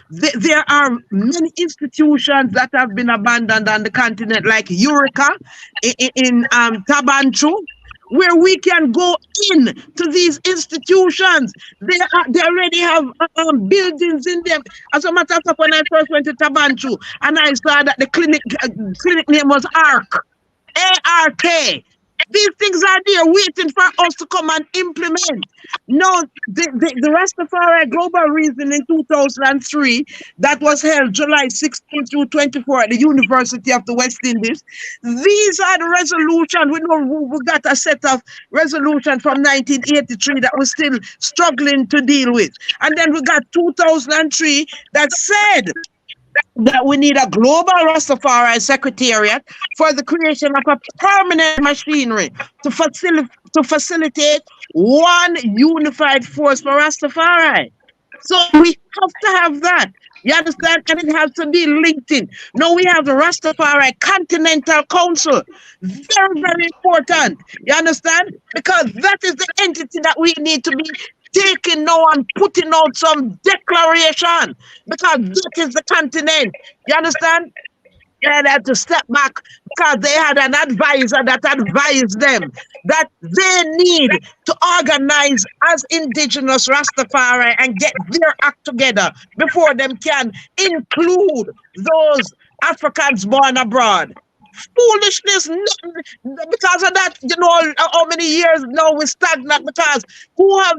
there are many institutions that have been abandoned on the continent, like Eureka in Tabanchu, where we can go in to these institutions. They already have buildings in them. As a matter of fact, when I first went to Tabanchu, and I saw that the clinic name was ARK, A-R-K. These things are there waiting for us to come and implement. No, the Rastafari Global Reason in 2003, that was held July 16 through 24 at the University of the West Indies. These are the resolutions. We know we got a set of resolutions from 1983 that we're still struggling to deal with. And then we got 2003 that said that we need a global Rastafari secretariat for the creation of a permanent machinery to facilitate one unified force for Rastafari. So we have to have that. You understand? And it has to be linked in. Now we have the Rastafari Continental Council. Very, very important. You understand? Because that is the entity that we need to be taking now and putting out some declaration, because that is the continent. You understand? They had to step back because they had an advisor that advised them that they need to organize as indigenous Rastafari and get their act together before them can include those Africans born abroad. Foolishness, because of that, how many years now we stagnant, because who have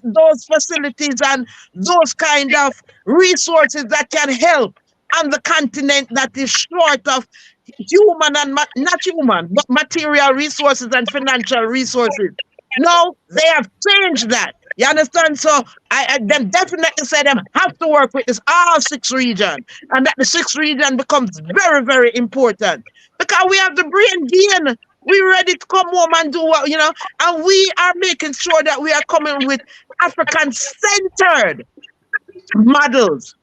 those facilities and those kind of resources that can help on the continent that is short of human and not human, but material resources and financial resources. No, they have changed that. You understand? So I them definitely say them have to work with this all 6 regions, and that the 6th region becomes very, very important, because we have the brain gain. We're ready to come home and do what, and we are making sure that we are coming with African-centered models,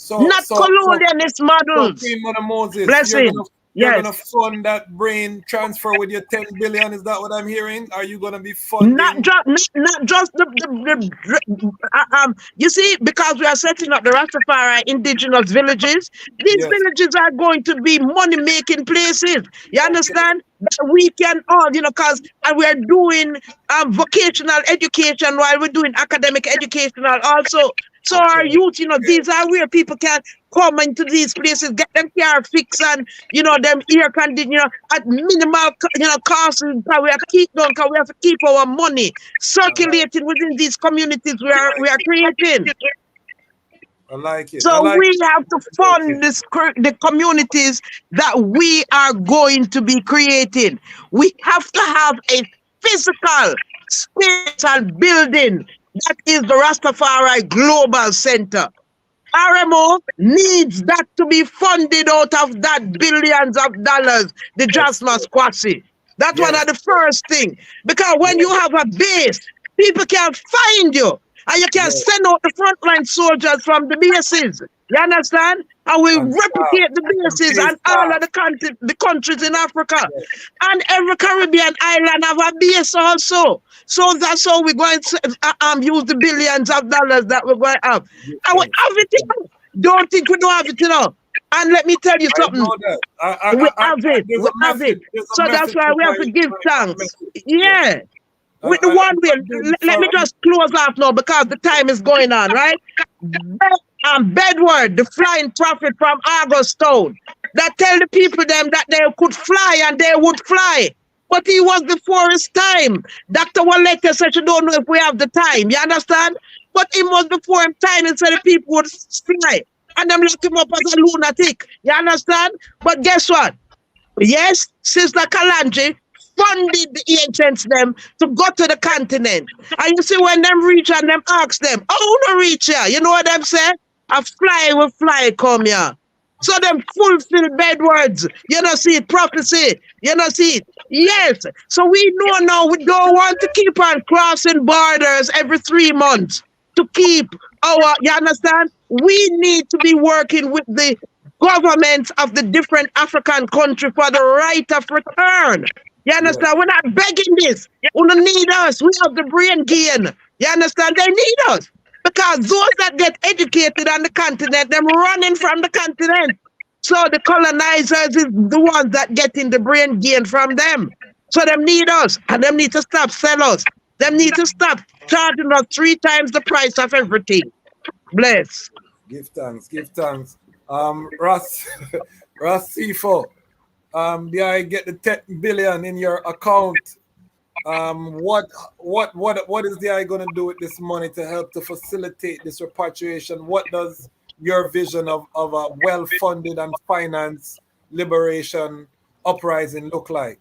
not colonialist models. So, Mother Moses, Blessing. You're gonna fund that brain transfer with your 10 billion. Is that what I'm hearing? Are you gonna be funding? Not just you see, because we are setting up the Rastafari indigenous villages. These villages are going to be money making places. You understand? That we can all, because we are doing vocational education while we're doing academic educational also. So our youth, these are where people can come into these places, get them car fixed and, them air conditioning, at minimal, cost, because we have to keep down, because we have to keep our money circulating within these communities we are creating. I like it. So we have to fund the communities that we are going to be creating. We have to have a physical space and building. That is the Rastafari Global Center. RMO needs that to be funded out of that billions of dollars the Yes. Jasma Squassy. That's one Yes. of the first thing. Because when you have a base, people can find you. And you can Yes. send out the frontline soldiers from the bases. You understand? And we And replicate the bases and all of the countries in Africa. And every Caribbean island have a base also. So that's how we're going to use the billions of dollars that we're going to have. And we have it, you know. Don't think we don't have it, you know. And let me tell you I something. know that. We have it. There's We a have it. message. There's a So that's message why we have to tonight. give thanks. Yeah. And With the one way, being let me firm. just close off now because the time is going on, right? Bedward, the flying prophet from Augustown, that tell the people them that they could fly and they would fly. But he was before his time. Dr. Waleke said she don't know if we have the time. You understand? But he was before him time and said the people would fly. And them lock him up as a lunatic. You understand? But guess what? Yes, Sister Kalanji funded the ancients them to go to the continent. And you see when them reach and them ask them, oh, no reach here. You know what them say? A fly will fly come here. So them fulfill bed words. You know see it, prophecy. You know see it. Yes. So we know now we don't want to keep on crossing borders every 3 months to keep our, you understand? We need to be working with the governments of the different African countries for the right of return. You understand? We're not begging this. We don't need us. We have the brain gain. You understand? They need us. Because those that get educated on the continent, them running from the continent. So the colonizers is the ones that getting the brain gain from them. So them need us. And them need to stop sell us. Them need to stop charging us 3 times the price of everything. Bless. Give thanks. Give thanks. Ras Sifo. I get the 10 billion in your account. What is the I going to do with this money to help to facilitate this repatriation? What does your vision of a well-funded and financed liberation uprising look like?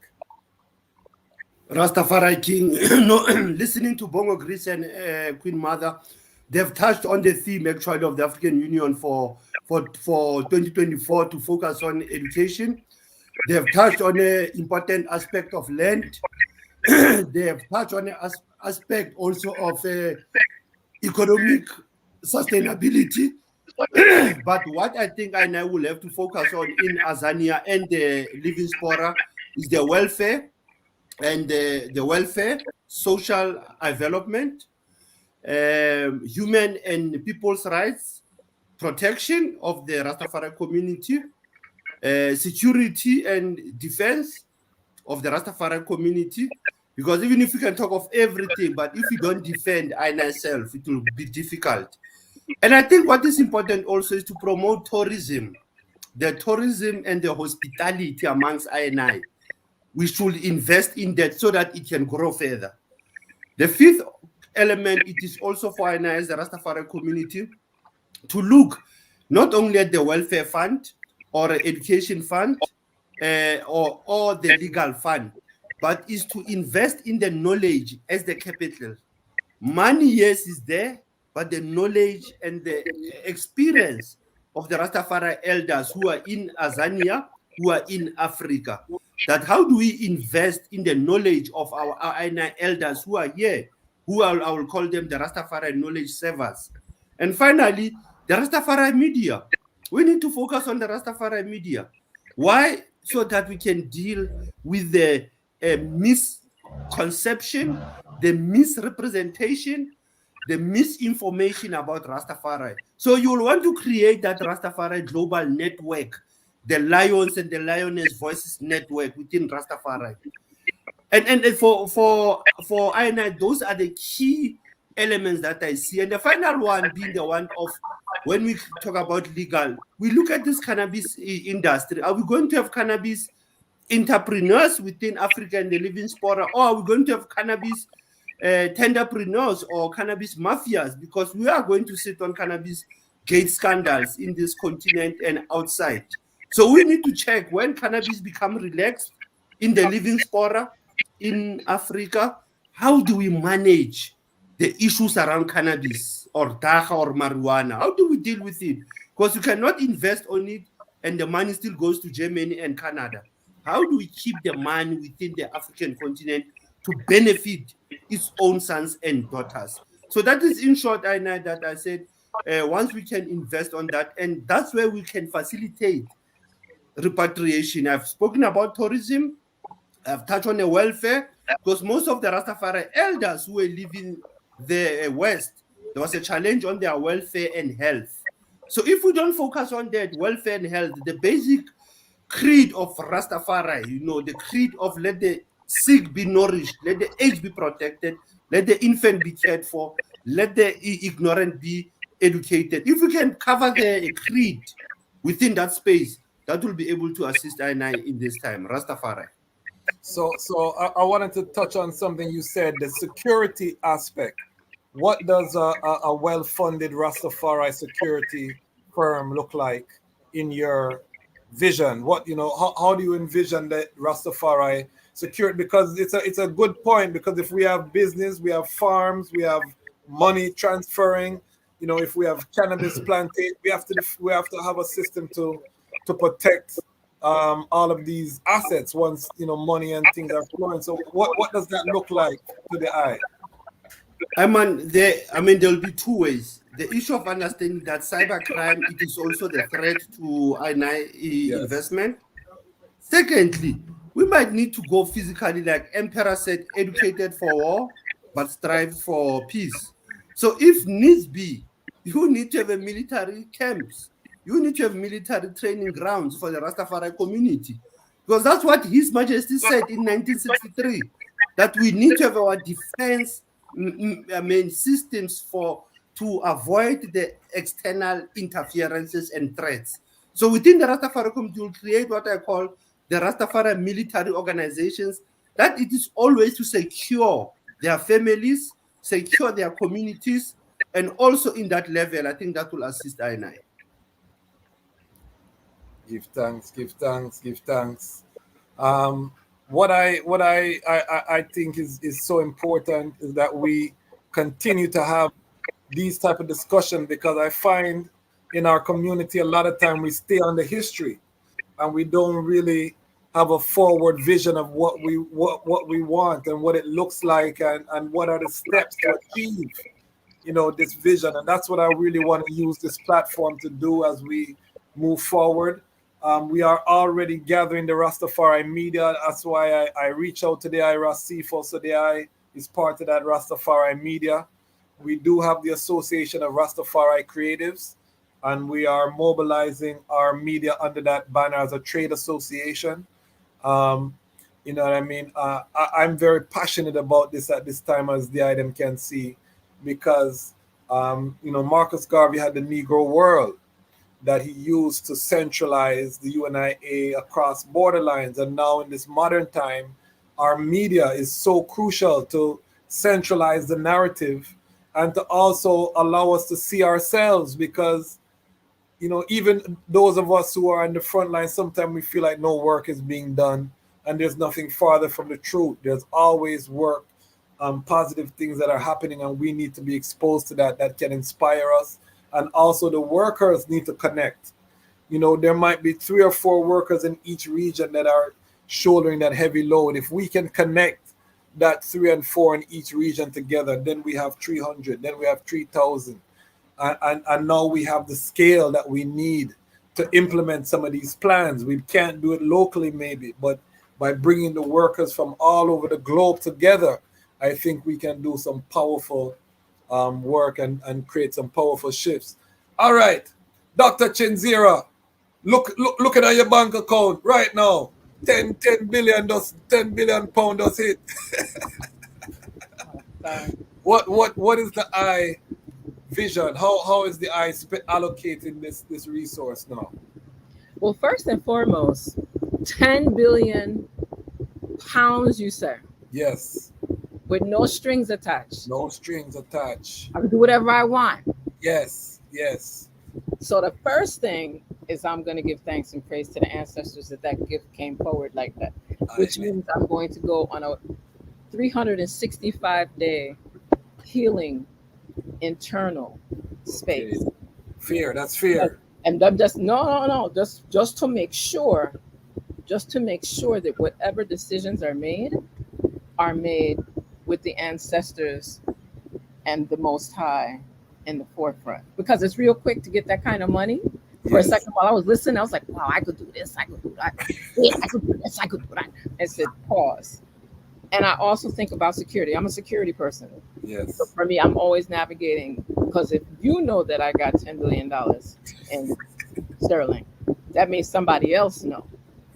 Rastafari King, no, listening to Bongo Greece and Queen Mother, they've touched on the theme actually of the African Union for 2024 to focus on education. They have touched on an important aspect of land. They have touched on an aspect also of economic sustainability. But what I think I now will have to focus on in Azania and the Living Spora is the welfare and the welfare, social development, human and people's rights, protection of the Rastafari community, security and defense of the Rastafari community. Because even if we can talk of everything, but if we don't defend I myself, it will be difficult. And I think what is important also is to promote tourism, the tourism and the hospitality amongst I and I. We should invest in that so that it can grow further. The fifth element, it is also for I and I as the Rastafari community to look not only at the welfare fund or education fund or the legal fund, but is to invest in the knowledge as the capital. Money, yes, is there, but the knowledge and the experience of the Rastafari elders who are in Azania, who are in Africa, that how do we invest in the knowledge of our elders who are here, who I will call them the Rastafari knowledge servers. And finally, the Rastafari media. We need to focus on the Rastafari media. Why? So that we can deal with the misconception, the misrepresentation, the misinformation about Rastafari. So you'll want to create that Rastafari global network, the Lions and the Lioness Voices network within Rastafari. And for I, those are the key elements that I see. And the final one being the one of when we talk about legal, we look at this cannabis industry. Are we going to have cannabis entrepreneurs within Africa and the Living Spora, or are we going to have cannabis tenderpreneurs or cannabis mafias? Because we are going to sit on cannabis gate scandals in this continent and outside. So we need to check when cannabis become relaxed in the Living Spora in Africa. How do we manage the issues around cannabis or dacha or marijuana? How do we deal with it? Because you cannot invest on it and the money still goes to Germany and Canada. How do we keep the money within the African continent to benefit its own sons and daughters? So that is in short, that I said, once we can invest on that, and that's where we can facilitate repatriation. I've spoken about tourism. I've touched on the welfare, because most of the Rastafari elders who were living the West, there was a challenge on their welfare and health. So if we don't focus on that welfare and health, the basic creed of Rastafari, the creed of let the sick be nourished, let the aged be protected, let the infant be cared for, let the ignorant be educated. If we can cover the creed within that space, that will be able to assist I in this time. Rastafari. So I wanted to touch on something you said, the security aspect. What does a well-funded Rastafari security firm look like in your vision? What, how do you envision that Rastafari security? Because it's a good point, because if we have business, we have farms, we have money transferring, if we have cannabis planting, we have to have a system to protect all of these assets once money and things are flowing. So what does that look like to the eye? There'll be two ways. The issue of understanding that cybercrime, it is also the threat to investment. Secondly, we might need to go physically, like Emperor said, educated for war, but strive for peace. So if needs be, you need to have a military camps. You need to have military training grounds for the Rastafari community. Because that's what His Majesty said in 1963, that we need to have our defense systems to avoid the external interferences and threats. So within the Rastafari community, we'll create what I call the Rastafari military organizations, that it is always to secure their families, secure their communities, and also in that level, I think that will assist I. Give thanks. What I think is so important is that we continue to have these type of discussion, because I find in our community a lot of time we stay on the history and we don't really have a forward vision of what we want and what it looks like and what are the steps to achieve this vision. And that's what I really want to use this platform to do as we move forward. We are already gathering the Rastafari media. That's why I reach out to the Ras Tafari, so the I is part of that Rastafari media. We do have the Association of Rastafari Creatives, and we are mobilizing our media under that banner as a trade association. You know what I mean? I'm very passionate about this at this time, as the item can see, because Marcus Garvey had the Negro world that he used to centralize the UNIA across borderlines. And now in this modern time, our media is so crucial to centralize the narrative and to also allow us to see ourselves, because, even those of us who are on the front line, sometimes we feel like no work is being done and there's nothing farther from the truth. There's always work, positive things that are happening, and we need to be exposed to that can inspire us. And also the workers need to connect. There might be 3 or 4 workers in each region that are shouldering that heavy load. If we can connect that 3 and 4 in each region together, then we have 300, then we have 3,000. And now we have the scale that we need to implement some of these plans. We can't do it locally maybe, but by bringing the workers from all over the globe together, I think we can do some powerful work and create some powerful shifts. All right, Dr. Chenzira, look at your bank account right now. 10 billion pound does hit. What is the I vision? How is the I allocating this resource now? Well, first and foremost, 10 billion pounds, you say? Yes. With no strings attached. No strings attached. I can do whatever I want. Yes. So the first thing is I'm going to give thanks and praise to the ancestors that gift came forward like that, which means I'm going to go on a 365-day healing internal space. Okay. Fear, that's fear. And I'm just no, just to make sure, that whatever decisions are made with the ancestors and the Most High in the forefront. Because it's real quick to get that kind of money. For a Yes. second, while I was listening, I was like, wow, I could do this, I could do that. Yeah, I could do this, I could do that. And said, pause. And I also think about security. I'm a security person. Yes. So for me, I'm always navigating, because if you know that I got $10 billion in sterling, that means somebody else know.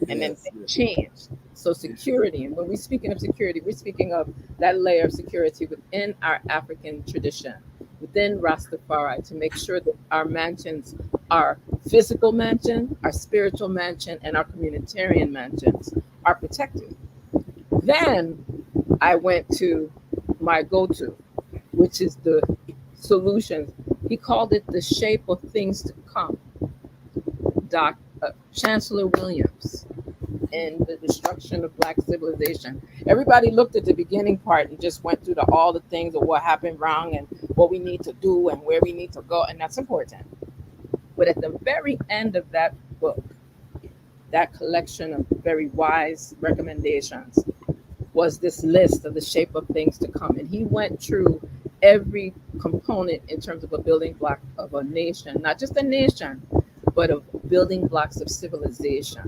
And then Yes, things yes. change. So security, and when we're speaking of security, we're speaking of that layer of security within our African tradition, within Rastafari, to make sure that our mansions, our physical mansion, our spiritual mansion, and our communitarian mansions are protected. Then I went to my go-to, which is the solutions. He called it the shape of things to come. Chancellor Williams and the destruction of Black civilization. Everybody looked at the beginning part and just went through all the things of what happened wrong and what we need to do and where we need to go, and that's important. But at the very end of that book, that collection of very wise recommendations, was this list of the shape of things to come. And he went through every component in terms of a building block of a nation, not just a nation, but of building blocks of civilization.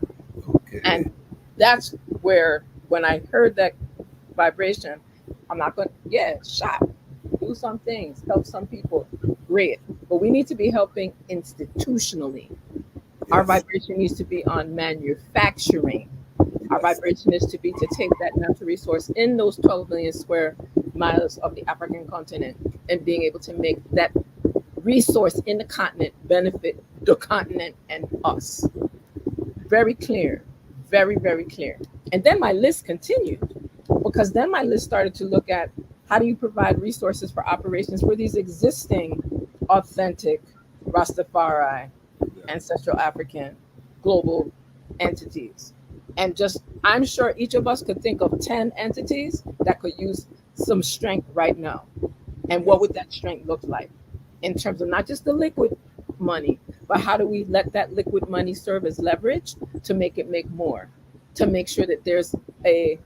Okay. And that's where, when I heard that vibration, I'm not going to, shop, do some things, help some people, great. But we need to be helping institutionally. Our vibration needs to be on manufacturing. Our vibration is to be to take that natural resource in those 12 million square miles of the African continent and being able to make that resource in the continent benefit the continent and us. Very clear, very, very clear. And then my list continued, because then my list started to look at how do you provide resources for operations for these existing authentic Rastafari, ancestral African, global entities. And just, I'm sure each of us could think of 10 entities that could use some strength right now. And what would that strength look like in terms of not just the liquid money, but how do we let that liquid money serve as leverage to make it make more, to make sure that there's a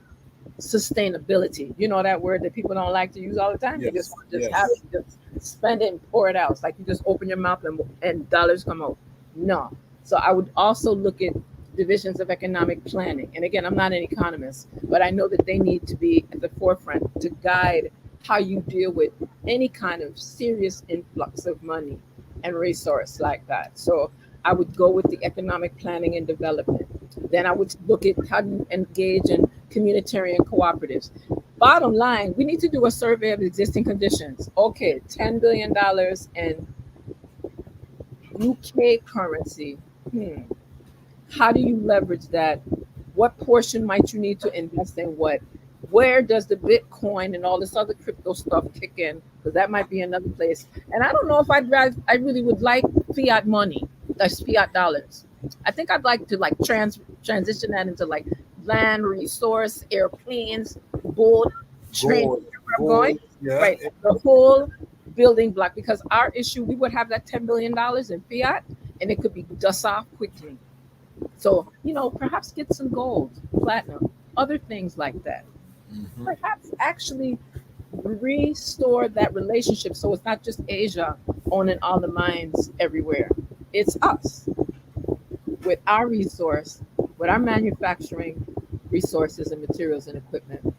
sustainability. You know that word that people don't like to use all the time? Yes, You just want to just yes. have it, just spend it and pour it out. It's like you just open your mouth and dollars come out. No. So I would also look at divisions of economic planning. And again, I'm not an economist, but I know that they need to be at the forefront to guide how you deal with any kind of serious influx of money and resource like that. So I would go with the economic planning and development. Then I would look at how do you engage in communitarian cooperatives. Bottom line, we need to do a survey of existing conditions. Okay, $10 billion in UK currency. How do you leverage that? What portion might you need to invest in what? Where does the Bitcoin and all this other crypto stuff kick in? Because that might be another place. And I don't know if I really would like fiat money, that's fiat dollars. I think I'd like to transition that into like land resource, airplanes, gold, train. Gold, Where I'm going, yeah. right? The whole building block. Because our issue, we would have that $10 billion in fiat, and it could be dust off quickly. So, perhaps get some gold, platinum, other things like that. Mhm. Perhaps actually restore that relationship so it's not just Asia owning all the mines everywhere. It's us with our resource, with our manufacturing resources and materials and equipment,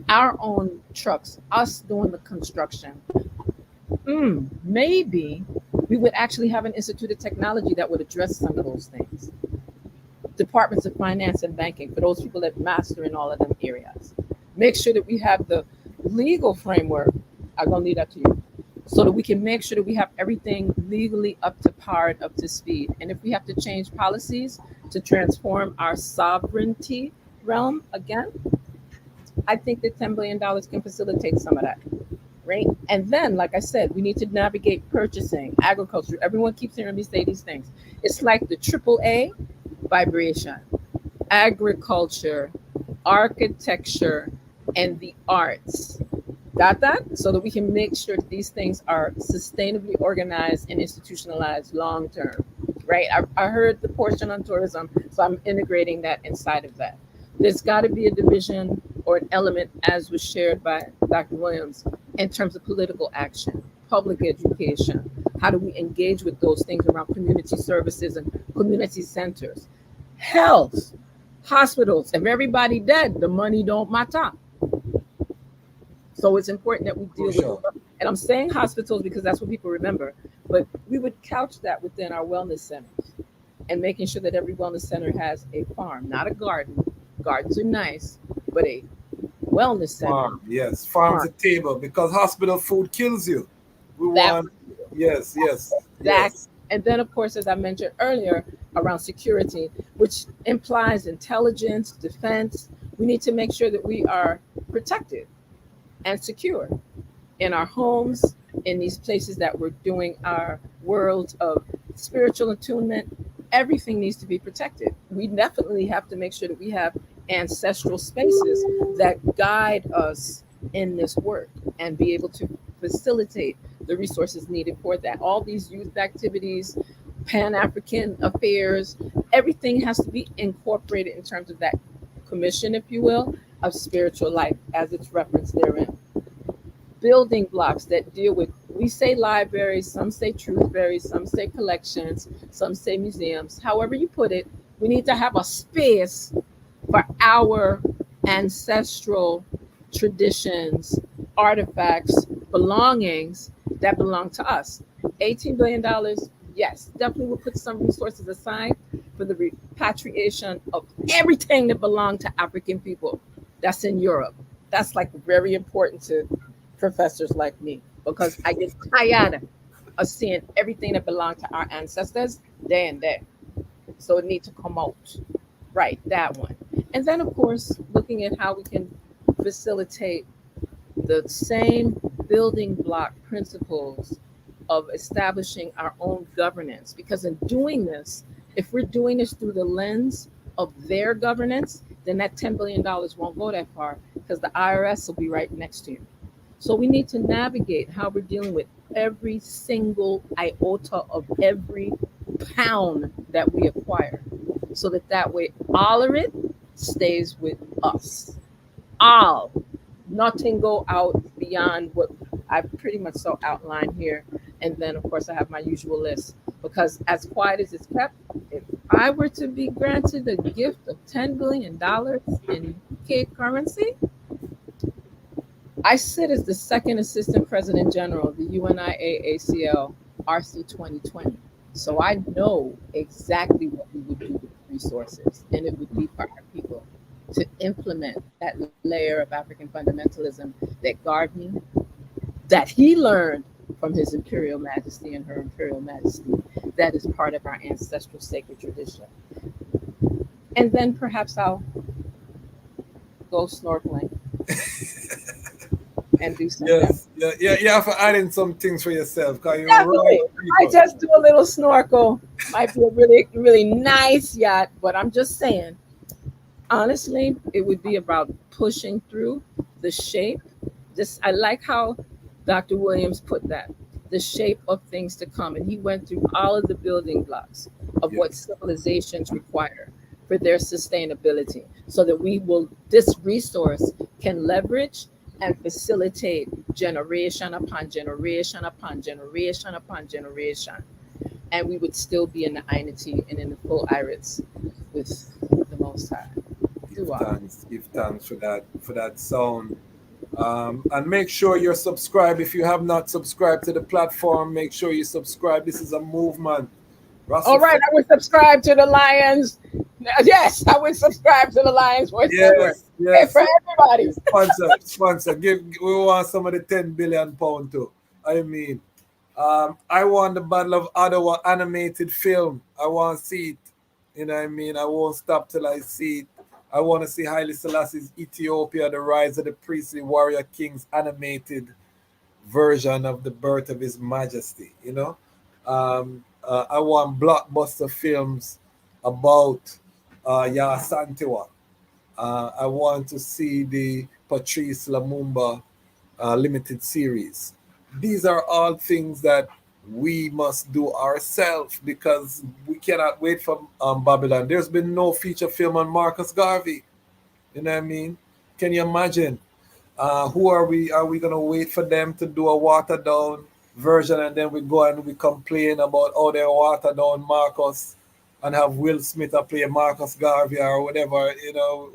our own trucks, us doing the construction. Maybe we would actually have an institute of technology that would address some of those things. Departments of finance and banking for those people that master in all of them areas. Make sure that we have the legal framework. I'm gonna leave that to you, so that we can make sure that we have everything legally up to par and up to speed. And if we have to change policies to transform our sovereignty realm again, I think that $10 billion can facilitate some of that, right? And then, like I said, we need to navigate purchasing, agriculture. Everyone keeps hearing me say these things. It's like the AAA vibration, agriculture, architecture, and the arts. Got that? So that we can make sure that these things are sustainably organized and institutionalized long term, right? I heard the portion on tourism, so I'm integrating that inside of that. There's got to be a division or an element, as was shared by Dr. Williams, in terms of political action, public education. How do we engage with those things around community services and community centers? Health, hospitals. If everybody dead, the money don't matter. So it's important that we deal with, and I'm saying hospitals because that's what people remember, but we would couch that within our wellness centers and making sure that every wellness center has a farm, not a garden. Gardens are nice, but a wellness center. Farm, yes, farm's a table because hospital food kills you. We want, yes. And then, of course, as I mentioned earlier, around security, which implies intelligence, defense, we need to make sure that we are protected and secure in our homes, in these places that we're doing our world of spiritual attunement. Everything needs to be protected. We definitely have to make sure that we have ancestral spaces that guide us in this work and be able to facilitate the resources needed for that. All these youth activities, Pan-African affairs, everything has to be incorporated in terms of that commission, if you will, of spiritual life as it's referenced therein. Building blocks that deal with, we say libraries, some say truthberries, some say collections, some say museums. However you put it, we need to have a space for our ancestral traditions, artifacts, belongings that belong to us. $18 billion, yes, definitely we'll put some resources aside for the repatriation of everything that belonged to African people that's in Europe. That's like very important to professors like me because I get tired of seeing everything that belonged to our ancestors there and there. So it needs to come out. Right, that one. And then, of course, looking at how we can facilitate the same building block principles of establishing our own governance. Because in doing this, if we're doing this through the lens of their governance, then that $10 billion won't go that far because the IRS will be right next to you. So we need to navigate how we're dealing with every single iota of every pound that we acquire so that way all of it stays with us. All. Nothing go out beyond what I pretty much so outlined here. And then, of course, I have my usual list because as quiet as it's kept, if I were to be granted the gift of $10 billion in UK currency, I sit as the second assistant president general of the UNIAACL RC 2020. So I know exactly what we would do with resources, and it would be for our people to implement that layer of African fundamentalism that Gardner, that he learned from his Imperial Majesty and her Imperial Majesty, that is part of our ancestral sacred tradition. And then perhaps I'll go snorkeling. And do something. Yes, yeah, you have to add in some things for yourself. Definitely. I just do a little snorkel. Might be a really, really nice yacht, but I'm just saying, honestly, it would be about pushing through the shape. I like how Dr. Williams put that, the shape of things to come. And he went through all of the building blocks of what civilizations require for their sustainability so that this resource can leverage and facilitate generation upon generation upon generation upon generation. And we would still be in the Einity and in the full Iris with the Most High. Give thanks for that sound. And make sure you're subscribed. If you have not subscribed to the platform, make sure you subscribe. This is a movement. All right, I would subscribe to the Lions. Yes, I would subscribe to the Lions Voice Network. Yes. For everybody. Sponsor. We want some of the £10 billion too. I mean, I want the Battle of Ottawa animated film. I want to see it. You know what I mean? I won't stop till I see it. I want to see Haile Selassie's Ethiopia, the rise of the priestly warrior kings animated version of the birth of His Majesty. You know, I want blockbuster films about Yasantiwa. I want to see the Patrice Lumumba limited series. These are all things that we must do ourselves because we cannot wait for Babylon. There's been no feature film on Marcus Garvey. You know what I mean? Can you imagine? Who are we? Are we gonna wait for them to do a watered down version and then we go and we complain about how they watered down Marcus and have Will Smith play Marcus Garvey or whatever? You know,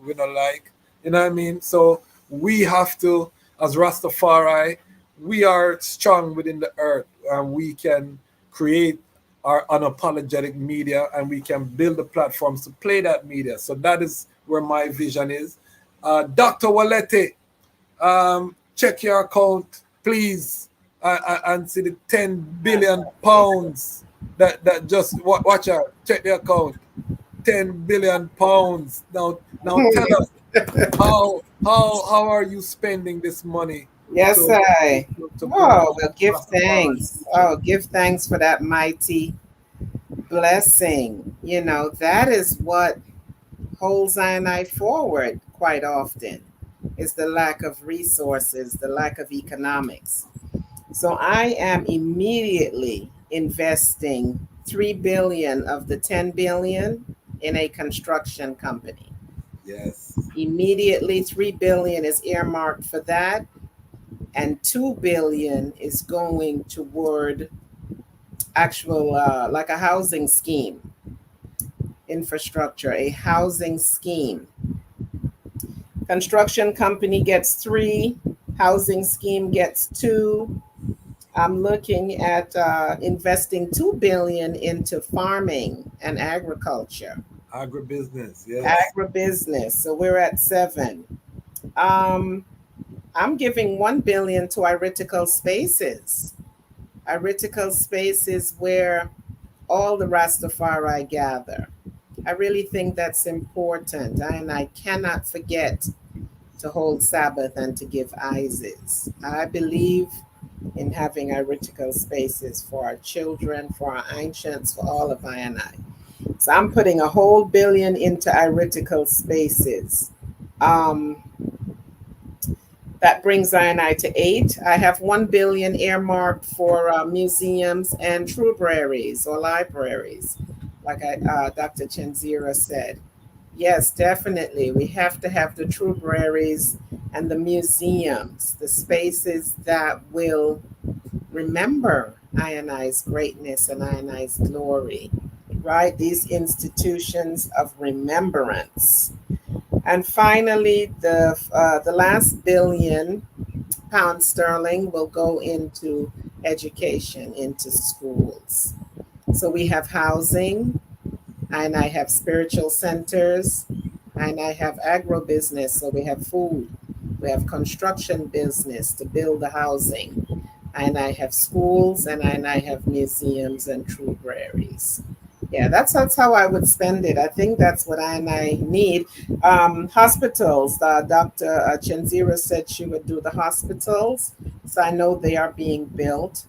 we don't like. You know what I mean? So we have to, as Rastafari, we are strong within the earth and we can create our unapologetic media and we can build the platforms to play that media. So that is where my vision is. Dr. Walete, check your account, please, and see the 10 billion pounds that just watch out. Check the account, 10 billion pounds. Now tell us how are you spending this money? Yes, I. To Oh, well, give thanks. Oh, give thanks for that mighty blessing. You know, that is what holds I forward quite often, is the lack of resources, the lack of economics. So I am immediately investing 3 billion of the 10 billion in a construction company. Yes. Immediately 3 billion is earmarked for that, and 2 billion is going toward actual like a housing scheme, infrastructure, a housing scheme. Construction company gets 3, housing scheme gets 2. I'm looking at investing 2 billion into farming and agriculture. Agribusiness, yes. Agribusiness. So we're at 7. I'm giving 1 billion to Iritical Spaces. Iritical Spaces where all the Rastafari gather. I really think that's important, and I cannot forget to hold Sabbath and to give Isis. I believe in having Iritical Spaces for our children, for our ancients, for all of I and I. So I'm putting a whole billion into Iritical Spaces. That brings I to 8. I have 1 billion earmarked for museums and libraries or libraries, like Dr. Chenzira said. Yes, definitely. We have to have the libraries and the museums, the spaces that will remember I&I's greatness and I&I's glory, right? These institutions of remembrance. And finally, the last £1 billion will go into education, into schools. So we have housing, and I have spiritual centers, and I have agribusiness. So we have food, we have construction business to build the housing, and I have schools, and I have museums and libraries. Yeah, that's how I would spend it. I think that's what I need. Hospitals, Dr. Chenzira said she would do the hospitals. So I know they are being built.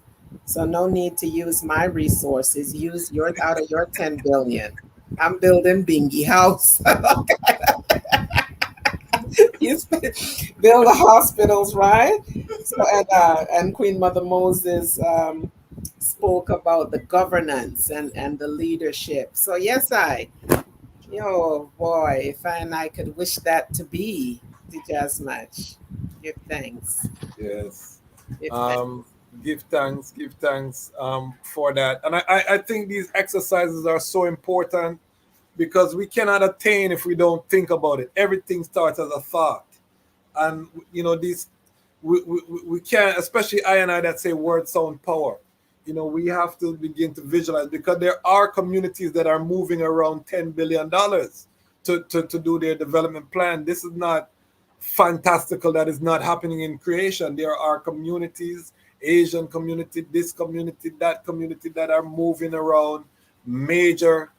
So no need to use my resources. Use out of your 10 billion. I'm building Bingy House. You build the hospitals, right? So and Queen Mother Moses spoke about the governance and the leadership. So yes, boy, if I could wish that to be just much. Give thanks. Yes. Give thanks. Give thanks for that. And I think these exercises are so important because we cannot attain if we don't think about it. Everything starts as a thought. And, we can't, especially I and I that say word sound power. We have to begin to visualize because there are communities that are moving around $10 billion to do their development plan. This is not fantastical that is not happening in creation. There are communities, Asian community, this community, that community that are moving around major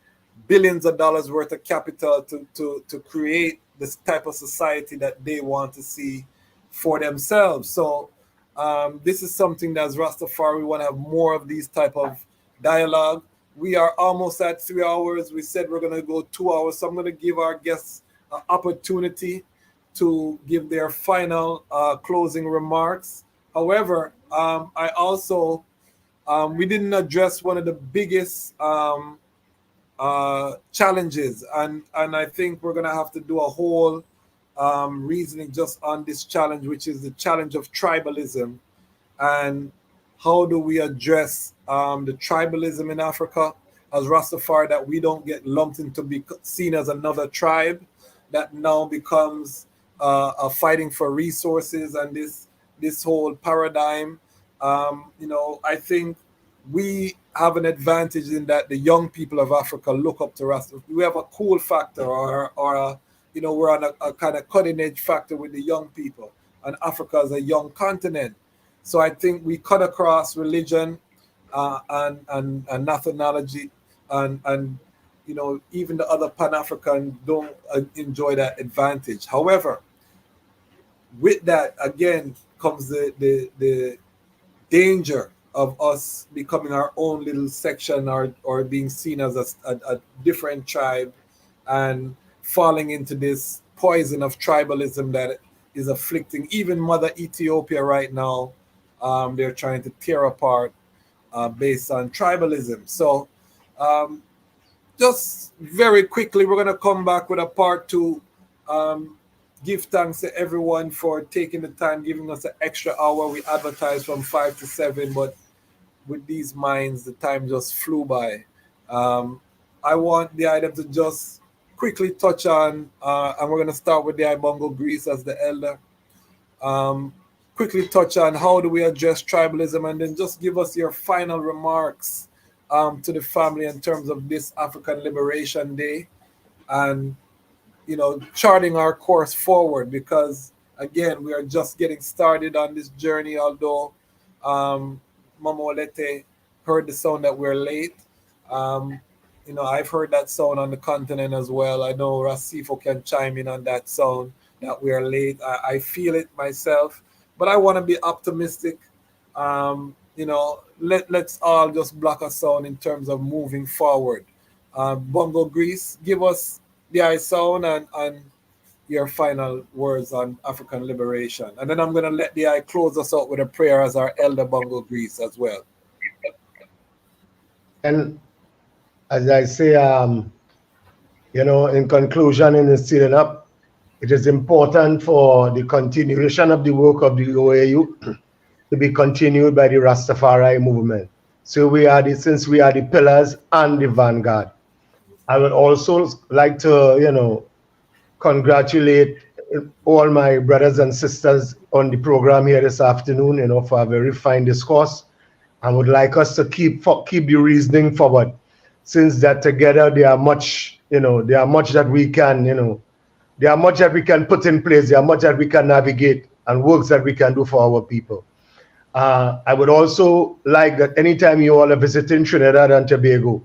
billions of dollars worth of capital to create this type of society that they want to see for themselves. So this is something that as Rastafari, we want to have more of these type of dialogue. We are almost at 3 hours. We said we're going to go 2 hours. So I'm going to give our guests an opportunity to give their final closing remarks. However, I also we didn't address one of the biggest challenges, and I think we're gonna have to do a whole reasoning just on this challenge, which is the challenge of tribalism, and how do we address the tribalism in Africa as Rastafari, that we don't get lumped into be seen as another tribe that now becomes a fighting for resources, and this whole paradigm. You know, I think we have an advantage in that the young people of Africa look up to Rastafari. We have a cool factor, or a, you know, we're on a kind of cutting edge factor with the young people, and Africa is a young continent. So I think we cut across religion and nationality, and you know, even the other Pan-African don't enjoy that advantage. However, with that again comes the danger of us becoming our own little section, or being seen as a different tribe, and falling into this poison of tribalism that is afflicting even Mother Ethiopia right now. They're trying to tear apart based on tribalism. So just very quickly, we're going to come back with a part 2. Give thanks to everyone for taking the time, giving us an extra hour. We advertised from 5 to 7, but with these minds, the time just flew by. I want the item to just quickly touch on, and we're going to start with the Ibongo Greece as the elder. Quickly touch on how do we address tribalism, and then just give us your final remarks to the family in terms of this African Liberation Day, and you know, charting our course forward, because again, we are just getting started on this journey. Although Mama Olete heard the sound that we're late, you know, I've heard that sound on the continent as well. I know Rasifo can chime in on that sound that we are late. I feel it myself, but I want to be optimistic. You know, let's all just block a sound in terms of moving forward. Bongo Greece, give us the eye sound and your final words on African liberation. And then I'm going to let the eye close us out with a prayer as our elder Bongo Greece as well. And as I say, you know, in conclusion, in sealing up, it is important for the continuation of the work of the OAU to be continued by the Rastafari movement. So since we are the pillars and the vanguard. I would also like to, you know, congratulate all my brothers and sisters on the program here this afternoon, you know, for a very fine discourse. I would like us to keep the reasoning forward, since that together there are much, you know, there are much that we can, you know, there are much that we can put in place, there are much that we can navigate, and works that we can do for our people. I would also like that anytime you all are visiting Trinidad and Tobago,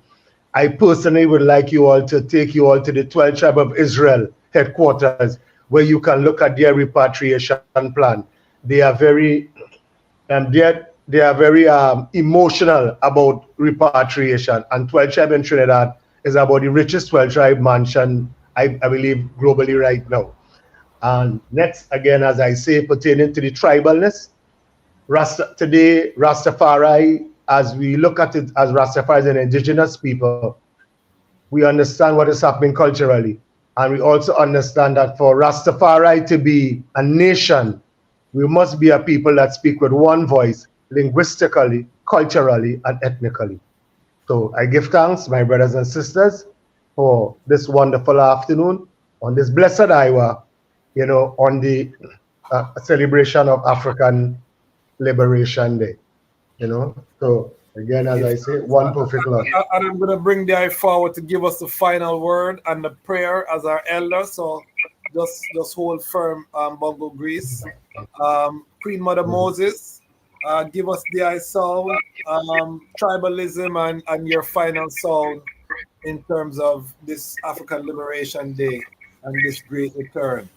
I personally would like you all to take you all to the 12 Tribe of Israel headquarters, where you can look at their repatriation plan. They are very, they are very emotional about repatriation, and 12 Tribe in Trinidad is about the richest 12 Tribe mansion, I believe, globally right now. And next, again, as I say, pertaining to the tribalness, today, Rastafari, as we look at it as Rastafari as an indigenous people, we understand what is happening culturally. And we also understand that for Rastafari to be a nation, we must be a people that speak with one voice, linguistically, culturally, and ethnically. So I give thanks, my brothers and sisters, for this wonderful afternoon, on this blessed Iwa, you know, on the celebration of African Liberation Day. You know, so again, as I say, one perfect love. And I'm going to bring the eye forward to give us the final word and the prayer as our elder. So just hold firm, Bongo Greece. Queen Mother Moses, give us the eye sound, tribalism, and your final sound in terms of this African Liberation Day and this great return.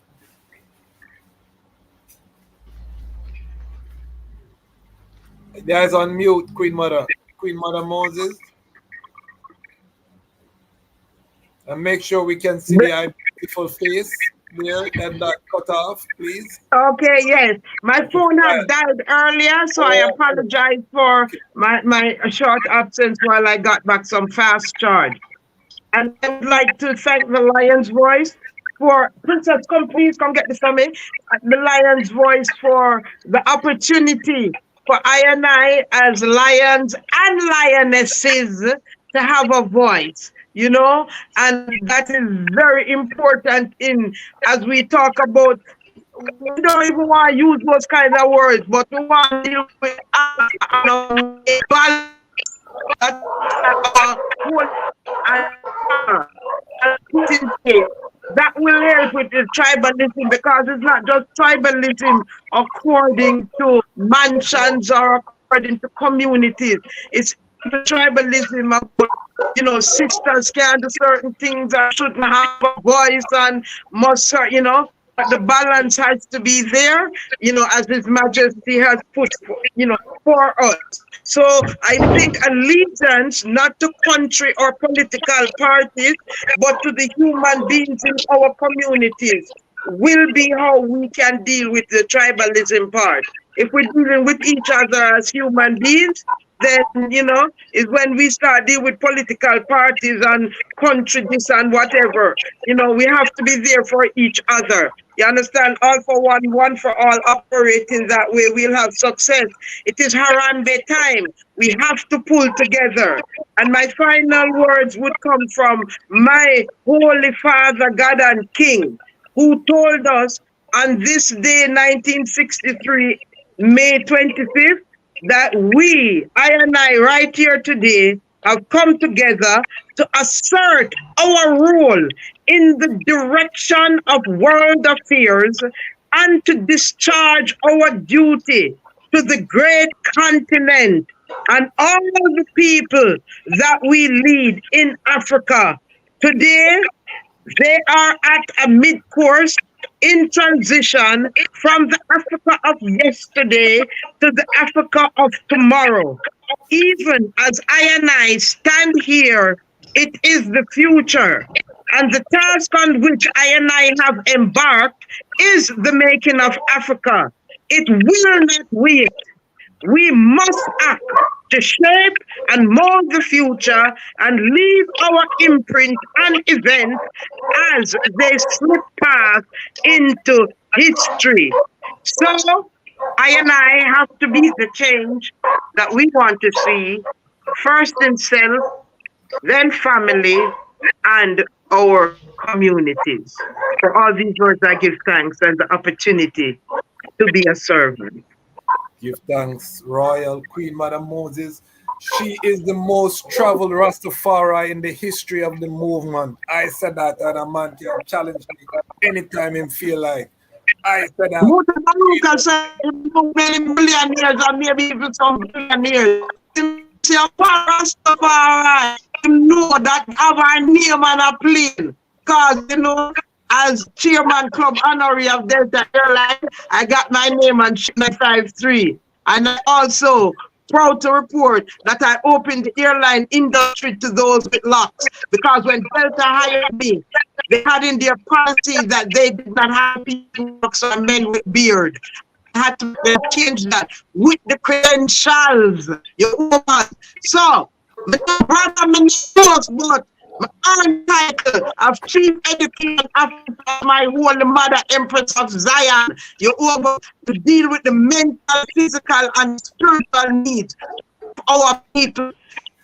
The eyes on mute, Queen Mother Moses. And make sure we can see the beautiful face. there and that cut off, please. Okay, yes. My Okay, phone go had ahead. died earlier, so I Oh, apologize for okay. my short absence while I got back some fast charge. And I would like to thank the Lion's Voice for, Princess, come please, come get this for me. The Lion's Voice for the opportunity for I and I as lions and lionesses to have a voice, you know, and that is very important in as we talk about. We don't even want to use those kind of words, but we want to deal with balance and put in place. That will help with the tribalism because it's not just tribalism according to mansions or according to communities. It's the tribalism of, you know, sisters can do certain things and shouldn't have a voice and must, you know, but the balance has to be there, you know, as His Majesty has put, you know, for us. So I think allegiance, not to country or political parties, but to the human beings in our communities, will be how we can deal with the tribalism part. If we're dealing with each other as human beings, then, you know, is when we start dealing with political parties and country this and whatever. You know, we have to be there for each other. You understand? All for one, one for all, operating that way, we'll have success. It is Harambe time. We have to pull together. And my final words would come from my Holy Father, God and King, who told us on this day, 1963, May 25th, that we, I and I, right here today, have come together to assert our role in the direction of world affairs and to discharge our duty to the great continent and all the people that we lead in Africa. Today, they are at a mid-course in transition from the Africa of yesterday to the Africa of tomorrow. Even as I and I stand here, it is the future. And the task on which I and I have embarked is the making of Africa. It will not wait. We must act to shape and mold the future and leave our imprint and events as they slip past into history. So I and I have to be the change that we want to see, first in self, then family, and our communities. For all these words, I give thanks and the opportunity to be a servant. Give thanks, Royal Queen Madam Moses. She is the most traveled Rastafari in the history of the movement. I said that, and a man can challenge me anytime him feel like. I said that. Most of the local say many millionaires and maybe even some billionaires. See, a Rastafari, you know that have a name and a plane. Because, you know, as chairman club honorary of Delta Airline, I got my name on 953. And I also proud to report that I opened the airline industry to those with locks. Because when Delta hired me, they had in their policy that they did not have people with locks or men with beard. I had to change that with the credentials. So, my brother, but my title of Chief Educator of my Holy Mother Empress of Zion, you're over to deal with the mental, physical, and spiritual needs of our people.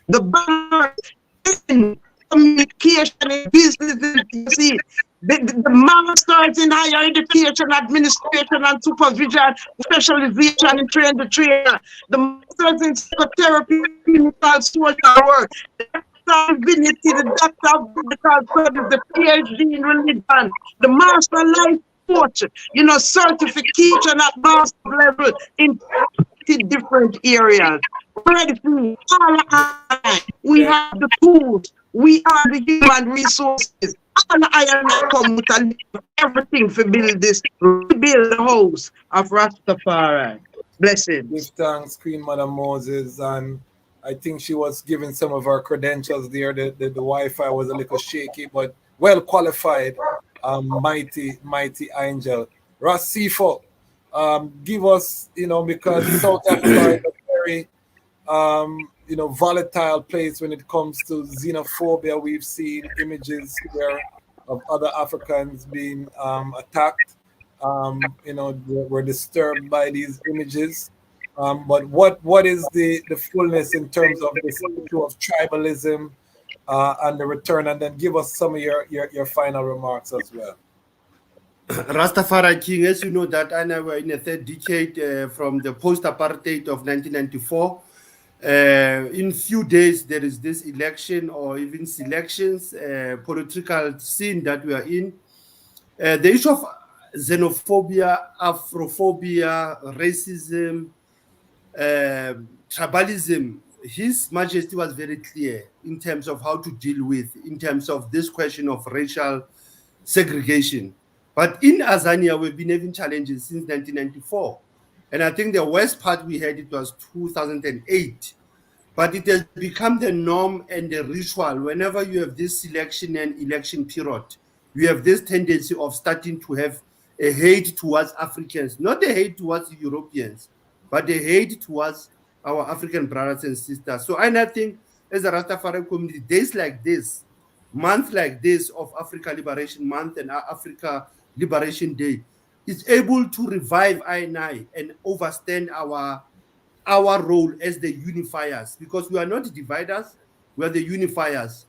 The balance in communication in business, you see, the masters in higher education, administration, and supervision, specialization in train the trainer, the masters in psychotherapy, clinical social work, divinity, the doctor of biblical studies, the PhD in religion, the master life coach, you know, certification at master level in 50 different areas. Ready for all. We have the tools. We are the human resources. All I am come with a everything for build this, rebuild the house of Rastafari. Blessings. Give thanks, Queen Madam Moses, and I think she was giving some of her credentials there. The Wi-Fi was a little shaky, but well qualified. mighty angel. Rasifo, give us, because South Africa is a very volatile place when it comes to xenophobia. We've seen images here of other Africans being attacked. We're disturbed by these images. But what is the fullness in terms of this issue of tribalism and the return? And then give us some of your final remarks as well. Rastafari King, as you know, that I were in the third decade from the post-apartheid of 1994. In few days, there is this election or even selections, political scene that we are in. The issue of xenophobia, Afrophobia, racism, tribalism, His Majesty was very clear in terms of how to deal with, in terms of this question of racial segregation. But in Azania, we've been having challenges since 1994. And I think the worst part we had, it was 2008. But it has become the norm and the ritual. Whenever you have this selection and election period, you have this tendency of starting to have a hate towards Africans, not a hate towards Europeans, but a hate towards our African brothers and sisters. So I think as a Rastafari community, days like this, month like this of Africa Liberation Month and Africa Liberation Day is able to revive I and overstand our role as the unifiers, because we are not dividers, we are the unifiers.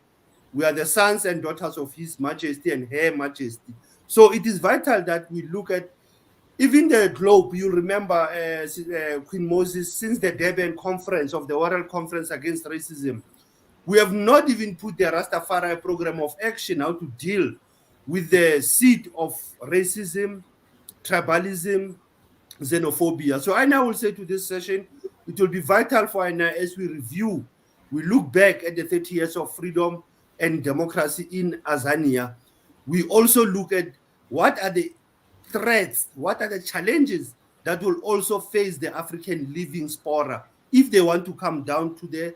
We are the sons and daughters of His Majesty and Her Majesty. So it is vital that we look at even the globe. You remember Queen Moses, since the Durban conference of the World Conference Against Racism, we have not even put the Rastafari program of action how to deal with the seed of racism, tribalism, xenophobia. So I now will say to this session, it will be vital for INA as we review, we look back at the 30 years of freedom and democracy in Azania. We also look at what are the threats, what are the challenges that will also face the African living spora if they want to come down to the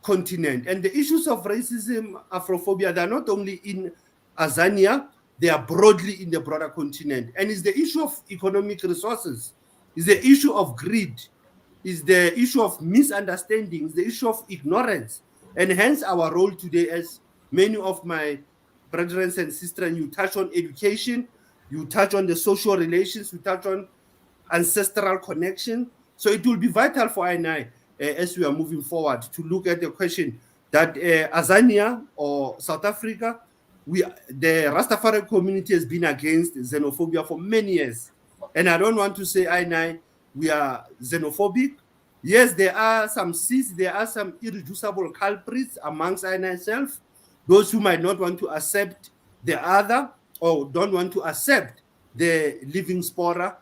continent. And the issues of racism, Afrophobia, they're not only in Azania, they are broadly in the broader continent. And it's the issue of economic resources, it's the issue of greed, it's the issue of misunderstandings, the issue of ignorance. And hence our role today, as many of my brethren and sisters, you touch on education, you touch on the social relations, you touch on ancestral connection. So it will be vital for I as we are moving forward to look at the question that Azania or South Africa, the Rastafari community has been against xenophobia for many years. And I don't want to say we are xenophobic. Yes, there are some seeds, there are some irreducible culprits amongst itself, those who might not want to accept the other or don't want to accept the living spora.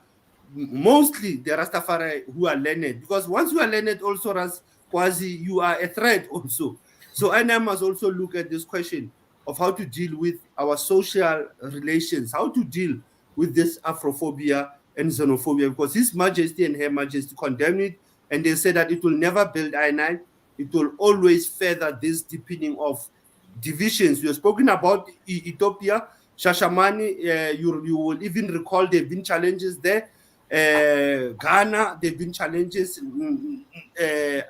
Mostly the Rastafari who are learned, because once you are learned also, quasi, you are a threat also. So I must also look at this question of how to deal with our social relations, how to deal with this Afrophobia and xenophobia, because His Majesty and Her Majesty condemn it, and they say that it will never build I9, it will always further this deepening of divisions. We have spoken about Ethiopia, Shashamani, you will even recall there have been challenges there. Ghana, there have been challenges.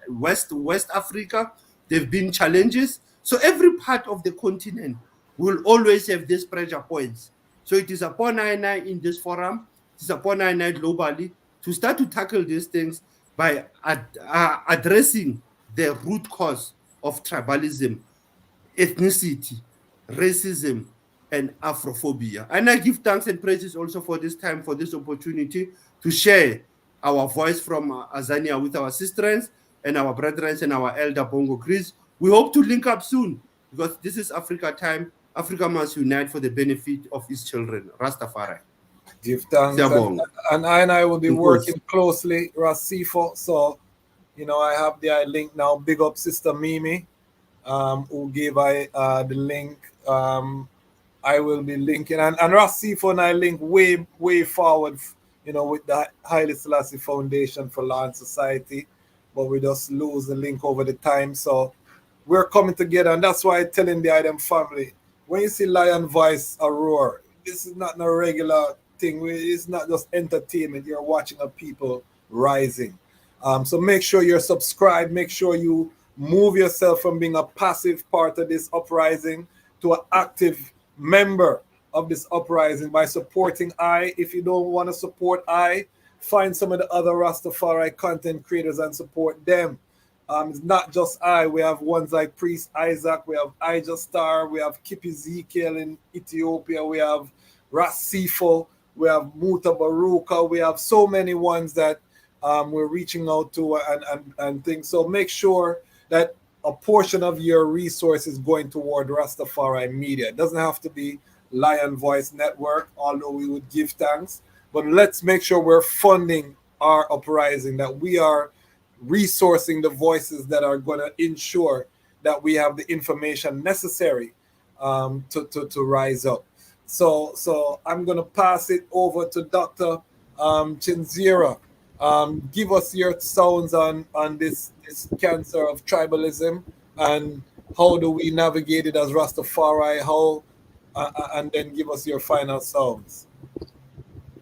West Africa, there have been challenges. So every part of the continent will always have these pressure points. So it is upon INI in this forum, it is upon INI globally to start to tackle these things by addressing the root cause of tribalism, ethnicity, racism, and Afrophobia. And I give thanks and praises also for this time, for this opportunity to share our voice from Azania with our sisters and our brethren and our elder Bongo Chris. We hope to link up soon, because this is Africa time. Africa must unite for the benefit of its children. Rastafari. Give thanks. And I will be working closely, Rasifo. So, I have the link now. Big up Sister Mimi, who gave the link. I will be linking. And Rasifo and I link way forward, with the Haile Selassie Foundation for Law and Society. But we just lose the link over the time. So we're coming together. And that's why I'm telling the Idem family, when you see Lion Voice a roar, this is not a regular thing. It's not just entertainment. You're watching a people rising. So make sure you're subscribed. Make sure you move yourself from being a passive part of this uprising to an active member of this uprising by supporting I. If you don't want to support I, find some of the other Rastafari content creators and support them. It's not just I. We have ones like Priest Isaac, we have Ija Star, we have Kip Ezekiel in Ethiopia, we have Ras Tafari, we have Muta Baruka, we have so many ones that we're reaching out to and things. So make sure that a portion of your resource is going toward Rastafari media. It doesn't have to be Lion Voice Network, although we would give thanks. But let's make sure we're funding our uprising, that we are resourcing the voices that are going to ensure that we have the information necessary to rise up. So I'm going to pass it over to Dr. Chinzira. Give us your sounds on this cancer of tribalism, and how do we navigate it as Rastafari, and then give us your final sounds.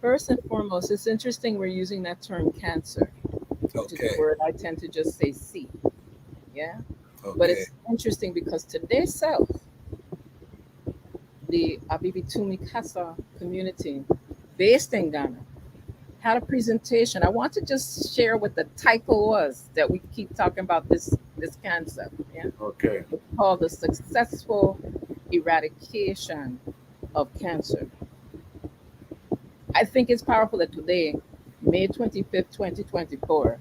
First and foremost, it's interesting we're using that term cancer, which is a word I tend to just say see. Yeah? Okay. But it's interesting because today's South, the Abibitumi Kasa community based in Ghana, had a presentation. I want to just share what the title was that we keep talking about this cancer. Yeah. Okay. It's called The Successful Eradication of Cancer. I think it's powerful that today, May 25th, 2024,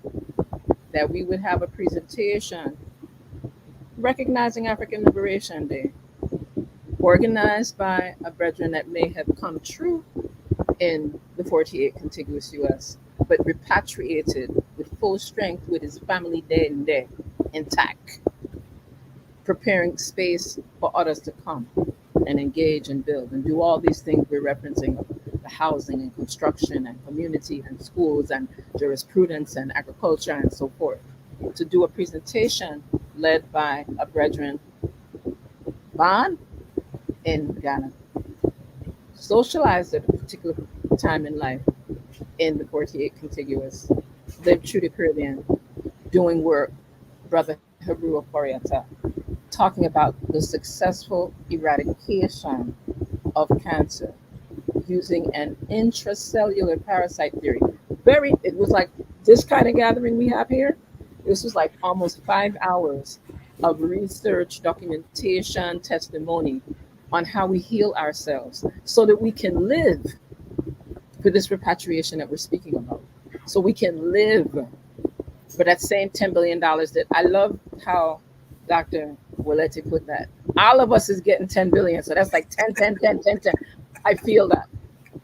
that we would have a presentation recognizing African Liberation Day, organized by a brethren that may have come true in the 48 contiguous US, but repatriated with full strength with his family dead and there, intact, preparing space for others to come and engage and build and do all these things we're referencing, the housing and construction and community and schools and jurisprudence and agriculture and so forth, to do a presentation led by a brethren, Van, in Ghana, socialized at a particular time in life in the 48 contiguous, lived through the Caribbean, doing work, Brother Heru Okoriata, talking about the successful eradication of cancer using an intracellular parasite theory. It was like this kind of gathering we have here. This was like almost 5 hours of research, documentation, testimony on how we heal ourselves so that we can live for this repatriation that we're speaking about. So we can live for that same $10 billion that I love how Dr. Willette put that. All of us is getting 10 billion. So that's like 10, 10, 10, 10, 10. I feel that.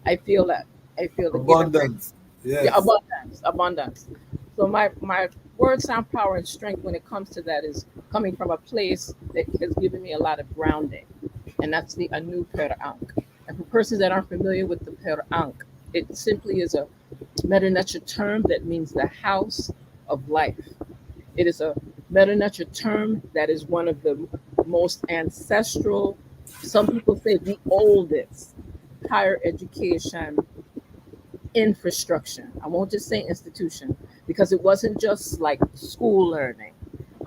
I feel the abundance. Yes. Yeah, abundance. So my word, sound, power, and strength when it comes to that is coming from a place that has given me a lot of grounding. And that's the Anu Per Ankh. And for persons that aren't familiar with the Per Ankh, it simply is a Meta-Nature term that means the house of life. It is a Meta-Nature term that is one of the most ancestral, some people say the oldest, higher education infrastructure. I won't just say institution, because it wasn't just like school learning.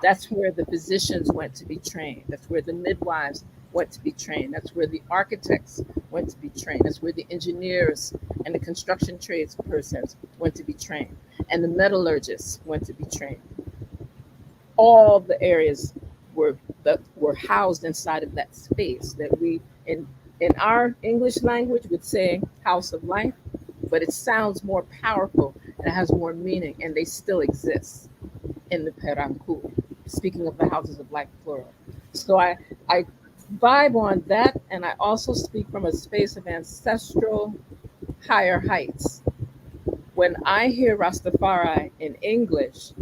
That's where the physicians went to be trained. That's where the midwives went to be trained. That's where the architects went to be trained. That's where the engineers and the construction trades persons went to be trained. And the metallurgists went to be trained. All the areas that were housed inside of that space that we, in our English language, would say house of life, but it sounds more powerful and it has more meaning, and they still exist in the Peranku, speaking of the houses of life, plural. So I vibe on that, and I also speak from a space of ancestral higher heights. When I hear Rastafari in English,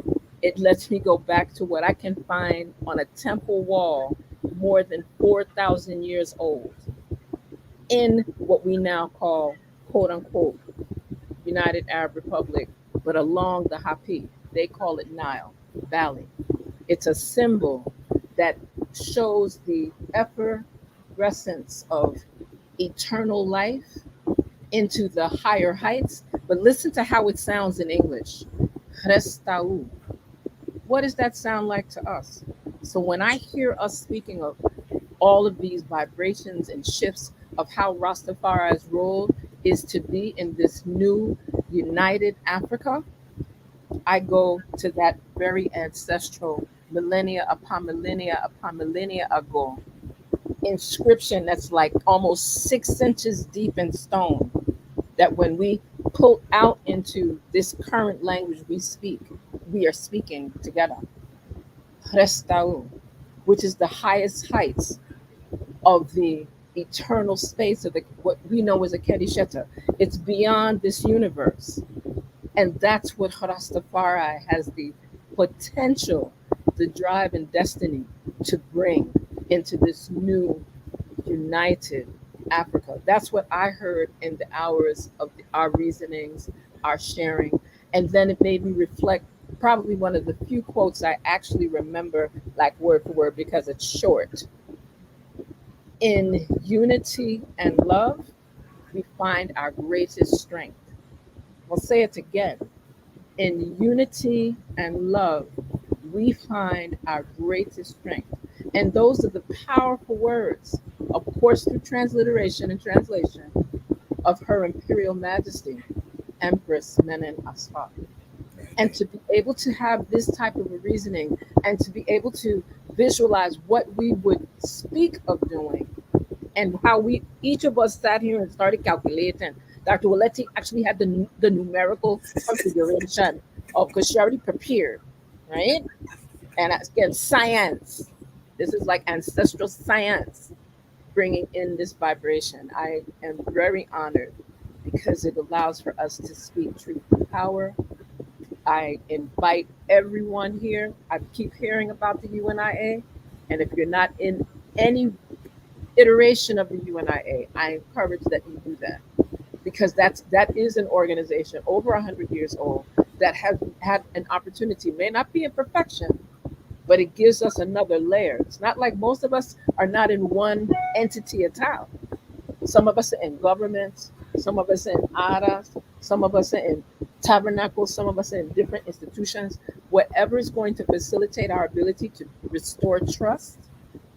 it lets me go back to what I can find on a temple wall more than 4,000 years old in what we now call, quote unquote, United Arab Republic, but along the Hapi. They call it Nile Valley. It's a symbol that shows the effervescence of eternal life into the higher heights. But listen to how it sounds in English. Restau. What does that sound like to us? So when I hear us speaking of all of these vibrations and shifts of how Rastafari's role is to be in this new united Africa, I go to that very ancestral millennia upon millennia ago inscription that's like almost 6 inches deep in stone. That when we pull out into this current language we speak, we are speaking together. Restau, which is the highest heights of the eternal space of the what we know as a Kedisheta. It's beyond this universe. And that's what Rastafari has the potential, the drive and destiny to bring into this new united Africa. That's what I heard in the hours of our reasonings, our sharing. And then it made me reflect, probably one of the few quotes I actually remember like word for word because it's short. In unity and love, we find our greatest strength. I'll say it again. In unity and love, we find our greatest strength. And those are the powerful words, of course, through transliteration and translation, of Her Imperial Majesty, Empress Menen Asfar. And to be able to have this type of a reasoning and to be able to visualize what we would speak of doing and how we, each of us sat here and started calculating. Dr. Waletti actually had the numerical configuration of, because she already prepared, right? And again, science. This is like ancestral science bringing in this vibration. I am very honored because it allows for us to speak truth to power. I invite everyone here. I keep hearing about the UNIA. And if you're not in any iteration of the UNIA, I encourage that you do that. Because that is an organization over 100 years old that has had an opportunity, may not be in perfection, but it gives us another layer. It's not like most of us are not in one entity at a time. Some of us are in governments, some of us are in ARAs, some of us are in tabernacles, some of us are in different institutions. Whatever is going to facilitate our ability to restore trust,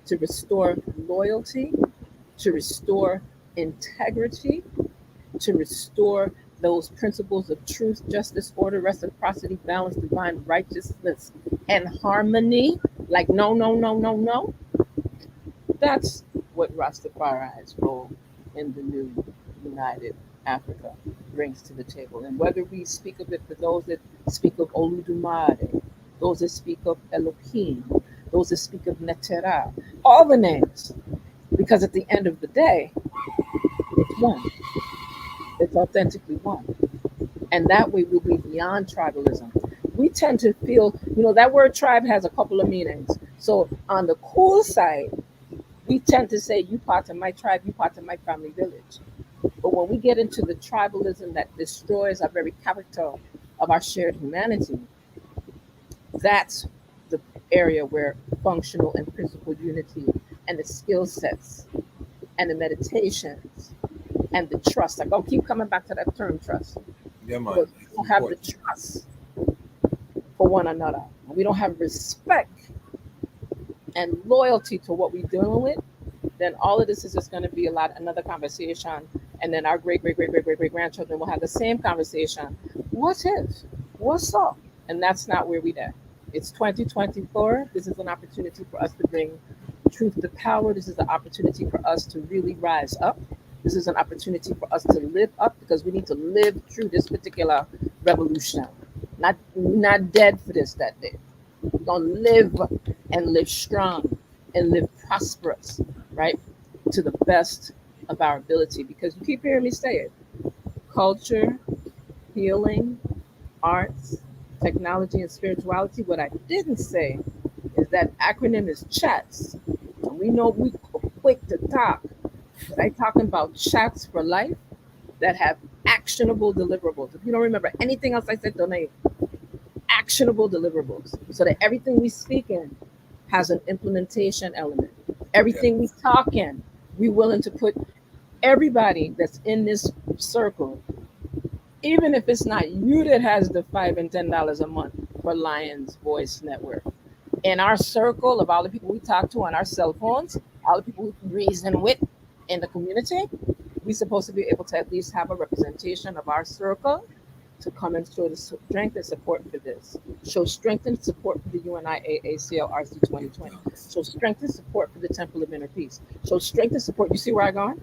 to restore loyalty, to restore integrity, to restore those principles of truth, justice, order, reciprocity, balance, divine righteousness, and harmony. Like, no, no, no, no, no. That's what Rastafari's role in the new united Africa brings to the table. And whether we speak of it for those that speak of Oludumare, those that speak of Elohim, those that speak of Netera, all the names, because at the end of the day, it's one. It's authentically one. And that way we'll be beyond tribalism. We tend to feel, that word tribe has a couple of meanings. So on the cool side, we tend to say, you part of my tribe, you part of my family village. But when we get into the tribalism that destroys our very character of our shared humanity, that's the area where functional and principled unity and the skill sets and the meditations and the trust. I'm going to keep coming back to that term trust. Yeah, man. But we don't have the trust for one another. We don't have respect and loyalty to what we're dealing with. Then all of this is just going to be another conversation. And then our great grandchildren will have the same conversation. What if? What's up? And that's not where we're at. It's 2024. This is an opportunity for us to bring truth to power. This is an opportunity for us to really rise up. This is an opportunity for us to live up, because we need to live through this particular revolution. Not dead for this that day. We're going to live and live strong and live prosperous, right? To the best of our ability. Because you keep hearing me say it. Culture, healing, arts, technology, and spirituality. What I didn't say is that acronym is CHATS. And we know we quick to talk. But I'm talking about chats for life that have actionable deliverables. If you don't remember anything else I said, donate. Actionable deliverables. So that everything we speak in has an implementation element. Everything we talk in, we're willing to put Everybody that's in this circle, even if it's not you that has the $5 and $10 a month for Lions Voice Network, in our circle of all the people we talk to on our cell phones, all the people we reason with in the community, we're supposed to be able to at least have a representation of our circle to come and show the strength and support for this. Show strength and support for the UNIAACL RC 2020. Show strength and support for the Temple of Inner Peace. Show strength and support. You see where I'm going?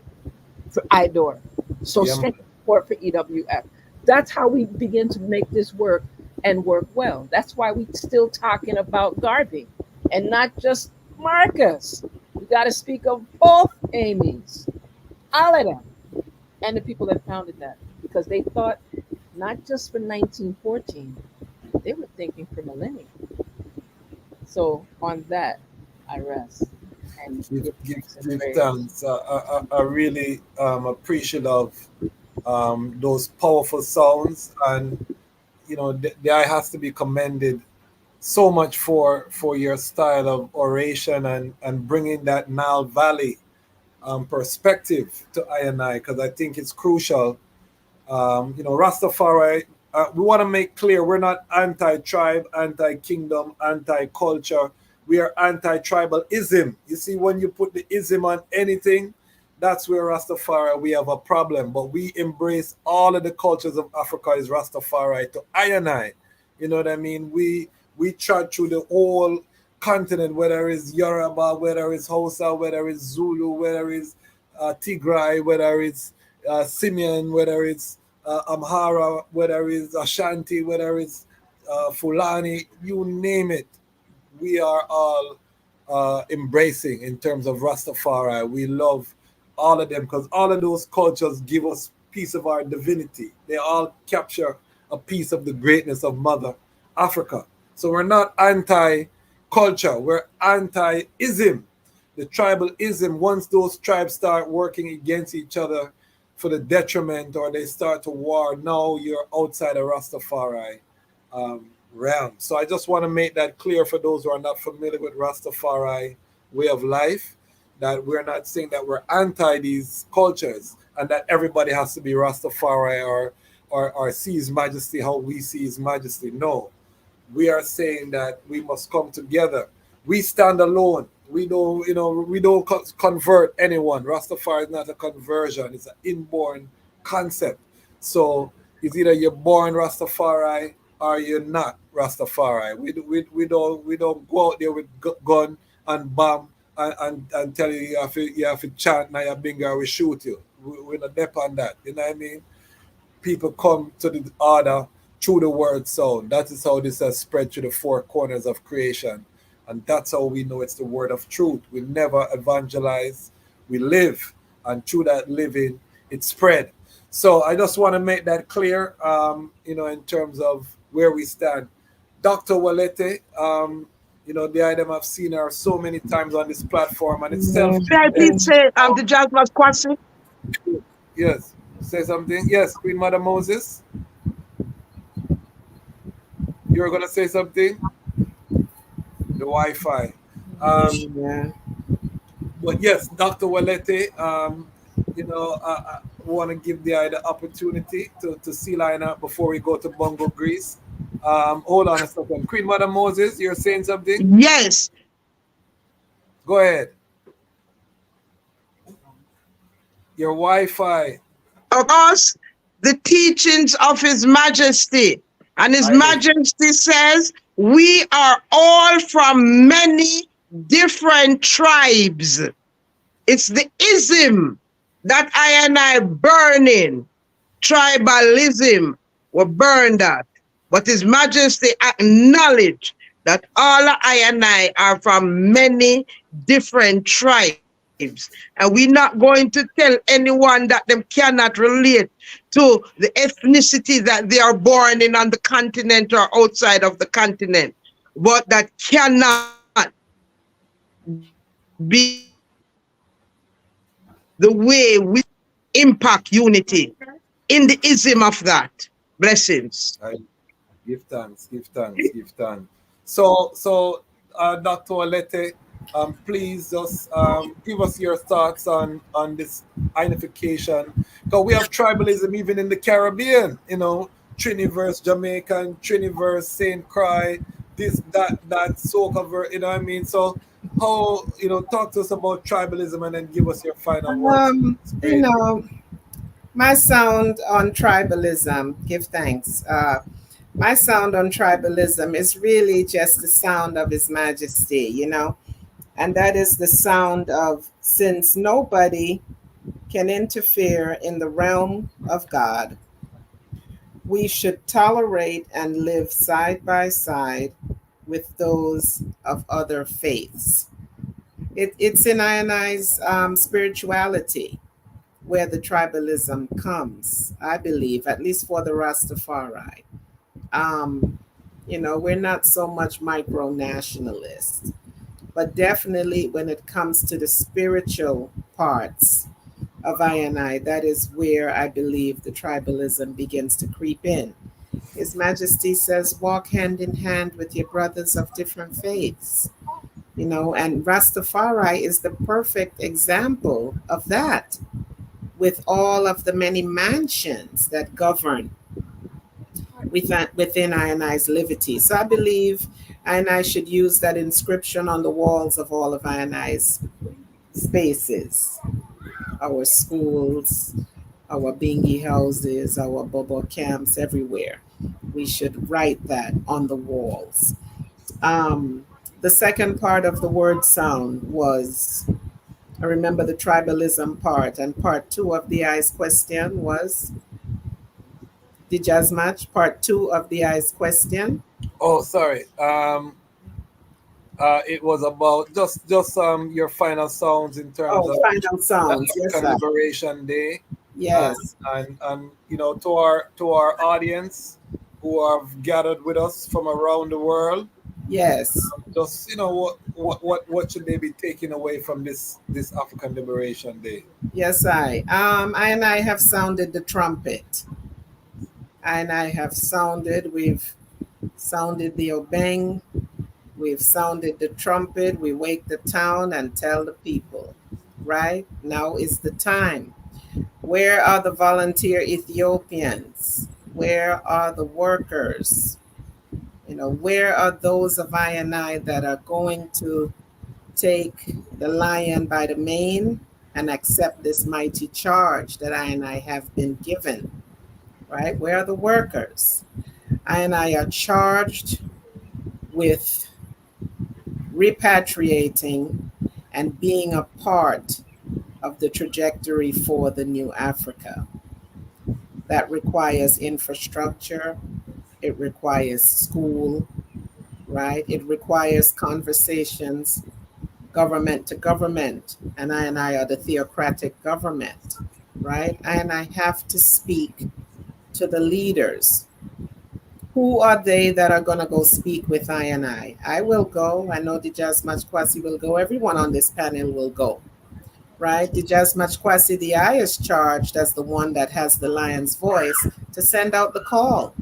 For IDOR. So strength and support for EWF. That's how we begin to make this work and work well. That's why we're still talking about Garvey and not just Marcus. We got to speak of both Amy's, all of them, and the people that founded that, because they thought not just for 1914, they were thinking for millennia. So on that, I rest. And give thanks. I really appreciate of those powerful sounds, and you know, the eye has to be commended so much for your style of oration and bringing that Nile Valley perspective to I and I, because I think it's crucial. You know, Rastafari, we want to make clear we're not anti-tribe, anti-kingdom, anti-culture. We are anti-tribalism. You see, when you put the ism on anything, that's where Rastafari, we have a problem. But we embrace all of the cultures of Africa as Rastafari to I and I. You know what I mean? We trot through the whole continent, whether it's Yoruba, whether it's Hausa, whether it's Zulu, whether it's Tigray, whether it's Simeon, whether it's Amhara, whether it's Ashanti, whether it's Fulani, you name it. We are all embracing in terms of Rastafari. We love all of them because all of those cultures give us piece of our divinity. They all capture a piece of the greatness of Mother Africa. So we're not anti-culture, we're anti-ism. The tribalism, once those tribes start working against each other for the detriment or they start to war, now you're outside of Rastafari realm. So I just want to make that clear for those who are not familiar with Rastafari way of life, that we're not saying that we're anti these cultures and that everybody has to be Rastafari or see His Majesty how we see His Majesty. No, we are saying that we must come together. We stand alone. We don't, we don't convert anyone. Rastafari is not a conversion. It's an inborn concept. So it's either you're born Rastafari or you're not Rastafari. We don't go out there with gun and bomb and tell you you have to chant now your bingo, we shoot you. We're not dep on that. You know what I mean? People come to the order through the word sound. That is how this has spread to the four corners of creation. And that's how we know it's the word of truth. We never evangelize, we live. And through that living, it spread. So I just want to make that clear, in terms of where we stand. Dr. Walete, the item I've seen her so many times on this platform and it's self. Can I please say the jazz was question? Yes. Say something. Yes, Queen Mother Moses. You're gonna say something? The Wi-Fi. But yes, Dr. Walete, I want to give the opportunity to see line up before we go to Bongo Greece. Hold on a second. Queen Mother Moses, you're saying something? Yes. Go ahead. Your Wi-Fi. Of us, the teachings of His Majesty. And His Majesty says, we are all from many different tribes. It's the ism that I and I burning. Tribalism, we burn that. But His Majesty acknowledge that all I and I are from many different tribes. And we're not going to tell anyone that them cannot relate to the ethnicity that they are born in on the continent or outside of the continent. But that cannot be the way we impact unity in the ism of that. Blessings. Give thanks, give thanks, give thanks. So Dr. Walete, please just give us your thoughts on this unification. Because we have tribalism even in the Caribbean, you know, Triniverse Jamaican, Triniverse Saint Croix, this, that, soca, you know what I mean? So how, you know, talk to us about tribalism and then give us your final words. It's You great. know, my sound on tribalism, give thanks. My sound on tribalism is really just the sound of His Majesty, you know, and that is the sound of, since nobody can interfere in the realm of God, we should tolerate and live side by side with those of other faiths. It's in I and I's spirituality where the tribalism comes, I believe, at least for the Rastafari. Um, you know, we're not so much micro nationalists, but definitely when it comes to the spiritual parts of I and I, that is where I believe the tribalism begins to creep in. His Majesty says, walk hand in hand with your brothers of different faiths, you know, and Rastafari is the perfect example of that, with all of the many mansions that govern within I and I's liberty. So I believe I and I should use that inscription on the walls of all of I and I's spaces, our schools, our bingy houses, our bobo camps, everywhere. We should write that on the walls. Um, the second part of the word sound was, I remember the tribalism part, and part two of the I's question was the jazz match. Part two of the I's question. Oh, sorry. It was about just your final sounds in terms Oh, of final the sounds. Yes, African sir. Liberation Day, Yes. and you know, to our audience who have gathered with us from around the world, Yes. just, you know, what should they be taking away from this African Liberation Day? Yes, I and I have sounded the trumpet. And I have we've sounded the obeng, we've sounded the trumpet, we wake the town and tell the people, right? Now is the time. Where are the volunteer Ethiopians? Where are the workers? You know, where are those of I and I that are going to take the lion by the mane and accept this mighty charge that I and I have been given? Right? Where are the workers? I and I are charged with repatriating and being a part of the trajectory for the new Africa. That requires infrastructure, it requires school, right? It requires conversations, government to government, and I are the theocratic government, right? And I have to speak to the leaders. Who are they that are going to go speak with I and I? I will go. I know the Jazz Kwasi will go. Everyone on this panel will go, right? The Jazz Kwasi, the I is charged as the one that has the lion's voice to send out the call.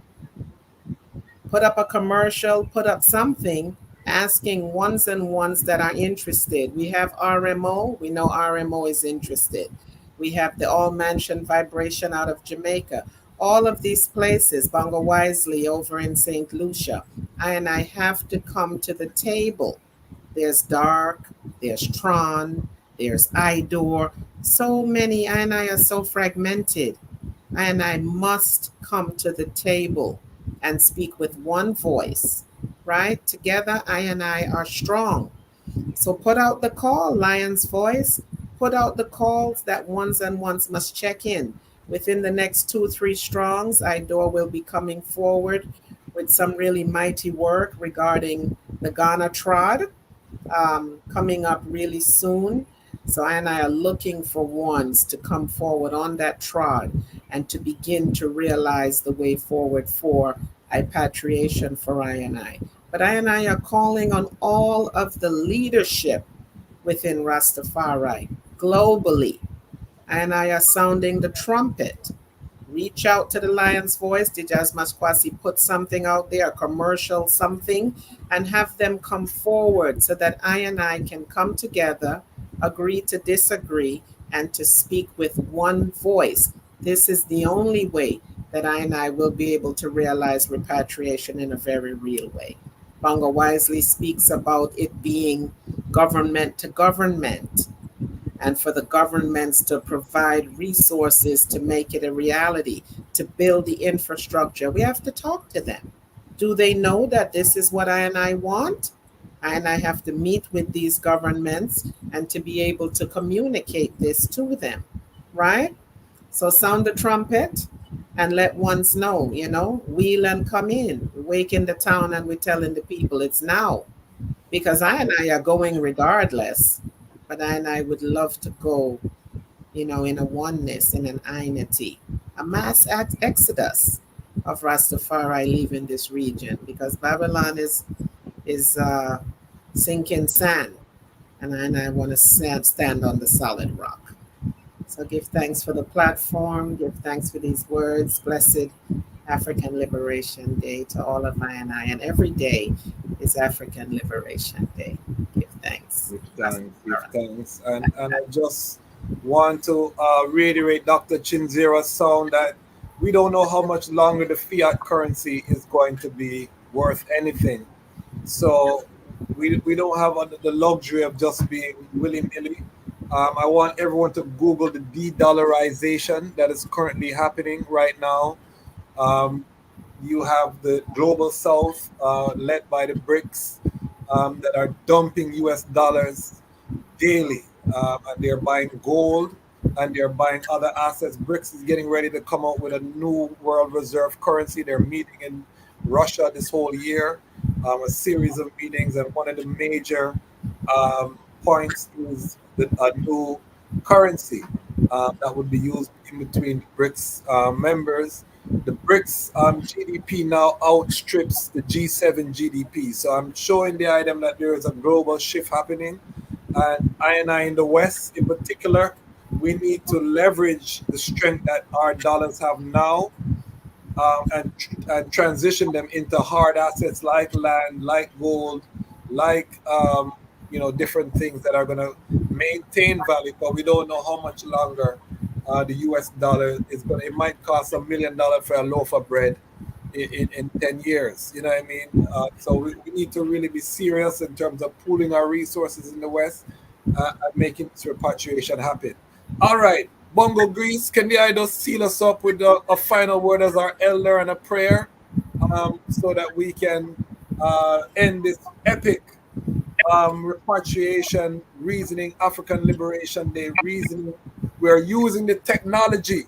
Put up a commercial, put up something asking ones and ones that are interested. We have RMO. We know RMO is interested. We have the All Mansion Vibration out of Jamaica. All of these places, Bongo Wisely over in St. Lucia, I and I have to come to the table. There's Dark, there's Tron, there's Idor. So many, I and I are so fragmented. I and I must come to the table and speak with one voice, right? Together, I and I are strong. So put out the call, Lion's Voice. Put out the calls that ones and ones must check in. Within the next 2-3 strongs, Idor will be coming forward with some really mighty work regarding the Ghana Trod, coming up really soon. So I and I are looking for ones to come forward on that trod and to begin to realize the way forward for repatriation for I and I. But I and I are calling on all of the leadership within Rastafari globally. I and I are sounding the trumpet, reach out to the Lion's Voice. Did Jasmas Kwasi put something out there, a commercial, something, and have them come forward so that I can come together, agree to disagree, and to speak with one voice. This is the only way that I will be able to realize repatriation in a very real way. Bongo wisely speaks about it being government to government, and for the governments to provide resources to make it a reality, to build the infrastructure. We have to talk to them. Do they know that this is what I want? And I have to meet with these governments and to be able to communicate this to them, right? So sound the trumpet and let ones know, wheel and come in, wake in the town, and we're telling the people it's now. Because I are going regardless, but I would love to go, in a oneness, in an unity, a mass exodus of Rastafari leaving this region, because Babylon is sinking sand, and I want to stand on the solid rock. So give thanks for the platform, give thanks for these words. Blessed African Liberation Day to all of I, and every day is African Liberation Day. Give thanks. Give thanks. And I just want to reiterate Dr. Chinzira's sound that we don't know how much longer the fiat currency is going to be worth anything. So we don't have the luxury of just being willy-nilly. I want everyone to Google the de-dollarization that is currently happening right now. You have the global south led by the BRICS that are dumping US dollars daily. And they're buying gold and they're buying other assets. BRICS is getting ready to come out with a new world reserve currency. They're meeting in Russia this whole year, a series of meetings. And one of the major points is a new currency that would be used in between the BRICS members. The BRICS GDP now outstrips the G7 GDP. So I'm showing the item that there is a global shift happening. And I in the West in particular, we need to leverage the strength that our dollars have now and transition them into hard assets like land, like gold, like different things that are going to maintain value, but we don't know how much longer the US dollar is going to. It might cost $1 million for a loaf of bread in 10 years. You know what I mean? So we need to really be serious in terms of pooling our resources in the West and making this repatriation happen. All right, Bongo Grease, can the idol seal us up with a final word as our elder and a prayer so that we can end this epic repatriation reasoning, African Liberation Day reasoning. We're using the technology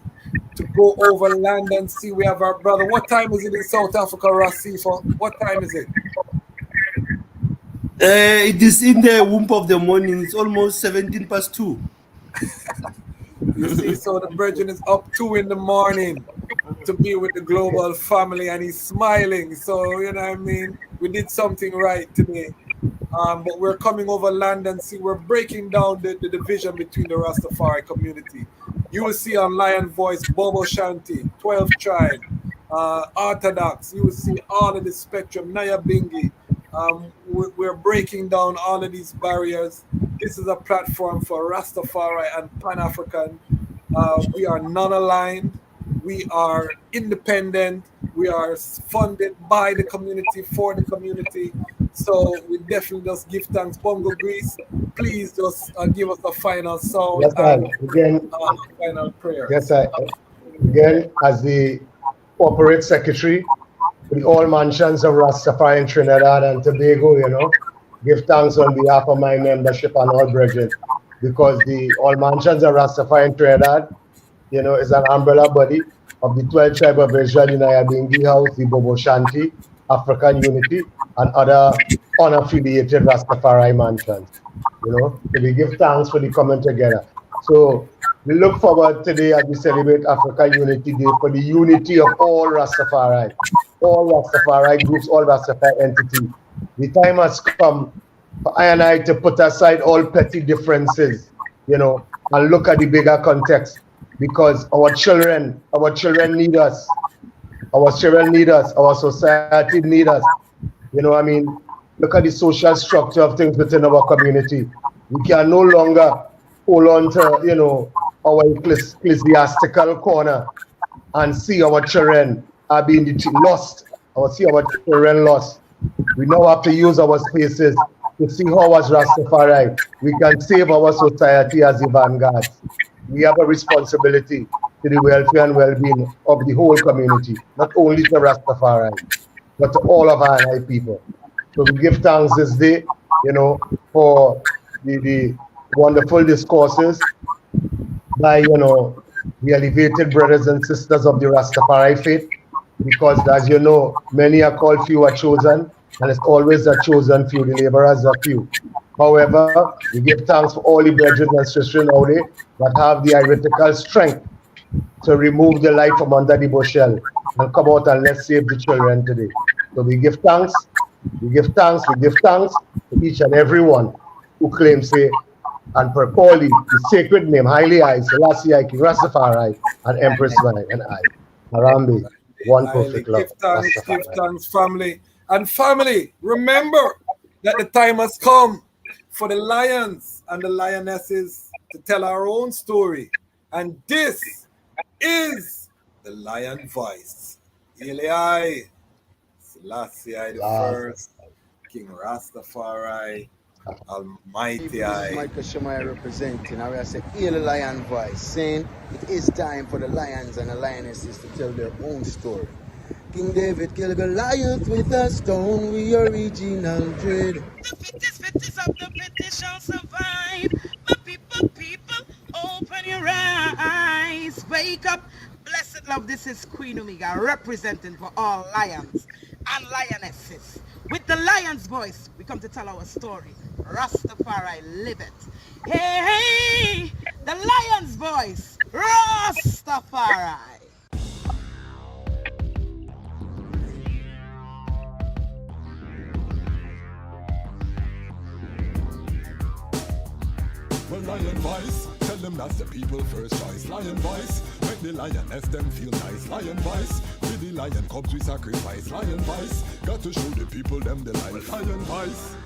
to go over land and see. We have our brother. What time is it in South Africa, Rasifa? What time is it? It is in the womb of the morning. It's almost 17 past 2. You see, so the virgin is up 2 in the morning to be with the global family, and he's smiling. So, you know what I mean? We did something right today. But we're coming over land and see. We're breaking down the division between the Rastafari community. You will see on Lion Voice, Bobo Shanti, 12 Tribe, Orthodox. You will see all of the spectrum, Naya Bingi. We're breaking down all of these barriers. This is a platform for Rastafari and Pan-African. We are non-aligned. We are independent. We are funded by the community, for the community. So we definitely just give thanks. Bongo Grease, please just give us a final sound. Yes, and again, final prayer. yes, again, as the corporate secretary with all mansions of Rastafari in Trinidad and Tobago, give thanks on behalf of my membership and all brethren, because the all mansions of Rastafari in Trinidad, is an umbrella body of the 12 tribe of Israel in Ayabingi House, the Bobo Shanti, African Unity, and other unaffiliated Rastafari mansions. So we give thanks for the coming together. So we look forward today as we celebrate African Unity Day for the unity of all Rastafari groups, all Rastafari entities. The time has come for I to put aside all petty differences, and look at the bigger context because our children need us. Our children need us. Our society need us. You know, I mean, look at the social structure of things within our community. We can no longer hold on to, you know, our ecclesiastical corner and see our children are being lost, or see our children lost. We now have to use our spaces to see how, as Rastafari, we can save our society as the vanguards. We have a responsibility to the welfare and well-being of the whole community, not only to Rastafari, but to all of our people. So we give thanks this day, you know, for the wonderful discourses by, you know, the elevated brothers and sisters of the Rastafari faith, because as you know, many are called, few are chosen, and it's always a chosen few, the laborers are few. However, we give thanks for all the brethren and sisters out there that have the heretical strength to remove the light from under the bushel and come out and let's save the children today. So we give thanks, we give thanks, we give thanks to each and every one who claims say and call the sacred name, highly I, Selassie I, King Rastafari, and Empress Mai, and I, Harambe, one perfect love. Give thanks, family. And family, remember that the time has come for the lions and the lionesses to tell our own story. And this is the Lion Voice. Eli, Selassie I the first, King Rastafari, Almighty I. Michael Shemaya representing. I will say, Hail Lion Voice, saying it is time for the lions and the lionesses to tell their own story. King David killed Goliath with a stone, we original dread. The fittest of the fittest shall survive. My people, open your eyes. Wake up. Blessed love, this is Queen Omega, representing for all lions and lionesses. With the lion's voice, we come to tell our story. Rastafari, live it. Hey, the lion's voice, Rastafari. Well, Lion Voice, tell them that's the people first choice. Lion Voice, make the lioness them feel nice. Lion Voice, with the lion cubs we sacrifice. Lion Voice, got to show the people them the life. Lion Voice.